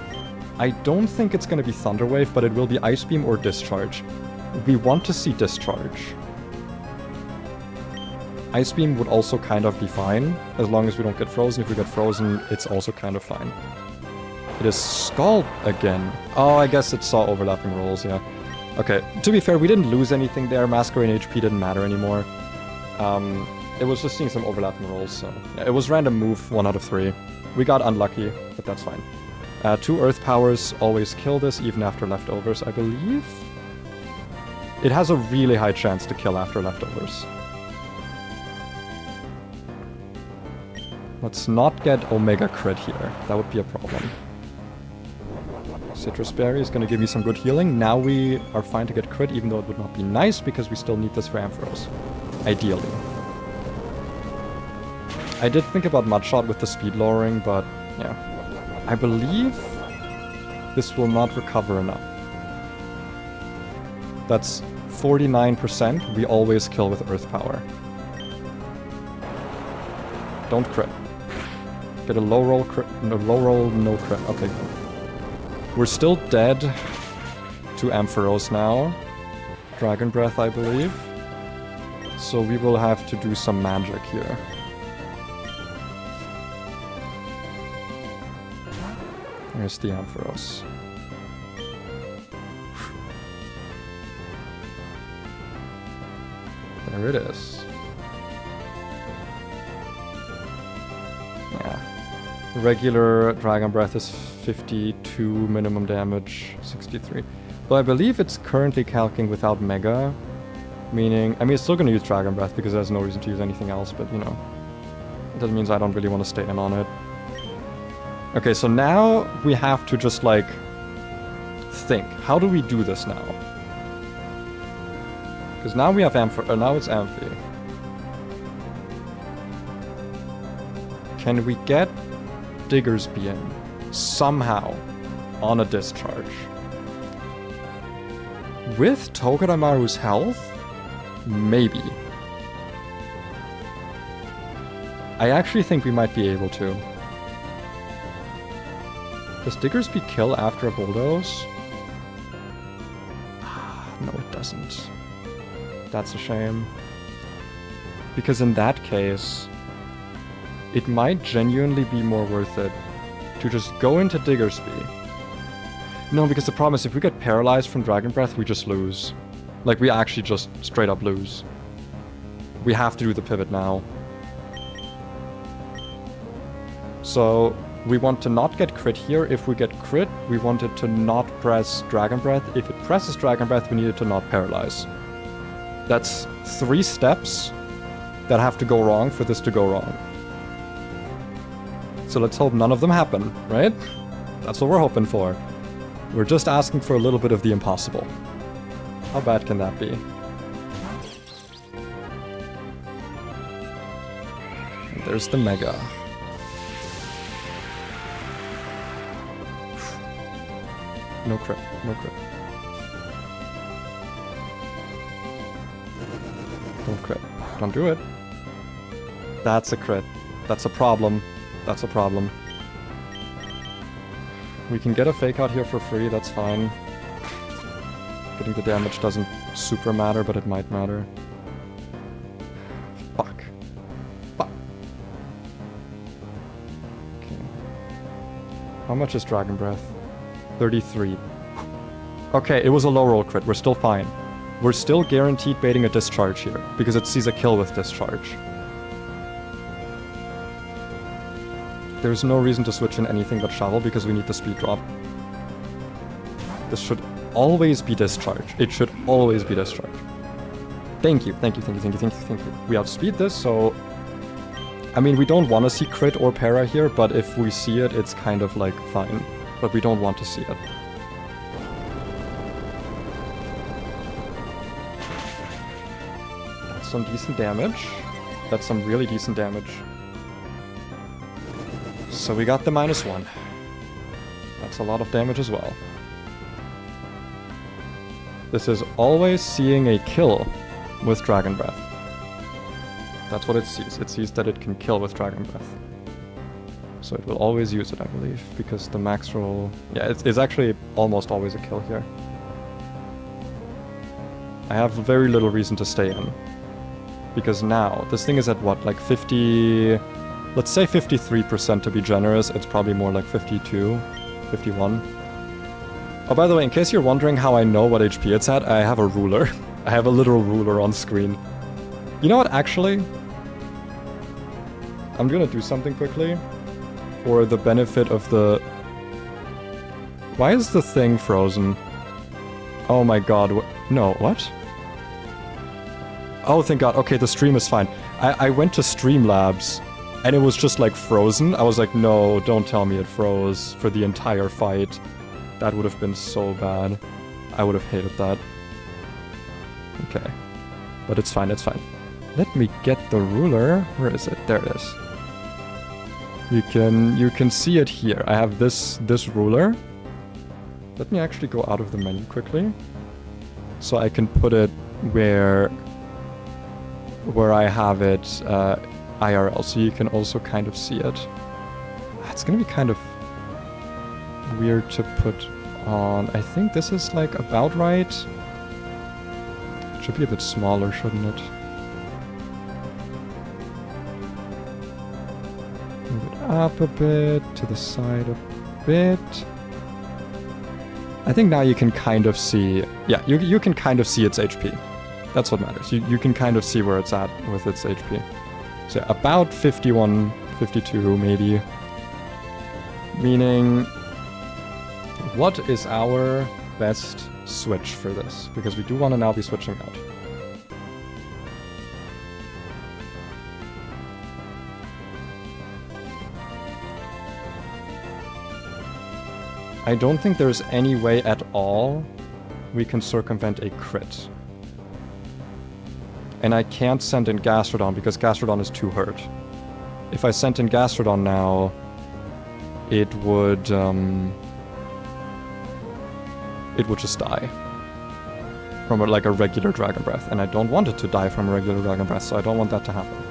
I don't think it's gonna be Thunder Wave, but it will be Ice Beam or Discharge. We want to see Discharge. Ice Beam would also kind of be fine, as long as we don't get frozen. If we get frozen, it's also kind of fine. It is Scald again. Oh, I guess it saw overlapping rolls, yeah. Okay, to be fair, we didn't lose anything there. Masquerade HP didn't matter anymore. It was just seeing some overlapping rolls, so... Yeah, it was random move, 1 out of 3. We got unlucky, but that's fine. 2 Earth Powers always kill this, even after leftovers, I believe? It has a really high chance to kill after leftovers. Let's not get Omega Crit here. That would be a problem. Citrus Berry is going to give me some good healing. Now we are fine to get crit, even though it would not be nice, because we still need this for Ampharos. Ideally. I did think about Mudshot with the speed lowering, but yeah. I believe this will not recover enough. That's 49%. We always kill with Earth Power. Don't crit. Get a low roll, crit, no low roll, no crit. Okay, good. We're still dead to Ampharos now. Dragon Breath, I believe. So we will have to do some magic here. Here's the Ampharos. There it is. Yeah. Regular Dragon Breath is 52 minimum damage, 63. Well, I believe it's currently calcing without Mega, meaning... I mean, it's still going to use Dragon Breath because there's no reason to use anything else, but, you know. That means I don't really want to stay in on it. Okay, so now we have to just, like, think. How do we do this now? Because now we have now it's Amphi. Can we get Digger's Beam somehow on a discharge? With Togedemaru's health? Maybe. I actually think we might be able to. Does Digger's Beam kill after a bulldoze? No, it doesn't. That's a shame. Because in that case, it might genuinely be more worth it to just go into Digger's Beam. No, because the problem is if we get paralyzed from Dragon Breath, we just lose. Like, we actually just straight up lose. We have to do the pivot now. So, we want to not get crit here. If we get crit, we want it to not press Dragon Breath. If it presses Dragon Breath, we need it to not paralyze. That's 3 steps that have to go wrong for this to go wrong. So let's hope none of them happen, right? That's what we're hoping for. We're just asking for a little bit of the impossible. How bad can that be? And there's the Mega. No crit, no crit. Don't crit. Don't do it. That's a crit. That's a problem. That's a problem. We can get a fake out here for free, that's fine. Getting the damage doesn't super matter, but it might matter. Fuck. Fuck. How much is Dragon Breath? 33. Okay, it was a low roll crit. We're still fine. We're still guaranteed baiting a discharge here, because it sees a kill with discharge. There's no reason to switch in anything but shovel, because we need the speed drop. This should always be discharge. It should always be discharge. Thank you, thank you, thank you, thank you, thank you, thank you. We outspeed this, so... I mean, we don't want to see crit or para here, but if we see it, it's kind of like fine. But we don't want to see it. That's some decent damage. That's some really decent damage. So we got the -1. That's a lot of damage as well. This is always seeing a kill with Dragon Breath. That's what it sees. It sees that it can kill with Dragon Breath. So it will always use it, I believe, because the max roll... Yeah, it's actually almost always a kill here. I have very little reason to stay in. Because now, this thing is at what, like 50... Let's say 53% to be generous. It's probably more like 52, 51. Oh, by the way, in case you're wondering how I know what HP it's at, I have a ruler. I have a literal ruler on screen. You know what, actually? I'm gonna do something quickly. For the benefit of the... Why is the thing frozen? Oh my god, no, what? Oh, thank god, okay, the stream is fine. I went to Streamlabs, and it was just like frozen. I was like, no, don't tell me it froze for the entire fight. That would have been so bad. I would have hated that. Okay. But it's fine, it's fine. Let me get the ruler. Where is it? There it is. You can see it here. I have this ruler. Let me actually go out of the menu quickly. So I can put it where I have it IRL. So you can also kind of see it. It's gonna be kind of weird to put on. I think this is like about right. It should be a bit smaller, shouldn't it? Move it up a bit, to the side a bit. I think now you can kind of see... Yeah, you can kind of see its HP. That's what matters. You can kind of see where it's at with its HP. So about 51, 52 maybe. Meaning... What is our best switch for this? Because we do want to now be switching out. I don't think there's any way at all we can circumvent a crit. And I can't send in Gastrodon because Gastrodon is too hurt. If I sent in Gastrodon now, it would just die. From like a regular Dragon Breath. And I don't want it to die from a regular Dragon Breath, so I don't want that to happen.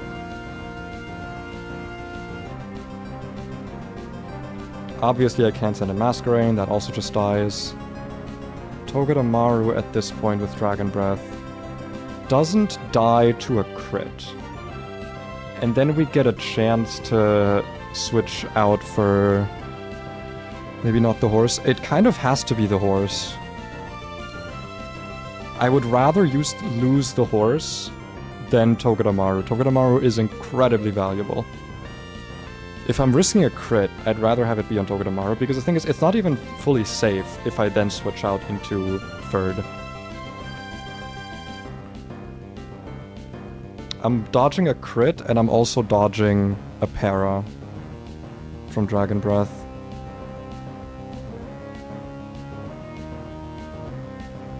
Obviously I can't send in Masquerain, that also just dies. Togedemaru at this point with Dragon Breath doesn't die to a crit. And then we get a chance to switch out for... Maybe not the horse. It kind of has to be the horse. I would rather lose the horse than Togedemaru. Togedemaru is incredibly valuable. If I'm risking a crit, I'd rather have it be on Togedemaru, because the thing is, it's not even fully safe if I then switch out into third. I'm dodging a crit, and I'm also dodging a para from Dragon Breath.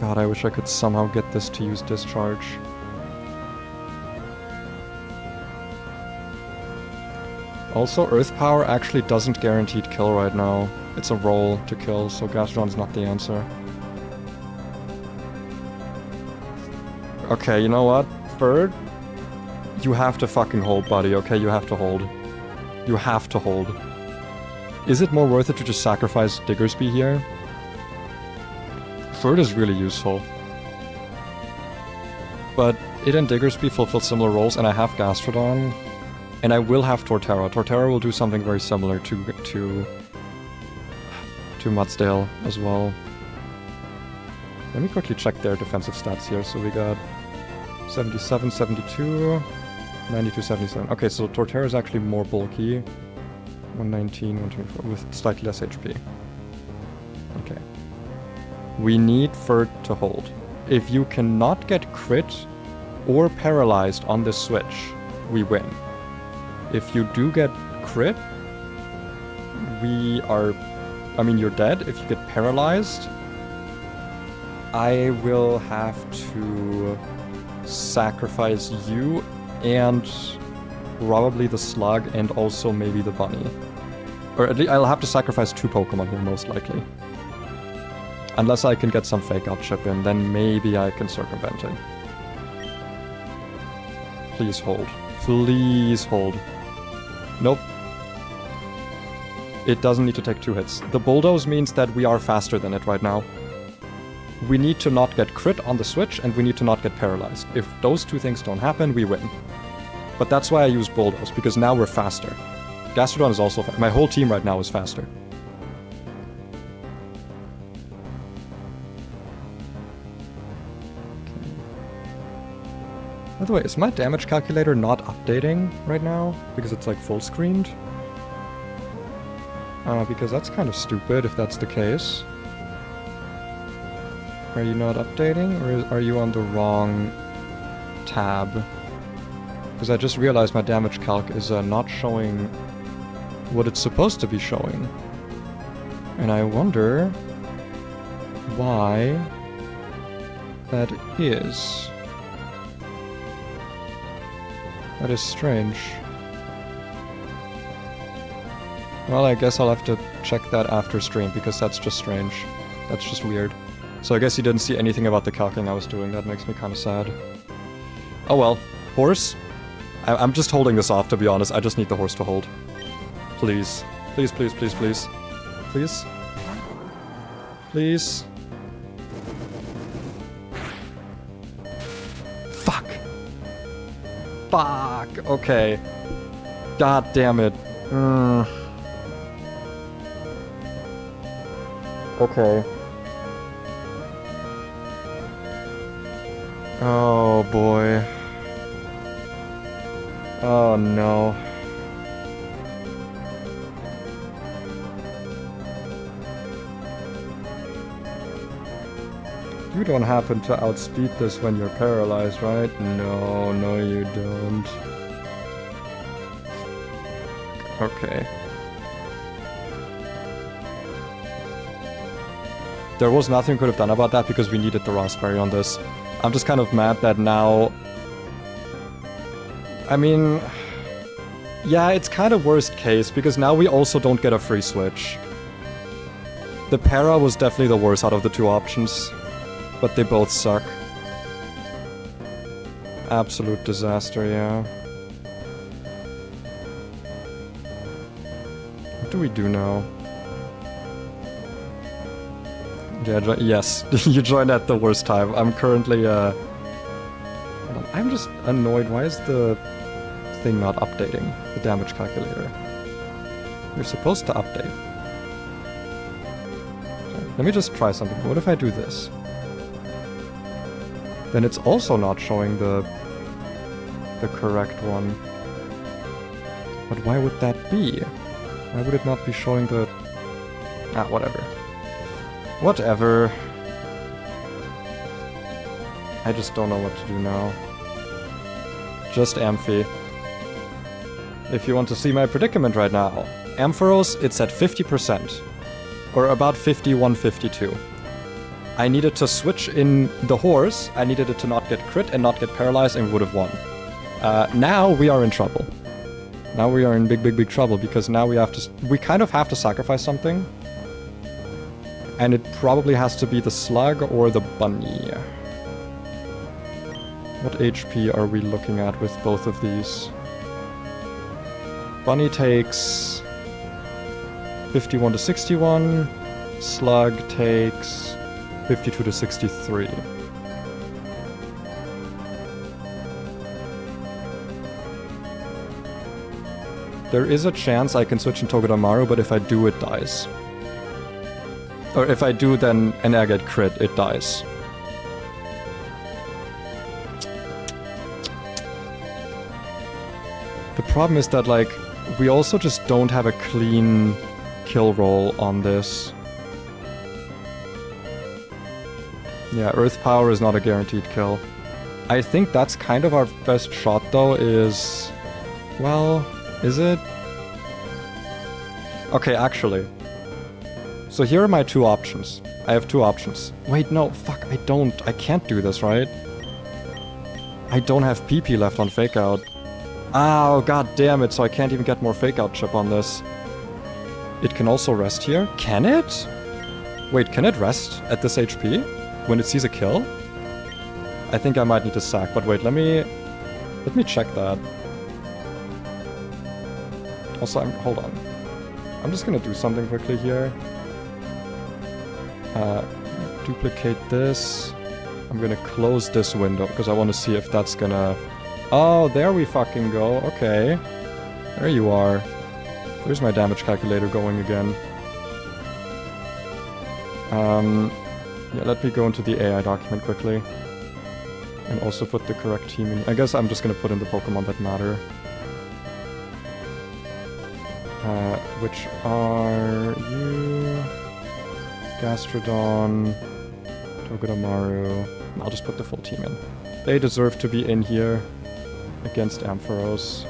God, I wish I could somehow get this to use Discharge. Also, Earth Power actually doesn't guaranteed kill right now. It's a roll to kill, so Gastrodon's not the answer. Okay, you know what? Third, you have to fucking hold, buddy, okay? You have to hold. You have to hold. Is it more worth it to just sacrifice Diggersby here? Third is really useful. But it and Diggersby fulfill similar roles, and I have Gastrodon. And I will have Torterra. Torterra will do something very similar to to Mudsdale as well. Let me quickly check their defensive stats here. So we got 77, 72, 92, 77. Okay, so Torterra is actually more bulky. 119, 124, with slightly less HP. Okay. We need Ferd to hold. If you cannot get crit or paralyzed on this switch, we win. If you do get crit, you're dead. If you get paralyzed, I will have to sacrifice you and probably the slug and also maybe the bunny. Or at least I'll have to sacrifice 2 Pokemon here, most likely. Unless I can get some fake out chip in, then maybe I can circumvent it. Please hold. Please hold. Nope. It doesn't need to take 2 hits. The Bulldoze means that we are faster than it right now. We need to not get crit on the switch, and we need to not get paralyzed. If those 2 things don't happen, we win. But that's why I use Bulldoze, because now we're faster. Gastrodon is also my whole team right now is faster. Okay. By the way, is my damage calculator not updating right now? Because it's like full screened? Because that's kind of stupid if that's the case. Are you not updating, or are you on the wrong tab? Because I just realized my damage calc is not showing what it's supposed to be showing. And I wonder why that is. That is strange. Well, I guess I'll have to check that after stream, because that's just strange. That's just weird. So I guess you didn't see anything about the calcing I was doing. That makes me kind of sad. Oh well. Horse? I'm just holding this off, to be honest. I just need the horse to hold. Please. Please, please, please, please. Please? Please? Fuck! Fuck! Okay. God damn it. Okay. Oh boy. Oh no. You don't happen to outspeed this when you're paralyzed, right? No, no you don't. Okay. There was nothing we could have done about that because we needed the Raspberry on this. I'm just kind of mad that now... I mean... Yeah, it's kind of worst case, because now we also don't get a free switch. The Para was definitely the worst out of the 2 options, but they both suck. Absolute disaster, yeah. What do we do now? Yeah, yes, you joined at the worst time. I'm currently, I'm just annoyed. Why is the thing not updating? The damage calculator. You're supposed to update. Okay, let me just try something. What if I do this? Then it's also not showing the correct one. But why would that be? Why would it not be showing the... Ah, whatever. Whatever. I just don't know what to do now. Just Amphi. If you want to see my predicament right now, Ampharos, it's at 50%. Or about 51, 52. I needed to switch in the horse, I needed it to not get crit and not get paralyzed, and we would have won. Now we are in trouble. Now we are in big, big, big trouble, because now we kind of have to sacrifice something. And it probably has to be the slug or the bunny. What HP are we looking at with both of these? Bunny takes 51 to 61. Slug takes 52 to 63. There is a chance I can switch in Togedemaru, but if I do, it dies. Or if I do then and I get crit, it dies. The problem is that, like, we also just don't have a clean kill roll on this. Yeah, Earth Power is not a guaranteed kill. I think that's kind of our best shot, though, is... Well, is it? Okay, actually. So here are my two options. I have two options. Wait, no, fuck, I don't. I can't do this, right? I don't have PP left on Fake Out. Oh, god damn it, so I can't even get more Fake Out chip on this. It can also rest here. Can it? Wait, can it rest at this HP when it sees a kill? I think I might need to sack, but wait, let me check that. Also, hold on. I'm just gonna do something quickly here. Duplicate this. I'm gonna close this window because I want to see if that's gonna... Oh, there we fucking go. Okay. There you are. There's my damage calculator going again. Yeah, let me go into the AI document quickly. And also put the correct team in. I guess I'm just gonna put in the Pokemon that matter. Which are you? Gastrodon, Togedemaru. I'll just put the full team in. They deserve to be in here against Ampharos.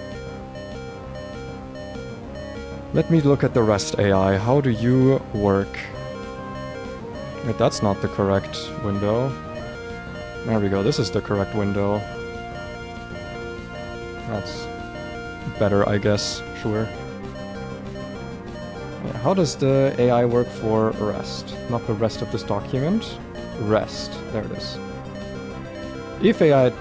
Let me look at the rest AI. How do you work? Wait, that's not the correct window. There we go, this is the correct window. That's better, I guess, sure. Yeah, how does the AI work for rest? Not the rest of this document. Rest, there it is. If AI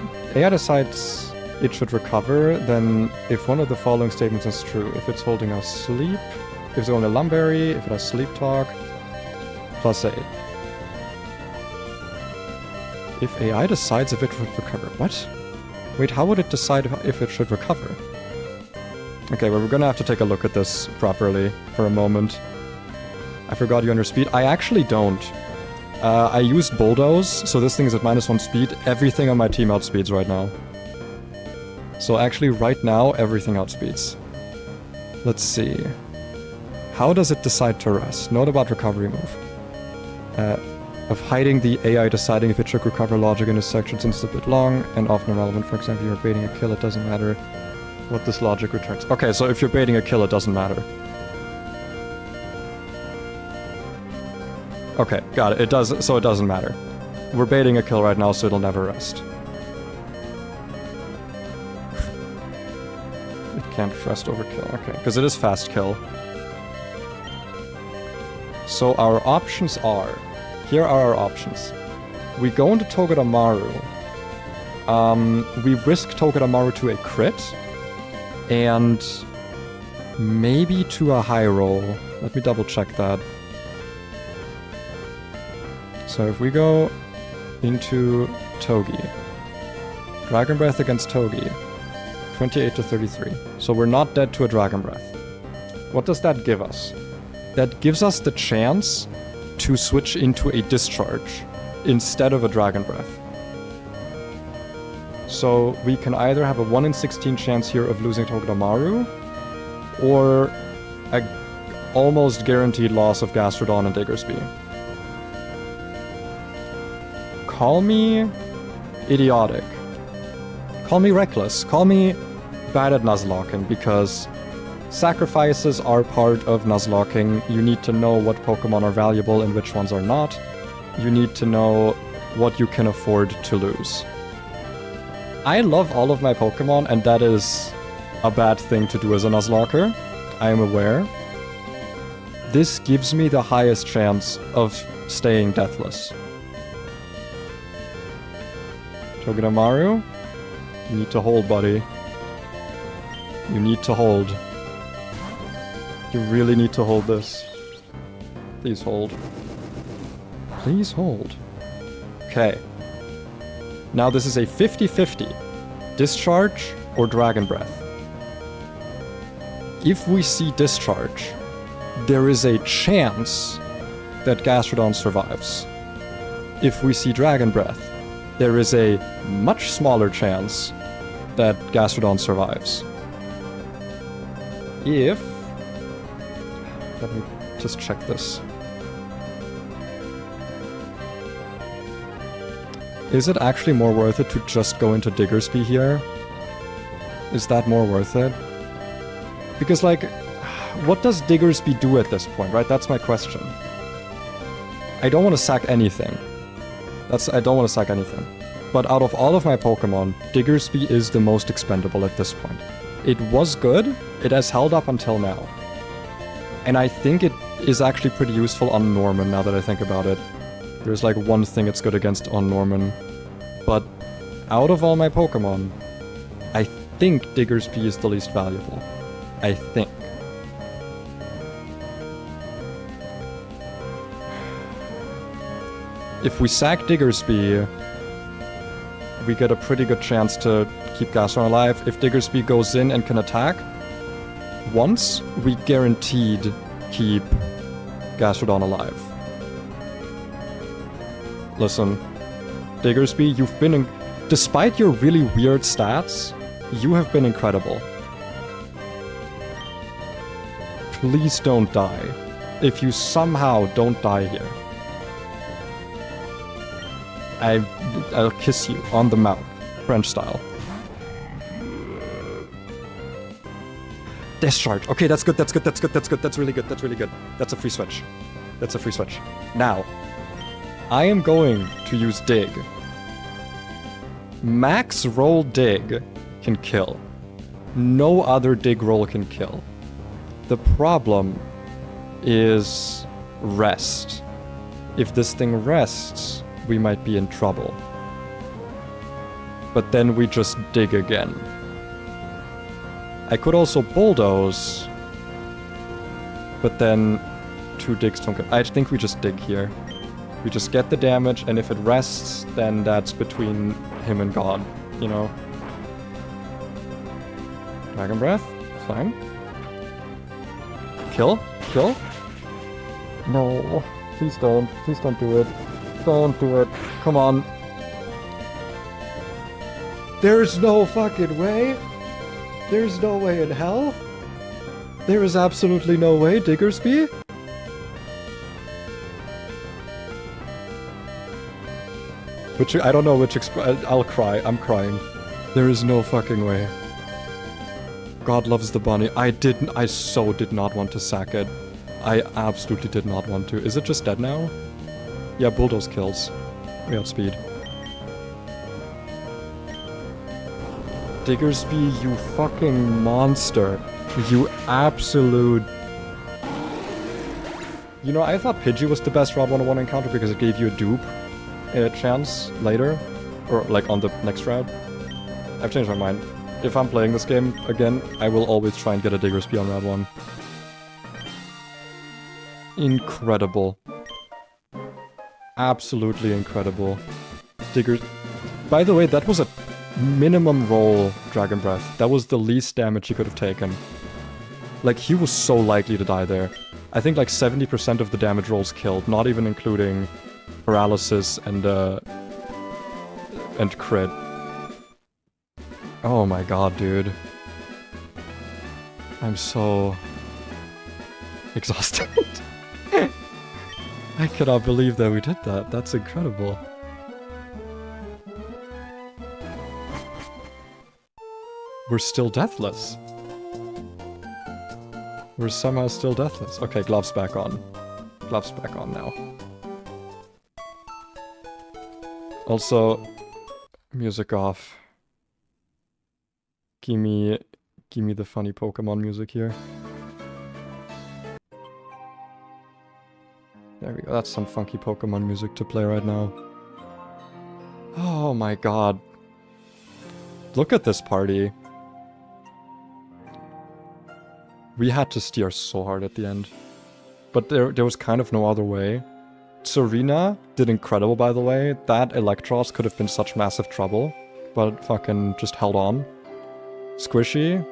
decides it should recover, then if one of the following statements is true, if it's holding a sleep, if it's going to Lumberry, if it has sleep talk, +8. If AI decides if it should recover. What? Wait, how would it decide if it should recover? Okay, well, we're gonna have to take a look at this properly for a moment. I forgot you under speed. I actually don't. I used Bulldoze, so this thing is at -1 speed. Everything on my team outspeeds right now. So actually, right now, everything outspeeds. Let's see. How does it decide to rest? Note about recovery move. Of hiding the AI deciding if it should recover logic in a section since it's a bit long and often irrelevant. For example, you're baiting a kill, it doesn't matter what this logic returns. Okay, so if you're baiting a kill, it doesn't matter. Okay, got it. It does, so it doesn't matter. We're baiting a kill right now, so it'll never rest. It can't rest over kill. Okay, because it is fast kill. So our options are... Here are our options. We go into Togedemaru. We risk Togedemaru to a crit. And maybe to a high roll. Let me double check that. So if we go into Togi. Dragon Breath against Togi. 28 to 33. So we're not dead to a Dragon Breath. What does that give us? That gives us the chance to switch into a Discharge instead of a Dragon Breath. So we can either have a 1 in 16 chance here of losing Togedemaru, or a almost guaranteed loss of Gastrodon and Diggersby. Call me idiotic. Call me reckless. Call me bad at Nuzlocking, because sacrifices are part of Nuzlocking. You need to know what Pokemon are valuable and which ones are not. You need to know what you can afford to lose. I love all of my Pokemon, and that is a bad thing to do as a Nuzlocker. I am aware. This gives me the highest chance of staying deathless. Togedemaru, you need to hold, buddy. You need to hold. You really need to hold this. Please hold. Please hold. Okay. Now this is a 50-50. Discharge or Dragon Breath. If we see Discharge, there is a chance that Gastrodon survives. If we see Dragon Breath, there is a much smaller chance that Gastrodon survives. If... Let me just check this. Is it actually more worth it to just go into Diggersby here? Is that more worth it? Because, like, what does Diggersby do at this point, right? That's my question. I don't want to sack anything. I don't want to sack anything. But out of all of my Pokemon, Diggersby is the most expendable at this point. It was good, it has held up until now. And I think it is actually pretty useful on Norman, now that I think about it. There's like one thing it's good against on Norman. But out of all my Pokemon, I think Diggersby is the least valuable. I think. If we sack Diggersby, we get a pretty good chance to keep Gastrodon alive. If Diggersby goes in and can attack once, we guaranteed keep Gastrodon alive. Listen, Diggersby, you've been despite your really weird stats, you have been incredible. Please don't die. If you somehow don't die here, I'll kiss you on the mouth, French style. Discharge. Okay, that's good, that's good, that's good, that's good, that's really good, that's really good. That's a free switch. That's a free switch. Now, I am going to use Dig. Max roll Dig can kill. No other Dig roll can kill. The problem is rest. If this thing rests, we might be in trouble. But then we just dig again. I could also bulldoze, but then 2 digs don't get... I think we just dig here. We just get the damage, and if it rests, then that's between him and God, you know? Dragon Breath? Fine. Kill? Kill? No. Please don't. Please don't do it. Don't do it. Come on. There's no fucking way. There's no way in hell. There is absolutely no way, Diggersby. Which, I don't know which I'll cry. I'm crying. There is no fucking way. God loves the bunny. I so did not want to sack it. I absolutely did not want to. Is it just dead now? Yeah, bulldoze kills. We outspeed. Diggersby, you fucking monster. You absolute... You know, I thought Pidgey was the best Route 101 encounter because it gave you a dupe chance later. Or, like, on the next route. I've changed my mind. If I'm playing this game again, I will always try and get a Diggersby on Route 1. Incredible. Absolutely incredible. By the way, that was a minimum roll Dragon Breath. That was the least damage he could have taken. Like, he was so likely to die there. I think like 70% of the damage rolls killed, not even including paralysis and crit. Oh my god, dude. I'm so exhausted. I cannot believe that we did that. That's incredible. We're still deathless. We're somehow still deathless. Okay, gloves back on. Gloves back on now. Also, music off. Gimme the funny Pokemon music here. There we go, that's some funky Pokemon music to play right now. Oh my god. Look at this party. We had to steer so hard at the end. But there was kind of no other way. Serena did incredible, by the way. That Electros could have been such massive trouble. But fucking just held on. Squishy,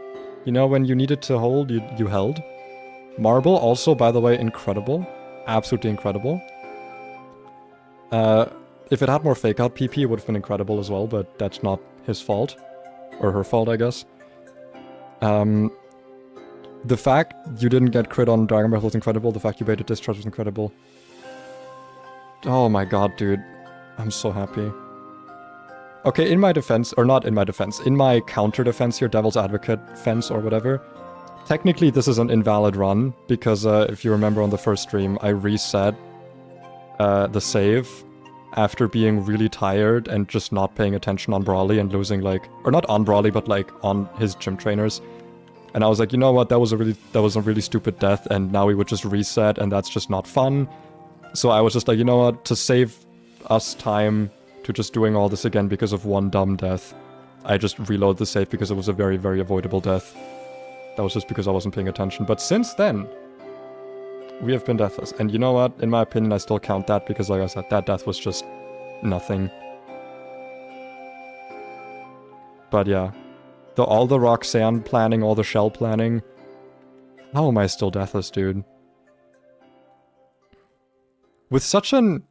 you know, when you needed to hold, you held. Marble also, by the way, incredible. absolutely incredible. If it had more fake out PP, it would have been incredible as well, but that's not his fault. Or her fault, I guess. The fact you didn't get crit on Dragon Breath was incredible. The fact you baited Discharge was incredible. Oh my god, dude. I'm so happy. Okay, in my defense, or not in my defense, in my counter defense here, Devil's Advocate fence or whatever, technically this is an invalid run, because if you remember on the first stream, I reset the save after being really tired and just not paying attention on Brawly and losing like, or not on Brawly, but like on his gym trainers. And I was like, you know what, that was a really stupid death, and now we would just reset, and that's just not fun. So I was just like, you know what, to save us time to just doing all this again because of one dumb death, I just reload the save because it was a very, very avoidable death. That was just because I wasn't paying attention. But since then, we have been deathless. And you know what, in my opinion, I still count that because, like I said, that death was just nothing. But yeah. All the Roxanne planning, all the shell planning. How am I still deathless, dude? With such an...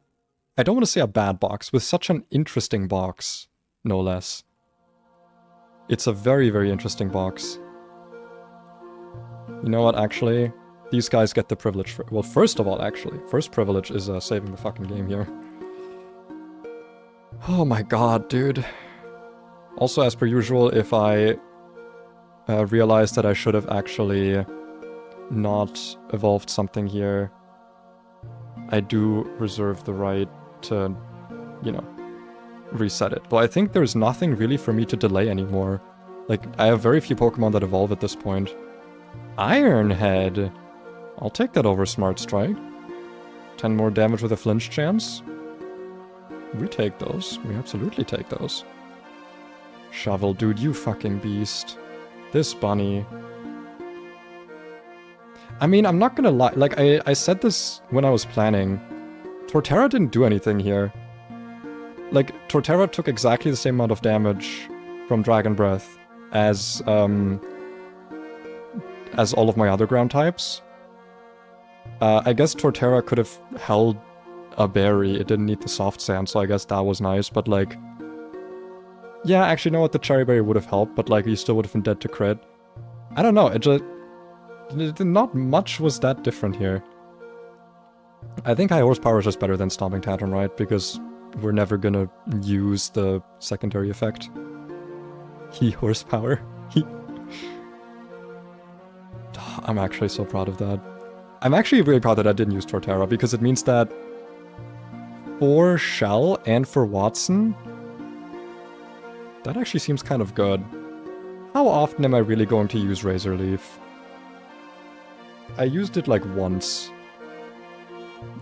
I don't want to say a bad box, with such an interesting box, no less. It's a very, very interesting box. You know what, actually? These guys get the privilege. Well, first of all, actually. First privilege is saving the fucking game here. Oh my god, dude. Also, as per usual, if I realize that I should have actually not evolved something here, I do reserve the right to, you know, reset it. But I think there's nothing really for me to delay anymore. Like, I have very few Pokemon that evolve at this point. Ironhead! I'll take that over Smart Strike. 10 more damage with a flinch chance. We take those. We absolutely take those. Shovel, dude, you fucking beast. This bunny. I mean, I'm not gonna lie. Like, I said this when I was planning. Torterra didn't do anything here. Like, Torterra took exactly the same amount of damage from Dragon Breath as all of my other ground types. I guess Torterra could have held a berry. It didn't need the soft sand, so I guess that was nice, but like... Yeah, actually, you know what? The Cherry Berry would have helped, but like, you still would have been dead to crit. I don't know, it just... Not much was that different here. I think High Horsepower is just better than Stomping Tantrum, right? Because we're never gonna use the secondary effect. Horsepower. I'm actually so proud of that. I'm actually really proud that I didn't use Torterra, because it means that for Shell and for Watson, that actually seems kind of good. How often am I really going to use Razor Leaf? I used it like once.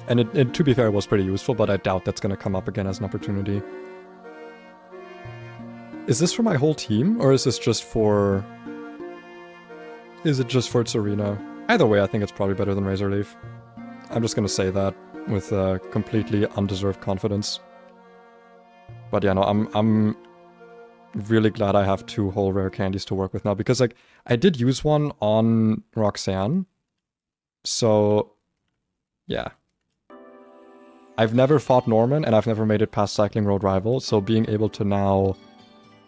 And it, to be fair, it was pretty useful, but I doubt that's gonna come up again as an opportunity. Is this for my whole team, or is this just for... Is it just for Serena? Either way, I think it's probably better than Razor Leaf. I'm just gonna say that with completely undeserved confidence. But yeah, no, I'm really glad I have 2 whole rare candies to work with now, because like, I did use one on Roxanne. So, yeah. I've never fought Norman, and I've never made it past Cycling Road Rival, so being able to now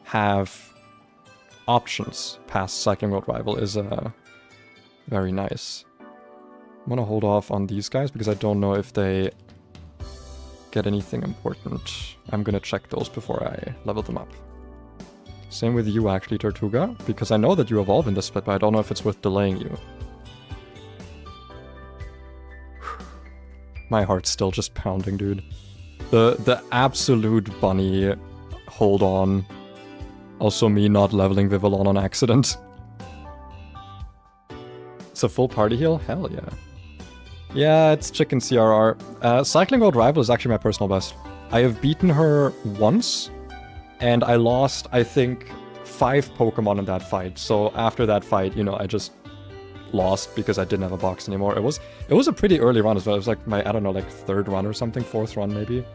have options past Cycling Road Rival is very nice. I'm gonna hold off on these guys, because I don't know if they get anything important. I'm gonna check those before I level them up. Same with you, actually, Tortuga, because I know that you evolve in this split, but I don't know if it's worth delaying you. My heart's still just pounding, dude. The absolute bunny hold on. Also me not leveling Vivillon on accident. It's a full party heal? Hell yeah. Yeah, it's Chicken CRR. Cycling Road Rival is actually my personal best. I have beaten her once, and I lost, I think, 5 Pokemon in that fight. So after that fight, you know, I just lost because I didn't have a box anymore. It was a pretty early run as well. It was like my, I don't know, like 3rd run or something, 4th run maybe.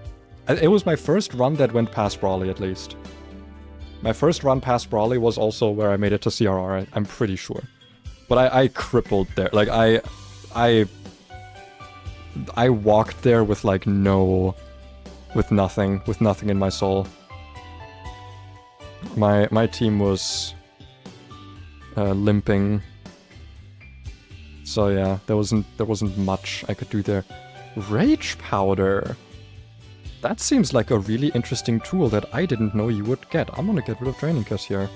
It was my first run that went past Brawly, at least. My first run past Brawly was also where I made it to CRR, I'm pretty sure. But I crippled there. Like, I I walked there with like with nothing in my soul. My team was limping. So yeah, there wasn't much I could do there. Rage Powder! That seems like a really interesting tool that I didn't know you would get. I'm gonna get rid of Draining Kiss here.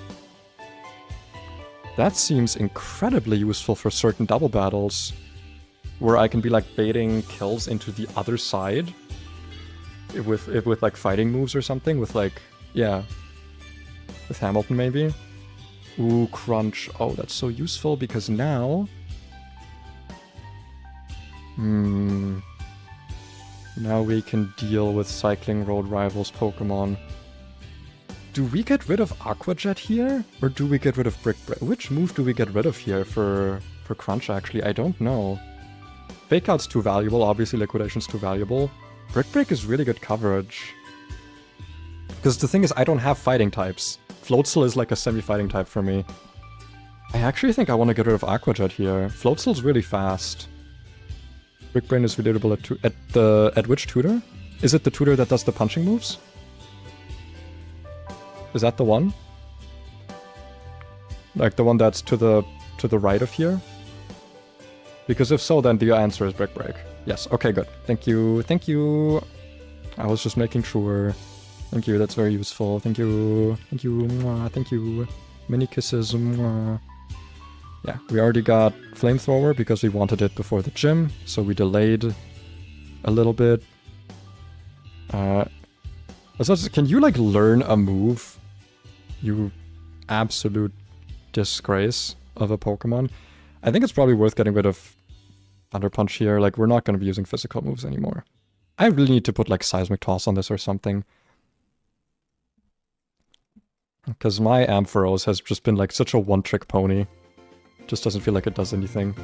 That seems incredibly useful for certain double battles, where I can be like baiting kills into the other side with like fighting moves or something, with like, yeah, with Hamilton maybe. Ooh, Crunch. Oh, that's so useful because now... Now we can deal with Cycling Road Rivals Pokemon. Do we get rid of Aqua Jet here? Or do we get rid of Brick Break? Which move do we get rid of here for Crunch, actually? I don't know. Fake Out's too valuable. Obviously, Liquidation's too valuable. Brick Break is really good coverage. Because the thing is, I don't have fighting types. Floatzel is like a semi-fighting type for me. I actually think I want to get rid of Aqua Jet here. Floatzel's really fast. Brick Brain is relatable at which tutor? Is it the tutor that does the punching moves? Is that the one? Like the one that's to the right of here? Because if so, then the answer is Brick Break. Yes, okay, good. Thank you, thank you. I was just making sure. Thank you, that's very useful. Thank you, thank you, mwah, thank you. Many kisses, mwah. Yeah, we already got Flamethrower because we wanted it before the gym, so we delayed a little bit. Can you like learn a move? You absolute disgrace of a Pokemon. I think it's probably worth getting rid of Thunder Punch here. Like, we're not going to be using physical moves anymore. I really need to put like Seismic Toss on this or something. Because my Ampharos has just been like such a one-trick pony. Just doesn't feel like it does anything.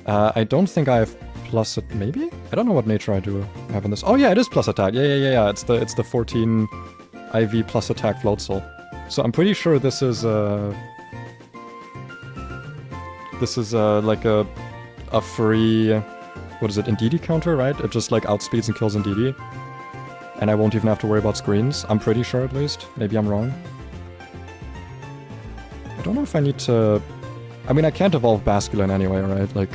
I don't think I have plus it. Maybe? I don't know what nature I do have in this. Oh yeah, it is plus attack. Yeah. It's the 14 IV plus attack Floatzel. So I'm pretty sure this is like a free, what is it, Indeedee counter, right? It just like outspeeds and kills Indeedee. And I won't even have to worry about screens. I'm pretty sure at least. Maybe I'm wrong. I don't know if I need to... I mean, I can't evolve Basculin anyway, right? Like,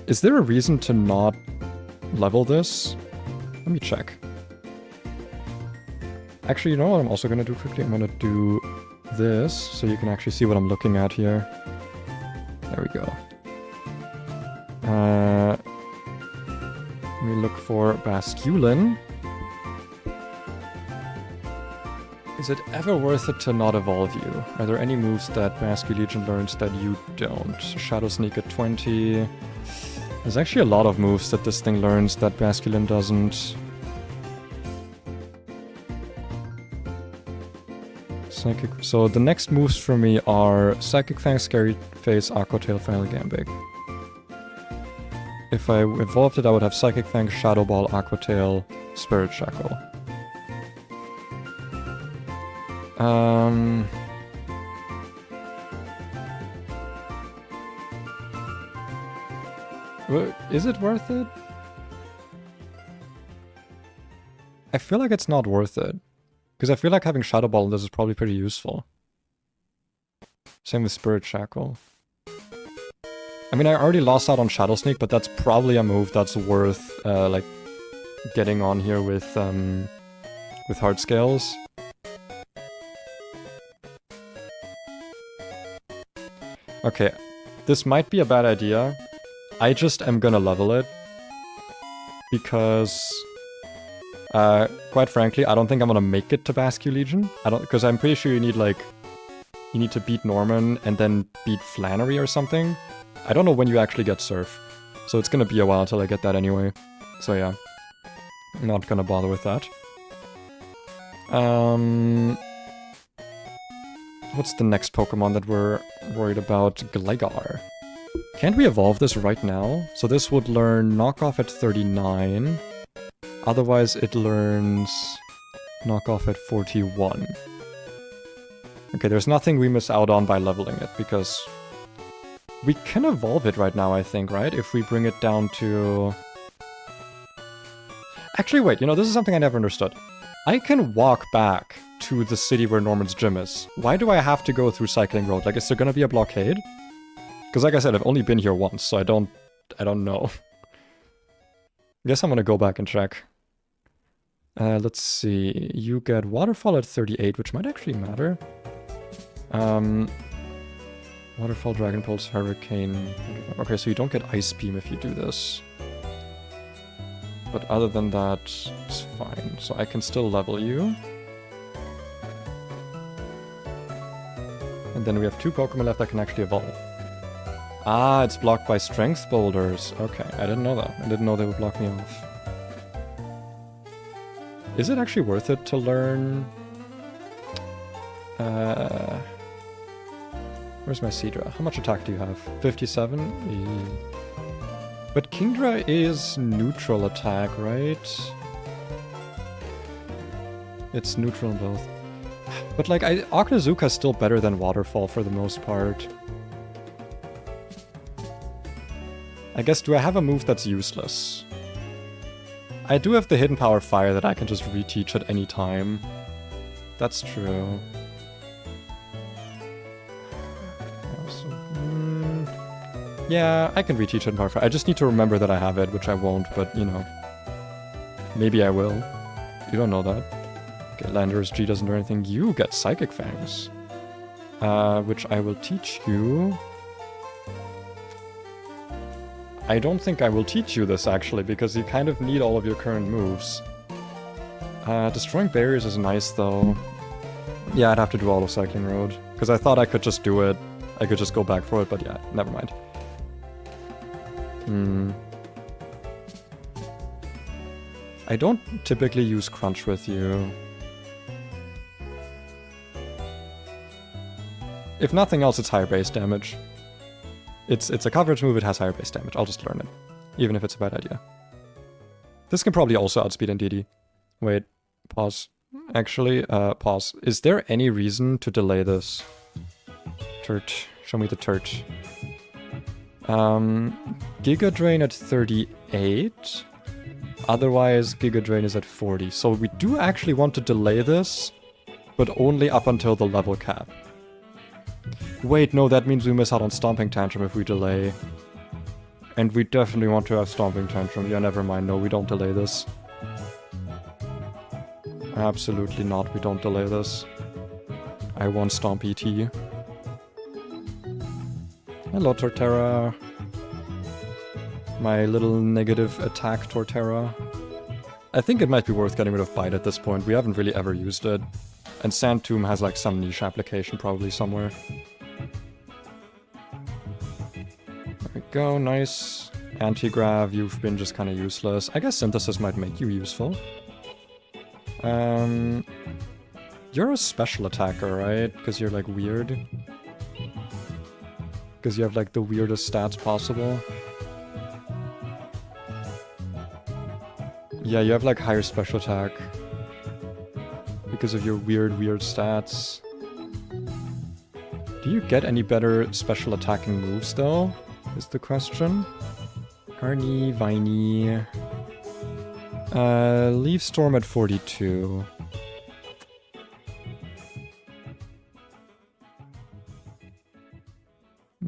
is there a reason to not level this? Let me check. Actually, you know what I'm also gonna do quickly? I'm gonna do this, so you can actually see what I'm looking at here. There we go. We look for Basculin. Is it ever worth it to not evolve you? Are there any moves that Basculegion learns that you don't? Shadow Sneak at 20. There's actually a lot of moves that this thing learns that Basculin doesn't. Psychic. So the next moves for me are Psychic Fang, Scary Face, Aqua Tail, Final Gambit. If I evolved it, I would have Psychic Fang, Shadow Ball, Aqua Tail, Spirit Shackle. Is it worth it? I feel like it's not worth it. Because I feel like having Shadow Ball in this is probably pretty useful. Same with Spirit Shackle. I mean, I already lost out on Shadow Sneak, but that's probably a move that's worth, like, getting on here with Hard Scales. Okay, this might be a bad idea. I just am gonna level it. Because, quite frankly, I don't think I'm gonna make it to Basculegion. Because I'm pretty sure you need, like, you need to beat Norman and then beat Flannery or something. I don't know when you actually get Surf. So it's gonna be a while until I get that anyway. So yeah. I'm not gonna bother with that. What's the next Pokemon that we're worried about? Gligar. Can't we evolve this right now? So this would learn Knockoff at 39. Otherwise it learns Knockoff at 41. Okay, there's nothing we miss out on by leveling it, because We can evolve it right now, I think, right? If we bring it down to... Actually, wait, you know, this is something I never understood. I can walk back to the city where Norman's gym is. Why do I have to go through Cycling Road? Like, is there gonna be a blockade? Because like I said, I've only been here once, so I don't know. I guess I'm gonna go back and check. Let's see. You get Waterfall at 38, which might actually matter. Waterfall, Dragon Pulse, Hurricane. Okay, so you don't get Ice Beam if you do this. But other than that, it's fine. So I can still level you. And then we have 2 Pokemon left that can actually evolve. Ah, it's blocked by Strength Boulders. Okay, I didn't know that. I didn't know they would block me off. Is it actually worth it to learn... Where's my Seadra? How much attack do you have? 57? But Kingdra is neutral attack, right? It's neutral in both. But like, Octazooka is still better than Waterfall for the most part. I guess, do I have a move that's useless? I do have the Hidden Power Fire that I can just reteach at any time. That's true. Yeah, I can reteach Hidden Power Fire. I just need to remember that I have it, which I won't, but, you know. Maybe I will. You don't know that. Okay, Landorus G doesn't do anything. You get Psychic Fangs. Which I will teach you. I don't think I will teach you this, actually, because you kind of need all of your current moves. Destroying Barriers is nice, though. Yeah, I'd have to do all of Cycling Road. Because I thought I could just do it. I could just go back for it, but yeah, never mind. I don't typically use Crunch with you. If nothing else, it's higher base damage. It's a coverage move, it has higher base damage. I'll just learn it. Even if it's a bad idea. This can probably also outspeed NDD. Wait, pause. Actually, pause. Is there any reason to delay this? Turt. Show me the Turt. Giga Drain at 38. Otherwise, Giga Drain is at 40. So we do actually want to delay this, but only up until the level cap. Wait, no, that means we miss out on Stomping Tantrum if we delay. And we definitely want to have Stomping Tantrum. Yeah, never mind. No, we don't delay this. Absolutely not. We don't delay this. I want Stomp ET. Hello, Torterra. My little negative attack Torterra. I think it might be worth getting rid of Bite at this point. We haven't really ever used it. And Sand Tomb has like some niche application probably somewhere. There we go, nice. Anti-Grav, you've been just kind of useless. I guess Synthesis might make you useful. You're a special attacker, right? Because you're like weird. Because you have like the weirdest stats possible. Yeah, you have like higher special attack. Because of your weird stats. Do you get any better special attacking moves though? Is the question. Carney, Viney. Leaf Storm at 42.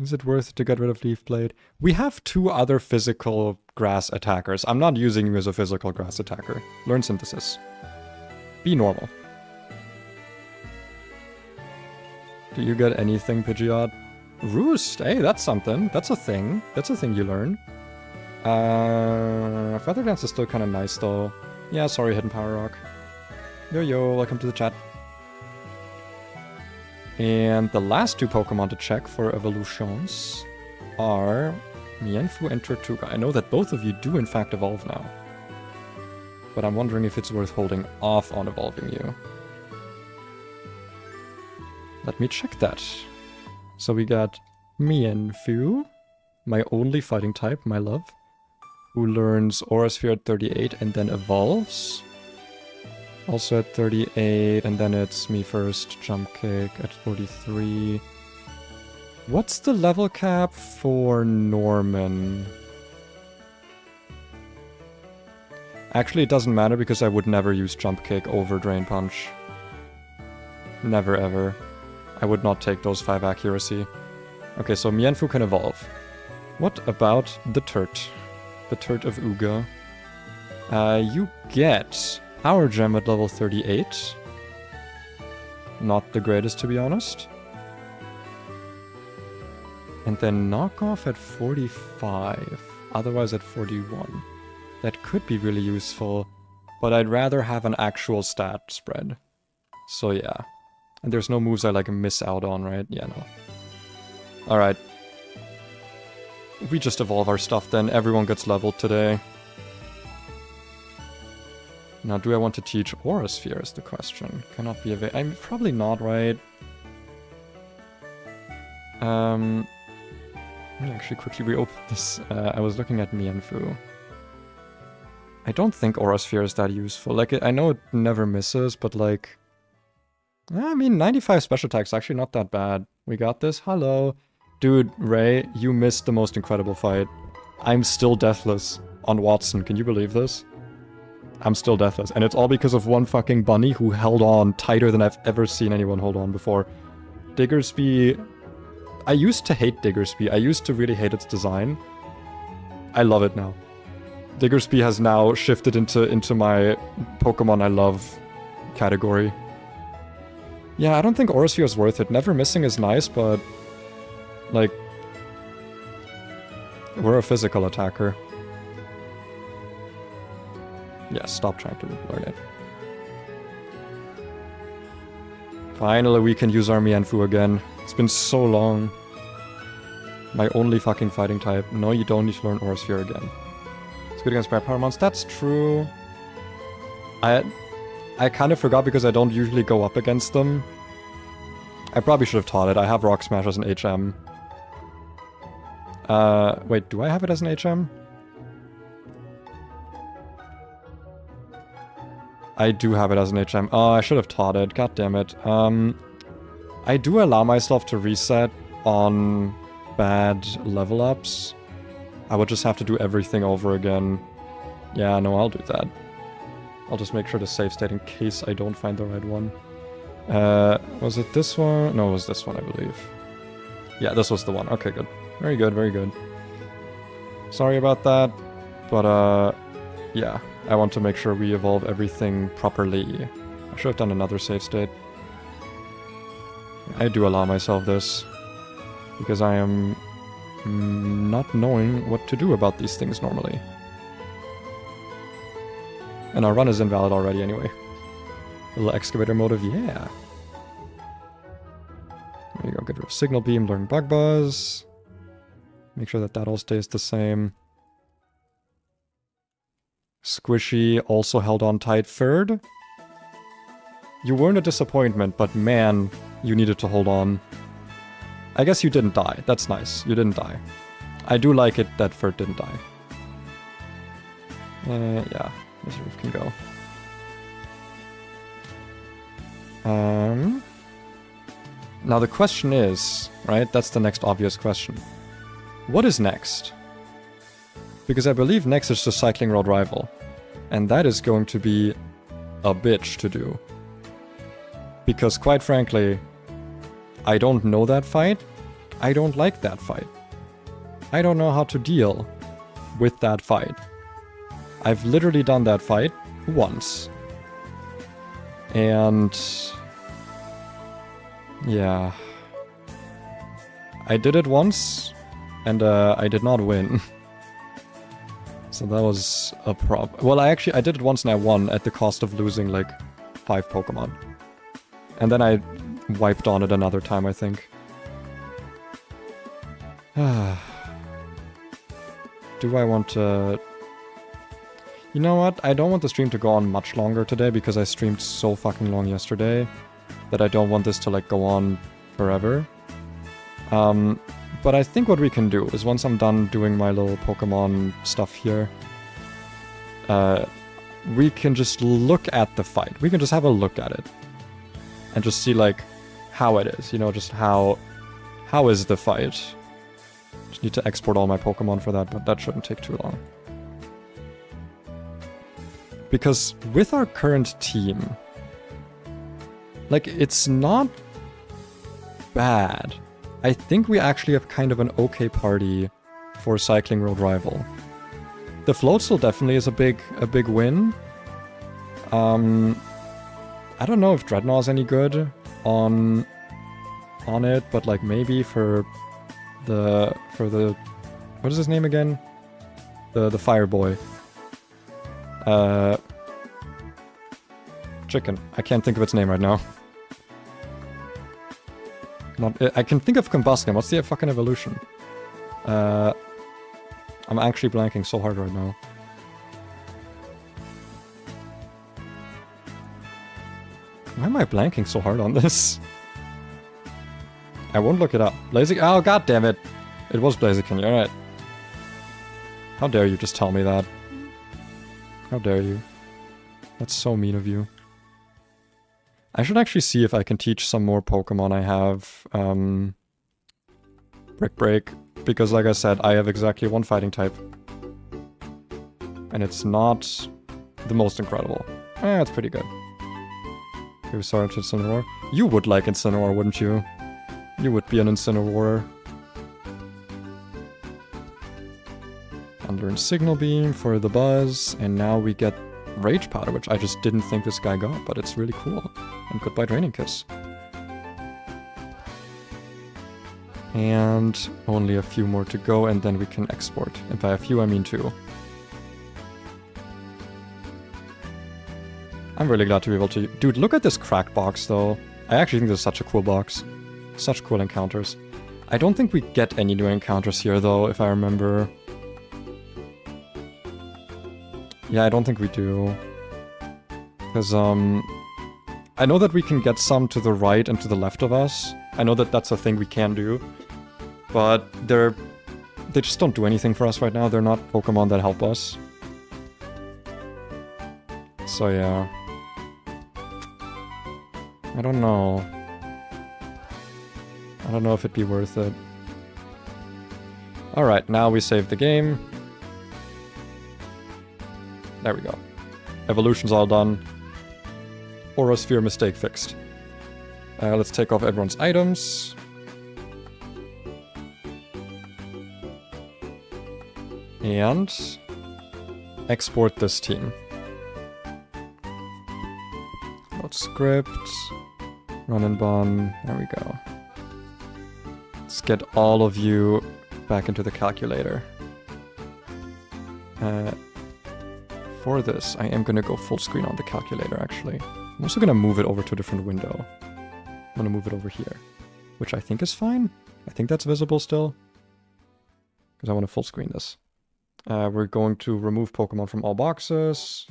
Is it worth it to get rid of Leaf Blade? We have 2 other physical grass attackers. I'm not using you as a physical grass attacker. Learn Synthesis. Be normal. Do you get anything, Pidgeot? Roost! Hey, that's something. That's a thing. That's a thing you learn. Feather Dance is still kind of nice, though. Yeah, sorry, Hidden Power Rock. Yo, welcome to the chat. And the last 2 Pokemon to check for evolutions are Mienfoo and Tortuga. I know that both of you do in fact evolve now. But I'm wondering if it's worth holding off on evolving you. Let me check that. So we got Mienfoo, my only fighting type, my love, who learns Aura Sphere at 38 and then evolves. Also at 38, and then it's me first, Jump Kick at 43. What's the level cap for Norman? Actually, it doesn't matter because I would never use Jump Kick over Drain Punch. Never ever. I would not take those 5 accuracy. Okay, so Mienfoo can evolve. What about the Turt? The Turt of Uga. You get Power Gem at level 38. Not the greatest, to be honest. And then Knockoff at 45. Otherwise at 41. That could be really useful. But I'd rather have an actual stat spread. So yeah. And there's no moves I like miss out on, right? Yeah, no. Alright. We just evolve our stuff then. Everyone gets leveled today. Now, do I want to teach Aura Sphere is the question. Cannot be I'm probably not, right? Let me actually quickly reopen this. I was looking at Mienfoo. I don't think Aura Sphere is that useful. Like, I know it never misses, but like... I mean, 95 special attack's actually not that bad. We got this. Hello. Dude, Ray, you missed the most incredible fight. I'm still deathless on Watson. Can you believe this? I'm still deathless. And it's all because of one fucking bunny who held on tighter than I've ever seen anyone hold on before. Diggersby... I used to hate Diggersby. I used to really hate its design. I love it now. Diggersby has now shifted into my Pokemon I love category. Yeah, I don't think Aura Sphere is worth it. Never missing is nice, but... like... we're a physical attacker. Yeah, stop trying to learn it. Finally, we can use our Mienfoo again. It's been so long. My only fucking fighting type. No, you don't need to learn Aura Sphere again. It's good against Power Mons. That's true. I kind of forgot because I don't usually go up against them. I probably should have taught it. I have Rock Smash as an HM. Wait, do I have it as an HM? I do have it as an HM. Oh, I should have taught it. God damn it. I do allow myself to reset on bad level ups. I would just have to do everything over again. Yeah, no, I'll do that. I'll just make sure to save state in case I don't find the right one. Was it this one? No, it was this one, I believe. Yeah, this was the one. Okay, good. Very good, very good. Sorry about that, but yeah, I want to make sure we evolve everything properly. I should have done another save state. I do allow myself this, because I am not knowing what to do about these things normally. And our run is invalid already anyway. Little excavator motive, yeah. There you go, get rid of Signal Beam, learn Bug Buzz. Make sure that all stays the same. Squishy also held on tight third. You weren't a disappointment, but man, you needed to hold on. I guess you didn't die. That's nice. You didn't die. I do like it that Ferd didn't die. Yeah. Reserve can go. Now the question is, right? That's the next obvious question. What is next? Because I believe next is the Cycling Road Rival. And that is going to be a bitch to do. Because quite frankly, I don't know that fight. I don't like that fight. I don't know how to deal with that fight. I've literally done that fight once. And... yeah. I did it once, and I did not win. So that was a problem. Well, I did it once and I won at the cost of losing, like, 5 Pokemon. And then I wiped on it another time, I think. Do I want to... You know what? I don't want the stream to go on much longer today because I streamed so fucking long yesterday that I don't want this to, like, go on forever. But I think what we can do is once I'm done doing my little Pokemon stuff here, we can just look at the fight. We can just have a look at it. And just see, like, how it is. You know, just how How is the fight? Just need to export all my Pokemon for that, but that shouldn't take too long. Because with our current team, like, it's not bad. I think we actually have kind of an okay party for Cycling Road Rival. The Floatzel definitely is a big win. I don't know if Dreadnaught's any good on it, but like maybe for the what is his name again? The Fire Boy. Chicken. I can't think of its name right now. I can think of Combustion. What's the fucking evolution? I'm actually blanking so hard right now. Why am I blanking so hard on this? I won't look it up. Blaziken. Oh, god damn it. It was Blaziken, you're right. How dare you just tell me that? How dare you? That's so mean of you. I should actually see if I can teach some more Pokemon I have Brick Break, because like I said, I have exactly one fighting type. And it's not the most incredible. It's pretty good. Okay, we started to Incineroar. You would like Incineroar, wouldn't you? You would be an Incineroar. Thunder and Signal Beam for the Buzz, and now we get Rage Powder, which I just didn't think this guy got, but it's really cool. And goodbye Draining Kiss. And only a few more to go, and then we can export. And by a few, I mean 2. I'm really glad to be able to... Dude, look at this crack box, though. I actually think this is such a cool box. Such cool encounters. I don't think we get any new encounters here, though, if I remember. Yeah, I don't think we do. Because, I know that we can get some to the right and to the left of us. I know that that's a thing we can do. But they just don't do anything for us right now. They're not Pokemon that help us. So yeah. I don't know. I don't know if it'd be worth it. Alright, now we save the game. There we go. Evolution's all done. Aura Sphere mistake fixed. Let's take off everyone's items. And export this team. Load script. Run&Bun. There we go. Let's get all of you back into the calculator. For this, I am going to go full screen on the calculator, actually. I'm also going to move it over to a different window. I'm going to move it over here, which I think is fine. I think that's visible still, because I want to full screen this. We're going to remove Pokemon from all boxes,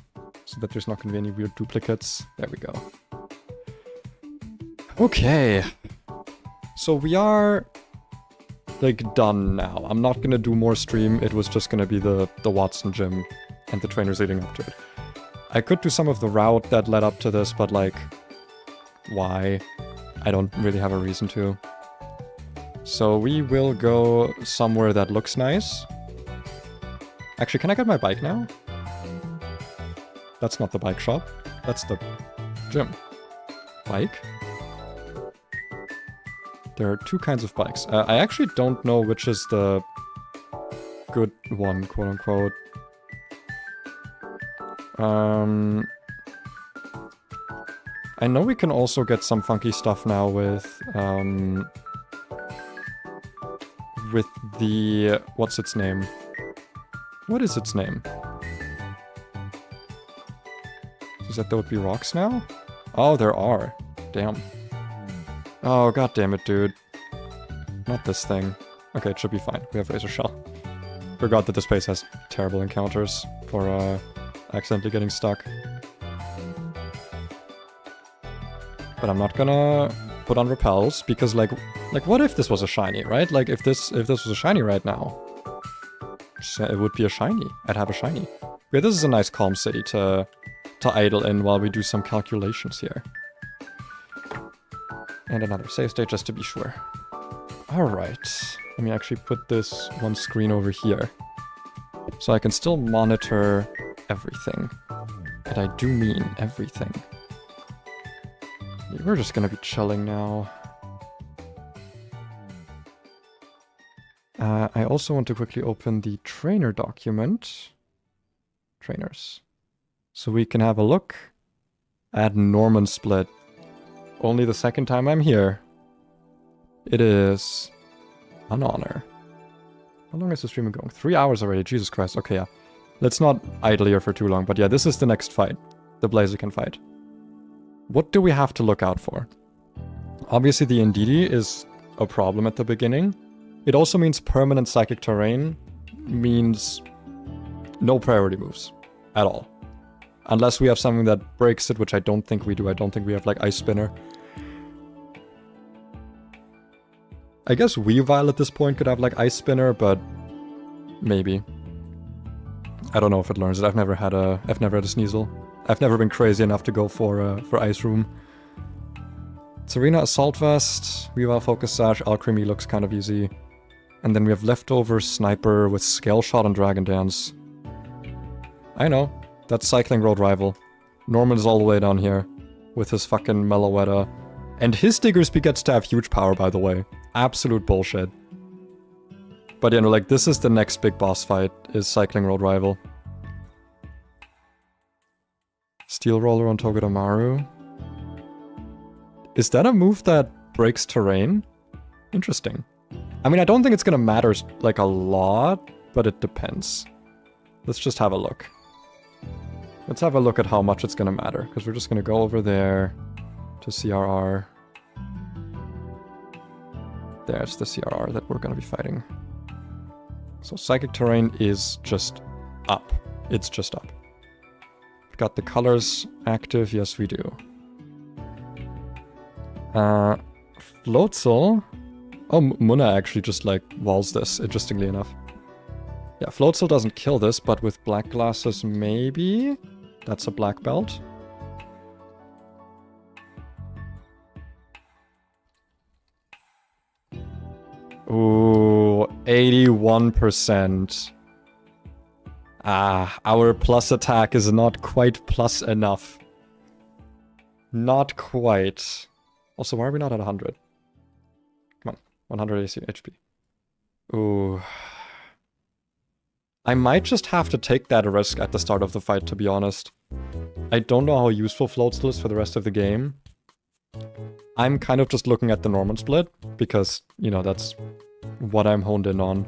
so that there's not going to be any weird duplicates. There we go. Okay. So we are, like, done now. I'm not going to do more stream. It was just going to be the Watson Gym and the trainers leading up to it. I could do some of the route that led up to this, but like, why? I don't really have a reason to. So we will go somewhere that looks nice. Actually, can I get my bike now? That's not the bike shop. That's the gym. Bike? There are 2 kinds of bikes. I actually don't know which is the good one, quote unquote. I know we can also get some funky stuff now with the... what's its name? What is its name? Is that there would be rocks now? Oh, there are. Damn. Oh, god damn it, dude. Not this thing. Okay, it should be fine. We have Razor Shell. Forgot that this place has terrible encounters for, accidentally getting stuck. But I'm not gonna put on repels, because like what if this was a shiny, right? Like if this was a shiny right now, it would be a shiny. I'd have a shiny. Okay, this is a nice calm city to idle in while we do some calculations here. And another save state just to be sure. Alright. Let me actually put this one screen over here. So I can still monitor everything. And I do mean everything. We're just gonna be chilling now. I also want to quickly open the trainer document. Trainers. So we can have a look at Norman Split. Only the second time I'm here. It is an honor. How long is the stream going? 3 hours already, Jesus Christ. Okay, yeah. Let's not idle here for too long, but yeah, this is the next fight. The Blaziken fight. What do we have to look out for? Obviously the Indeedee is a problem at the beginning. It also means permanent psychic terrain means no priority moves at all. Unless we have something that breaks it, which I don't think we do. I don't think we have like Ice Spinner. I guess Weavile at this point could have like Ice Spinner, but maybe. I don't know if it learns it. I've never had a Sneasel. I've never been crazy enough to go for Ice Room. Serena Assault Vest, Weavile Focus Sash, Alchemy looks kind of easy. And then we have Leftover Sniper with Scale Shot and Dragon Dance. I know, that's Cycling Road Rival. Norman is all the way down here with his fucking Meloetta. And his Diggersby gets to have huge power, by the way. Absolute bullshit. But you know, like, this is the next big boss fight, is Cycling Road Rival. Steel Roller on Togedemaru. Is that a move that breaks terrain? Interesting. I mean, I don't think it's gonna matter, like, a lot, but it depends. Let's just have a look. Let's have a look at how much it's gonna matter, because we're just gonna go over there to CRR. There's the CRR that we're gonna be fighting. So Psychic Terrain is just up. It's just up. We've got the colors active, yes we do. Floatzel. Oh, Munna actually just like walls this, interestingly enough. Yeah, Floatzel doesn't kill this, but with black glasses maybe? That's a black belt. Ooh, 81%. Ah, our plus attack is not quite plus enough. Not quite. Also, why are we not at 100? Come on, 100 AC HP. Ooh. I might just have to take that risk at the start of the fight, to be honest. I don't know how useful Floatzel is for the rest of the game. I'm kind of just looking at the Norman split, because, you know, that's what I'm honed in on.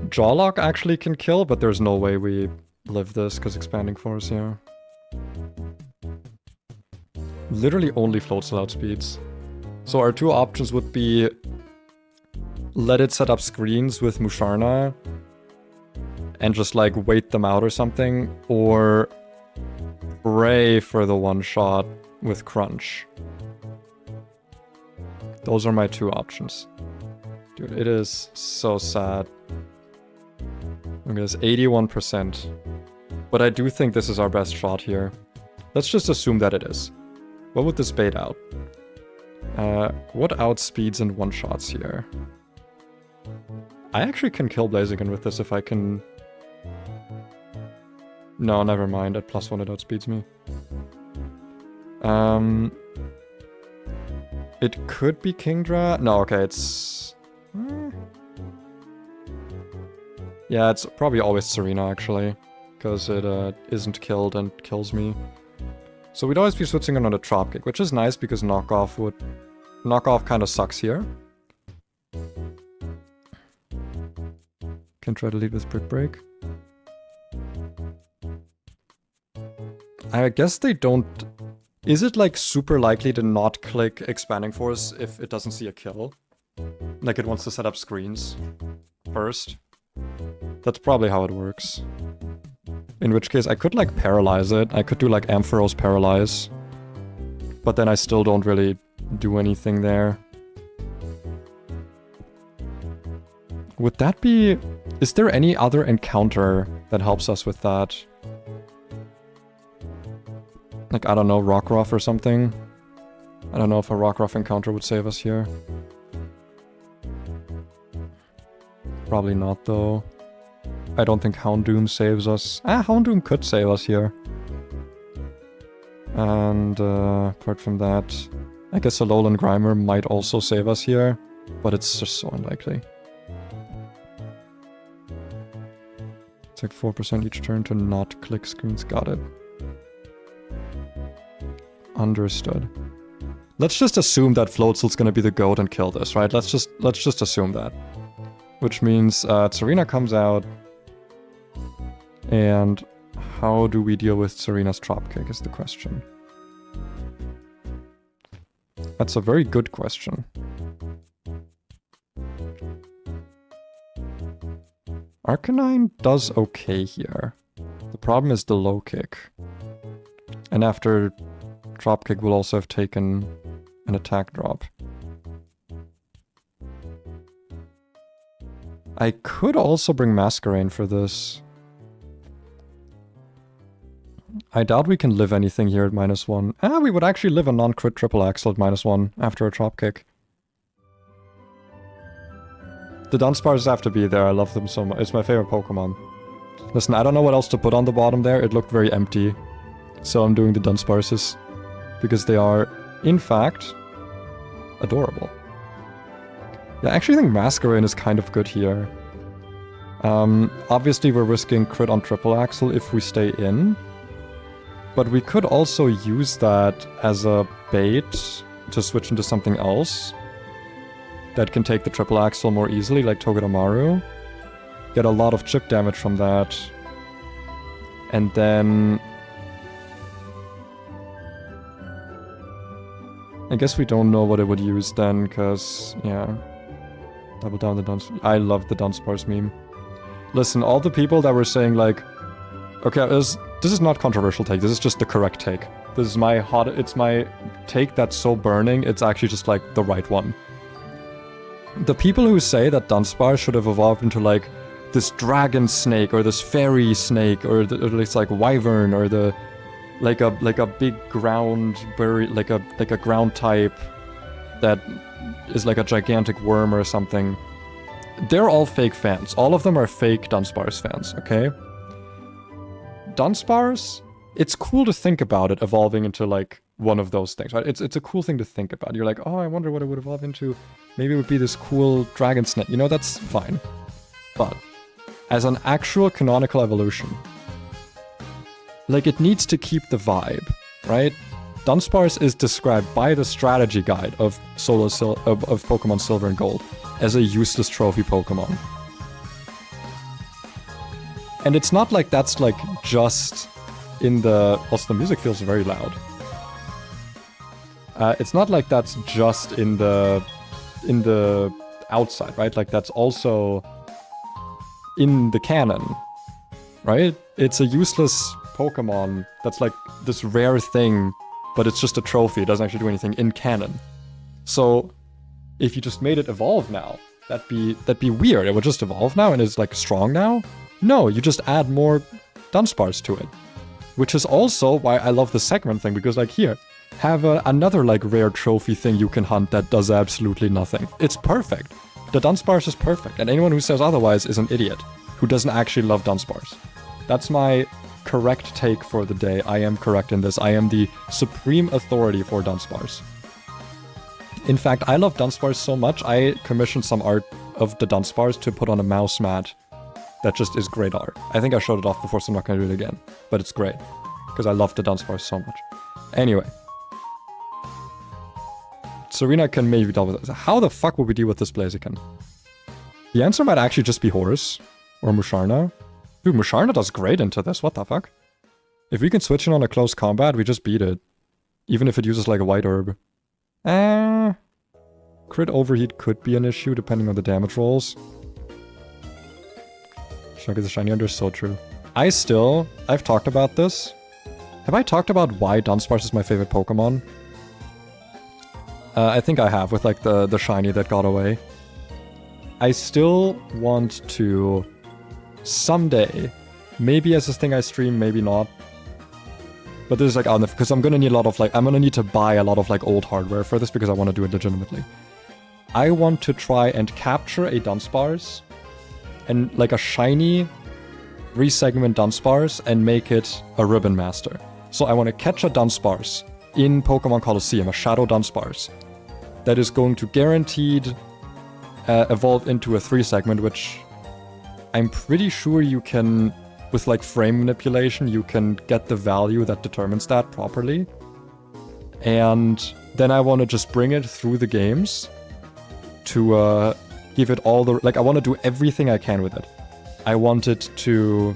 Jawlock actually can kill, but there's no way we live this, because Expanding Force, yeah. Literally only Floatzel outspeeds. So our two options would be let it set up screens with Musharna and just like wait them out or something, or pray for the one shot with Crunch. Those are my two options. Dude, it is so sad. Look at this, 81%. But I do think this is our best shot here. Let's just assume that it is. What would this bait out? What outspeeds and one-shots here? I actually can kill Blaziken with this if I can... No, never mind. At +1 it outspeeds me. It could be Kingdra. No, okay, it's... Yeah, it's probably always Serena, actually. Because it isn't killed and kills me. So we'd always be switching on a Dropkick, which is nice because Knockoff would... Knockoff kind of sucks here. Can try to lead with Brick Break. I guess they don't... Is it like super likely to not click Expanding Force if it doesn't see a kill? Like it wants to set up screens first? That's probably how it works. In which case I could like paralyze it. I could do like Ampharos Paralyze. But then I still don't really do anything there. Would that be... Is there any other encounter that helps us with that? Like, I don't know, Rockruff or something? I don't know if a Rockruff encounter would save us here. Probably not, though. I don't think Houndoom saves us. Houndoom could save us here. And apart from that, I guess a Alolan Grimer might also save us here, but it's just so unlikely. It's like 4% each turn to not click screens. Got it. Understood. Let's just assume that Floatzel's gonna be the GOAT and kill this, right? Let's just assume that. Which means Serena comes out. And how do we deal with Serena's dropkick is the question. That's a very good question. Arcanine does okay here. The problem is the low kick. And after dropkick we'll also have taken an attack drop. I could also bring Masquerain for this. I doubt we can live anything here at -1. We would actually live a non-crit triple axle at -1 after a dropkick. The Dunsparces have to be there, I love them so much. It's my favorite Pokemon. Listen, I don't know what else to put on the bottom there, it looked very empty. So I'm doing the Dunsparces. Because they are, in fact, adorable. Yeah, I actually think Masquerain is kind of good here. Obviously we're risking crit on triple axle if we stay in. But we could also use that as a bait to switch into something else that can take the triple axle more easily, like Togedemaru. Get a lot of chip damage from that. And then... I guess we don't know what it would use then, because, yeah. Double down the Dunsparce. I love the Dunsparce meme. Listen, all the people that were saying like, okay, this is not controversial take, this is just the correct take. This is my it's my take that's so burning, it's actually just like the right one. The people who say that Dunsparce should have evolved into like this dragon snake or this fairy snake or it's like wyvern or the like a big ground like a ground type that is like a gigantic worm or something. They're all fake fans. All of them are fake Dunsparce fans, okay? Dunsparce, it's cool to think about it evolving into like one of those things, right? It's a cool thing to think about. You're like, oh, I wonder what it would evolve into. Maybe it would be this cool dragon snake. You know, that's fine. But as an actual canonical evolution, like it needs to keep the vibe, right? Dunsparce is described by the strategy guide of Pokemon Silver and Gold as a useless trophy Pokemon. And it's not like that's like just in the... Also, the music feels very loud. It's not like that's just in the outside, right? Like that's also in the canon, right? It's a useless Pokemon that's like this rare thing, but it's just a trophy. It doesn't actually do anything in canon. So if you just made it evolve now, that'd be weird. It would just evolve now and it's like strong now. No, you just add more Dunsparce to it. Which is also why I love the segment thing, because like here, have another like rare trophy thing you can hunt that does absolutely nothing. It's perfect. The Dunsparce is perfect, and anyone who says otherwise is an idiot who doesn't actually love Dunsparce. That's my correct take for the day. I am correct in this. I am the supreme authority for Dunsparce. In fact, I love Dunsparce so much, I commissioned some art of the Dunsparce to put on a mouse mat. That just is great art. I think I showed it off before, so I'm not going to do it again. But it's great. Because I love the Dunsparce so much. Anyway. Serena can maybe deal with this. How the fuck would we deal with this Blaziken? The answer might actually just be Horse. Or Musharna. Dude, Musharna does great into this. What the fuck? If we can switch in on a close combat, we just beat it. Even if it uses like a white herb. Crit overheat could be an issue depending on the damage rolls. Shug is a shiny under, so true. I've talked about this. Have I talked about why Dunsparce is my favorite Pokemon? I think I have, with like the shiny that got away. I still want to someday, maybe as a thing I stream, maybe not. But this is like, because I'm gonna need a lot of like, I'm gonna need to buy a lot of like old hardware for this because I want to do it legitimately. I want to try and capture a Dunsparce and like a shiny 3-segment Dunsparce and make it a Ribbon Master. So I want to catch a Dunsparce in Pokemon Colosseum, a Shadow Dunsparce, that is going to guaranteed evolve into a 3-segment, which I'm pretty sure you can, with like frame manipulation, you can get the value that determines that properly. And then I want to just bring it through the games to give it all the, like, I want to do everything I can with it. I want it to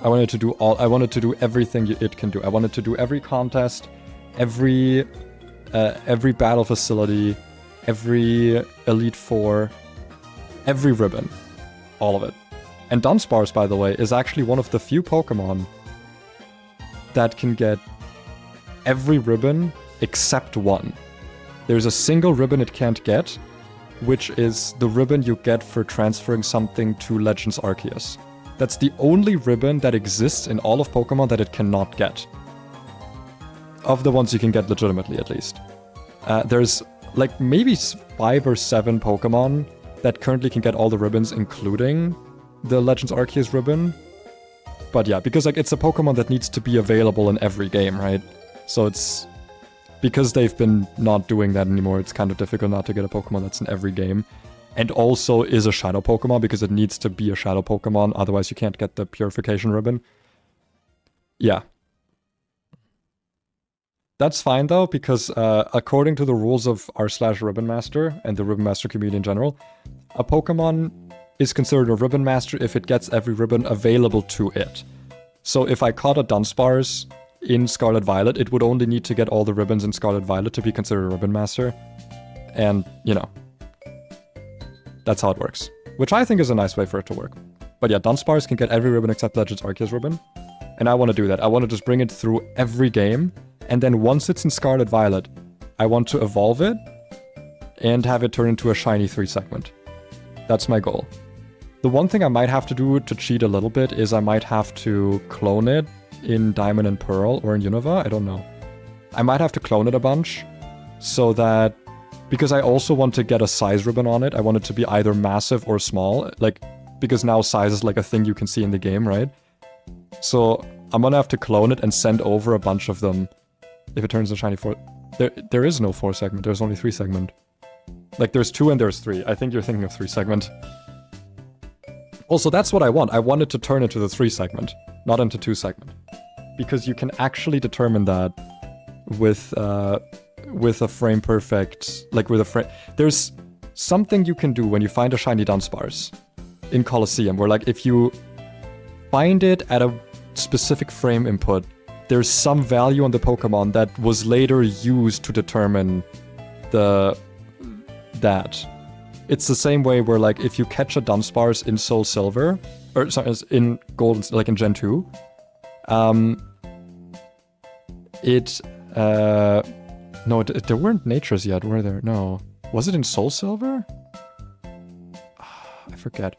do everything it can do. I wanted to do every contest, every battle facility, every Elite Four, every ribbon, all of it. And Dunsparce, by the way, is actually one of the few Pokemon that can get every ribbon except one. There's a single ribbon it can't get, which is the ribbon you get for transferring something to Legends Arceus. That's the only ribbon that exists in all of Pokemon that it cannot get. Of the ones you can get legitimately, at least. There's like maybe 5 or 7 Pokemon that currently can get all the ribbons, including the Legends Arceus ribbon. But yeah, because like it's a Pokemon that needs to be available in every game, right? So it's... because they've been not doing that anymore, it's kind of difficult not to get a Pokemon that's in every game. And also is a Shadow Pokemon, because it needs to be a Shadow Pokemon, otherwise you can't get the Purification Ribbon. Yeah. That's fine though, because according to the rules of r/Ribbon Master, and the Ribbon Master community in general, a Pokemon is considered a Ribbon Master if it gets every ribbon available to it. So if I caught a Dunsparce in Scarlet Violet, it would only need to get all the ribbons in Scarlet Violet to be considered a Ribbon Master. And, you know, that's how it works. Which I think is a nice way for it to work. But yeah, Dunsparce can get every ribbon except Legends Arceus ribbon. And I want to do that. I want to just bring it through every game. And then once it's in Scarlet Violet, I want to evolve it and have it turn into a shiny 3-segment. That's my goal. The one thing I might have to do to cheat a little bit is I might have to clone it in Diamond and Pearl or in Unova, I don't know. I might have to clone it a bunch, so that, because I also want to get a size ribbon on it, I want it to be either massive or small, like, because now size is like a thing you can see in the game, right? So I'm gonna have to clone it and send over a bunch of them if it turns a shiny 4. There is no 4-segment, there's only 3-segment. Like, there's 2 and there's 3. I think you're thinking of 3-segment. Also, that's what I want. I want it to turn into the 3-segment, not into 2-segment. Because you can actually determine that with a frame perfect, like with a frame. There's something you can do when you find a shiny Dunsparce in Colosseum, where like if you find it at a specific frame input, there's some value on the Pokemon that was later used to determine that. It's the same way where, like, if you catch a Dunsparce in Soul Silver, or sorry, in Gold, like in Gen 2, no, there weren't natures yet, were there? No. Was it in Soul Silver? I forget.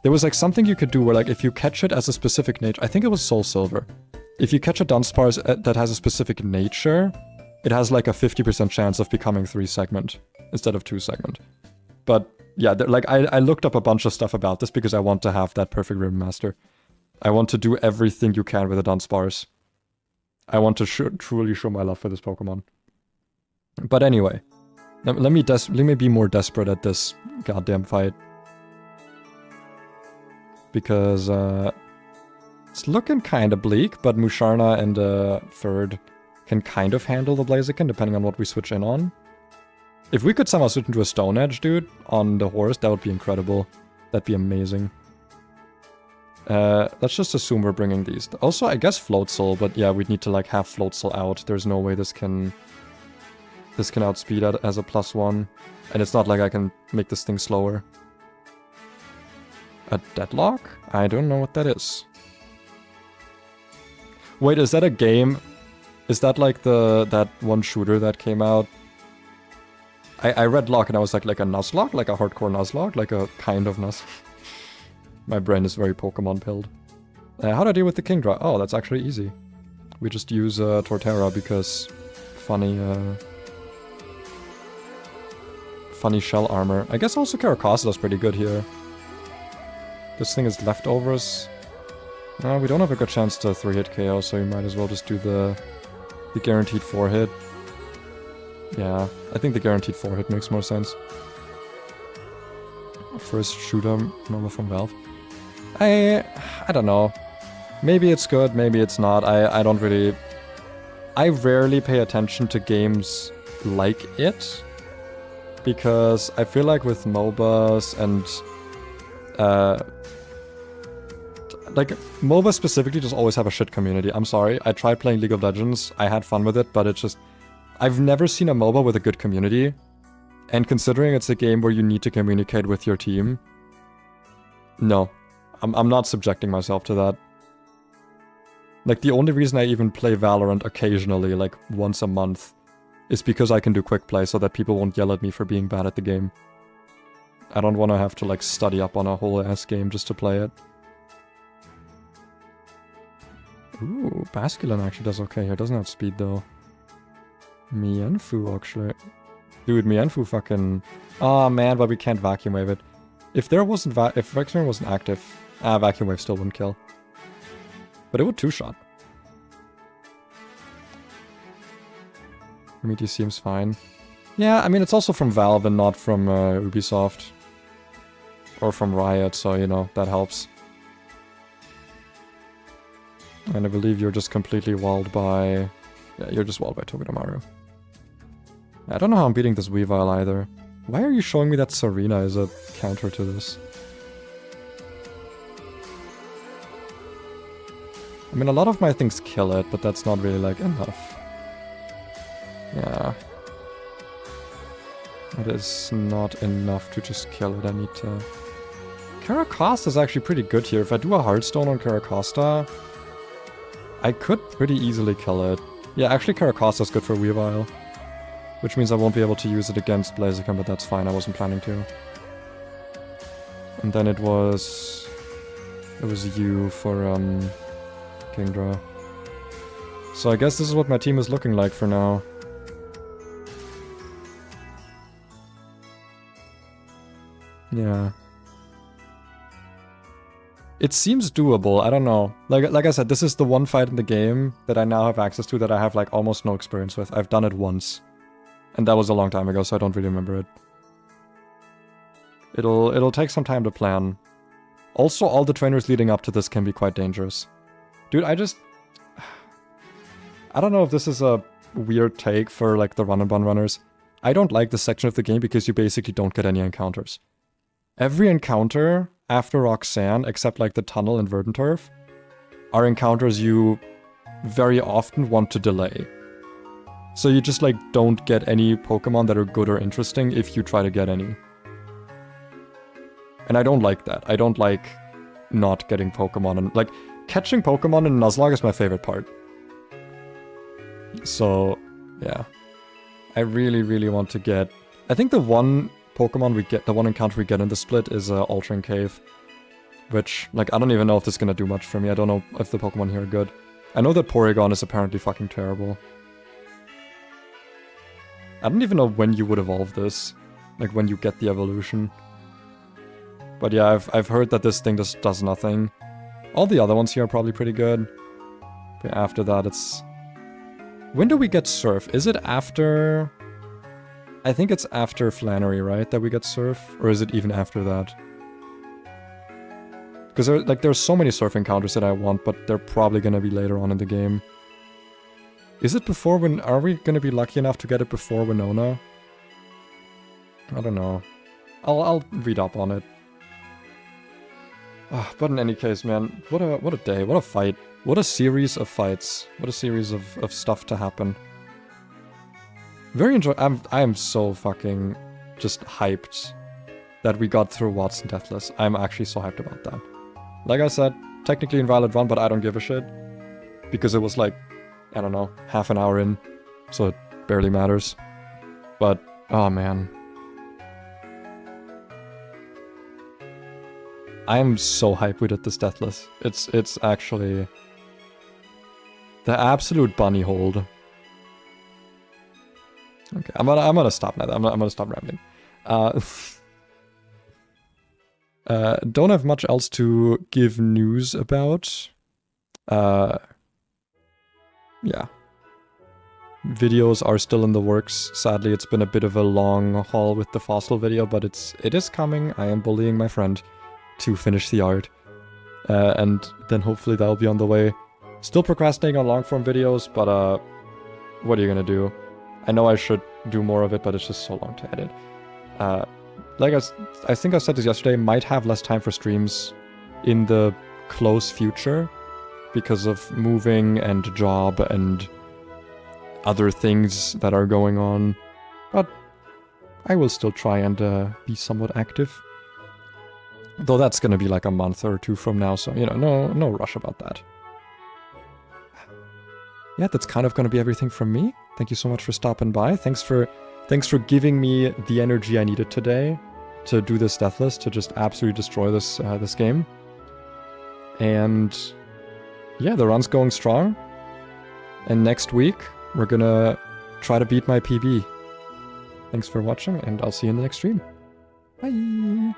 There was, like, something you could do where, like, if you catch it as a specific nature, I think it was Soul Silver. If you catch a Dunsparce that has a specific nature, it has, like, a 50% chance of becoming 3-segment instead of 2-segment. But yeah, like I looked up a bunch of stuff about this because I want to have that perfect Ribbon Master. I want to do everything you can with a Dunsparce. I want to truly show my love for this Pokemon. But anyway, let me be more desperate at this goddamn fight. Because it's looking kind of bleak, but Musharna and Third can kind of handle the Blaziken depending on what we switch in on. If we could somehow switch into a Stone Edge, dude, on the horse, that would be incredible. That'd be amazing. Let's just assume we're bringing these. Also, I guess Floatzel, but yeah, we'd need to, like, have Floatzel out. There's no way this can outspeed it as a +1. And it's not like I can make this thing slower. A Deadlock? I don't know what that is. Wait, is that a game? Is that, like, that one shooter that came out? I read Lock and I was like a Nuzlocke? Like a hardcore Nuzlocke? Like a kind of Nuz. My brain is very Pokemon pilled. How do I deal with the Kingdra? Oh, that's actually easy. We just use Torterra because funny shell armor. I guess also Caracasa is pretty good here. This thing is leftovers. We don't have a good chance to 3-hit KO, so we might as well just do the guaranteed 4-hit. Yeah, I think the guaranteed 4-hit makes more sense. First shooter Nova from Valve. I don't know. Maybe it's good, maybe it's not. I don't really... I rarely pay attention to games like it. Because I feel like with MOBAs and... like, MOBA specifically just always have a shit community. I'm sorry, I tried playing League of Legends, I had fun with it, but it's just... I've never seen a MOBA with a good community. And considering it's a game where you need to communicate with your team... No. I'm not subjecting myself to that. Like, the only reason I even play Valorant occasionally, like, once a month, is because I can do quick play so that people won't yell at me for being bad at the game. I don't want to have to, like, study up on a whole ass game just to play it. Ooh, Basculin actually does okay here. Doesn't have speed, though. Mienfu, actually. Dude, Mienfu fucking... Oh, man, but we can't Vacuum Wave it. If there wasn't if Vacuum wasn't active, Vacuum Wave still wouldn't kill. But it would two-shot. Prometheus seems fine. Yeah, I mean, it's also from Valve and not from Ubisoft. Or from Riot, so, you know, that helps. And I believe you're just completely walled by... Yeah, you're just walled by Togedemaru. I don't know how I'm beating this Weavile either. Why are you showing me that Serena is a counter to this? I mean, a lot of my things kill it, but that's not really, like, enough. Yeah. It is not enough to just kill it. I need to... Caracosta is actually pretty good here. If I do a Heartstone on Caracosta, I could pretty easily kill it. Yeah, actually Caracosta is good for Weavile. Which means I won't be able to use it against Blaziken, but that's fine, I wasn't planning to. And then it was you for, Kingdra. So I guess this is what my team is looking like for now. Yeah. It seems doable, I don't know. Like I said, this is the one fight in the game that I now have access to that I have like almost no experience with. I've done it once. And that was a long time ago, so I don't really remember it. It'll take some time to plan. Also, all the trainers leading up to this can be quite dangerous. Dude, I don't know if this is a weird take for like the Run&Bun runners. I don't like this section of the game because you basically don't get any encounters. Every encounter after Roxanne, except like the tunnel and Verdant Turf, are encounters you very often want to delay. So you just like don't get any Pokemon that are good or interesting if you try to get any. And I don't like that. I don't like not getting Pokemon, and like catching Pokemon in Nuzlocke is my favorite part. So yeah, I really, really want to get... I think the one Pokemon we get, the one encounter we get in the split is Altering Cave. Which, like, I don't even know if this is gonna do much for me. I don't know if the Pokemon here are good. I know that Porygon is apparently fucking terrible. I don't even know when you would evolve this. Like, when you get the evolution. But yeah, I've heard that this thing just does nothing. All the other ones here are probably pretty good. But after that, it's... When do we get Surf? Is it after... I think it's after Flannery, right? That we get Surf? Or is it even after that? Because there's so many Surf encounters that I want, but they're probably gonna be later on in the game. Is it before when... Are we gonna be lucky enough to get it before Winona? I don't know. I'll read up on it. But in any case, man, what a day, what a fight. What a series of fights. What a series of stuff to happen. Very I am so fucking just hyped that we got through Watson Deathless. I'm actually so hyped about that. Like I said, technically invalid run, but I don't give a shit. Because it was like, I don't know, half an hour in, so it barely matters. But, oh man. I'm so hyped we did this Deathless. It's actually the absolute bunny hold. Okay, I'm gonna stop now. I'm gonna stop rambling. Don't have much else to give news about. Yeah. Videos are still in the works. Sadly, it's been a bit of a long haul with the fossil video, but it is coming. I am bullying my friend to finish the art. And then hopefully that'll be on the way. Still procrastinating on long-form videos, but what are you gonna do? I know I should do more of it, but it's just so long to edit. Like I think I said this yesterday, might have less time for streams in the close future because of moving and job and other things that are going on. But I will still try and be somewhat active. Though that's gonna be like a month or two from now, so, you know, no rush about that. Yeah, that's kind of gonna be everything from me. Thank you so much for stopping by. Thanks for giving me the energy I needed today to do this deathless, to just absolutely destroy this this game. And yeah, the run's going strong. And next week, we're gonna try to beat my PB. Thanks for watching, and I'll see you in the next stream. Bye!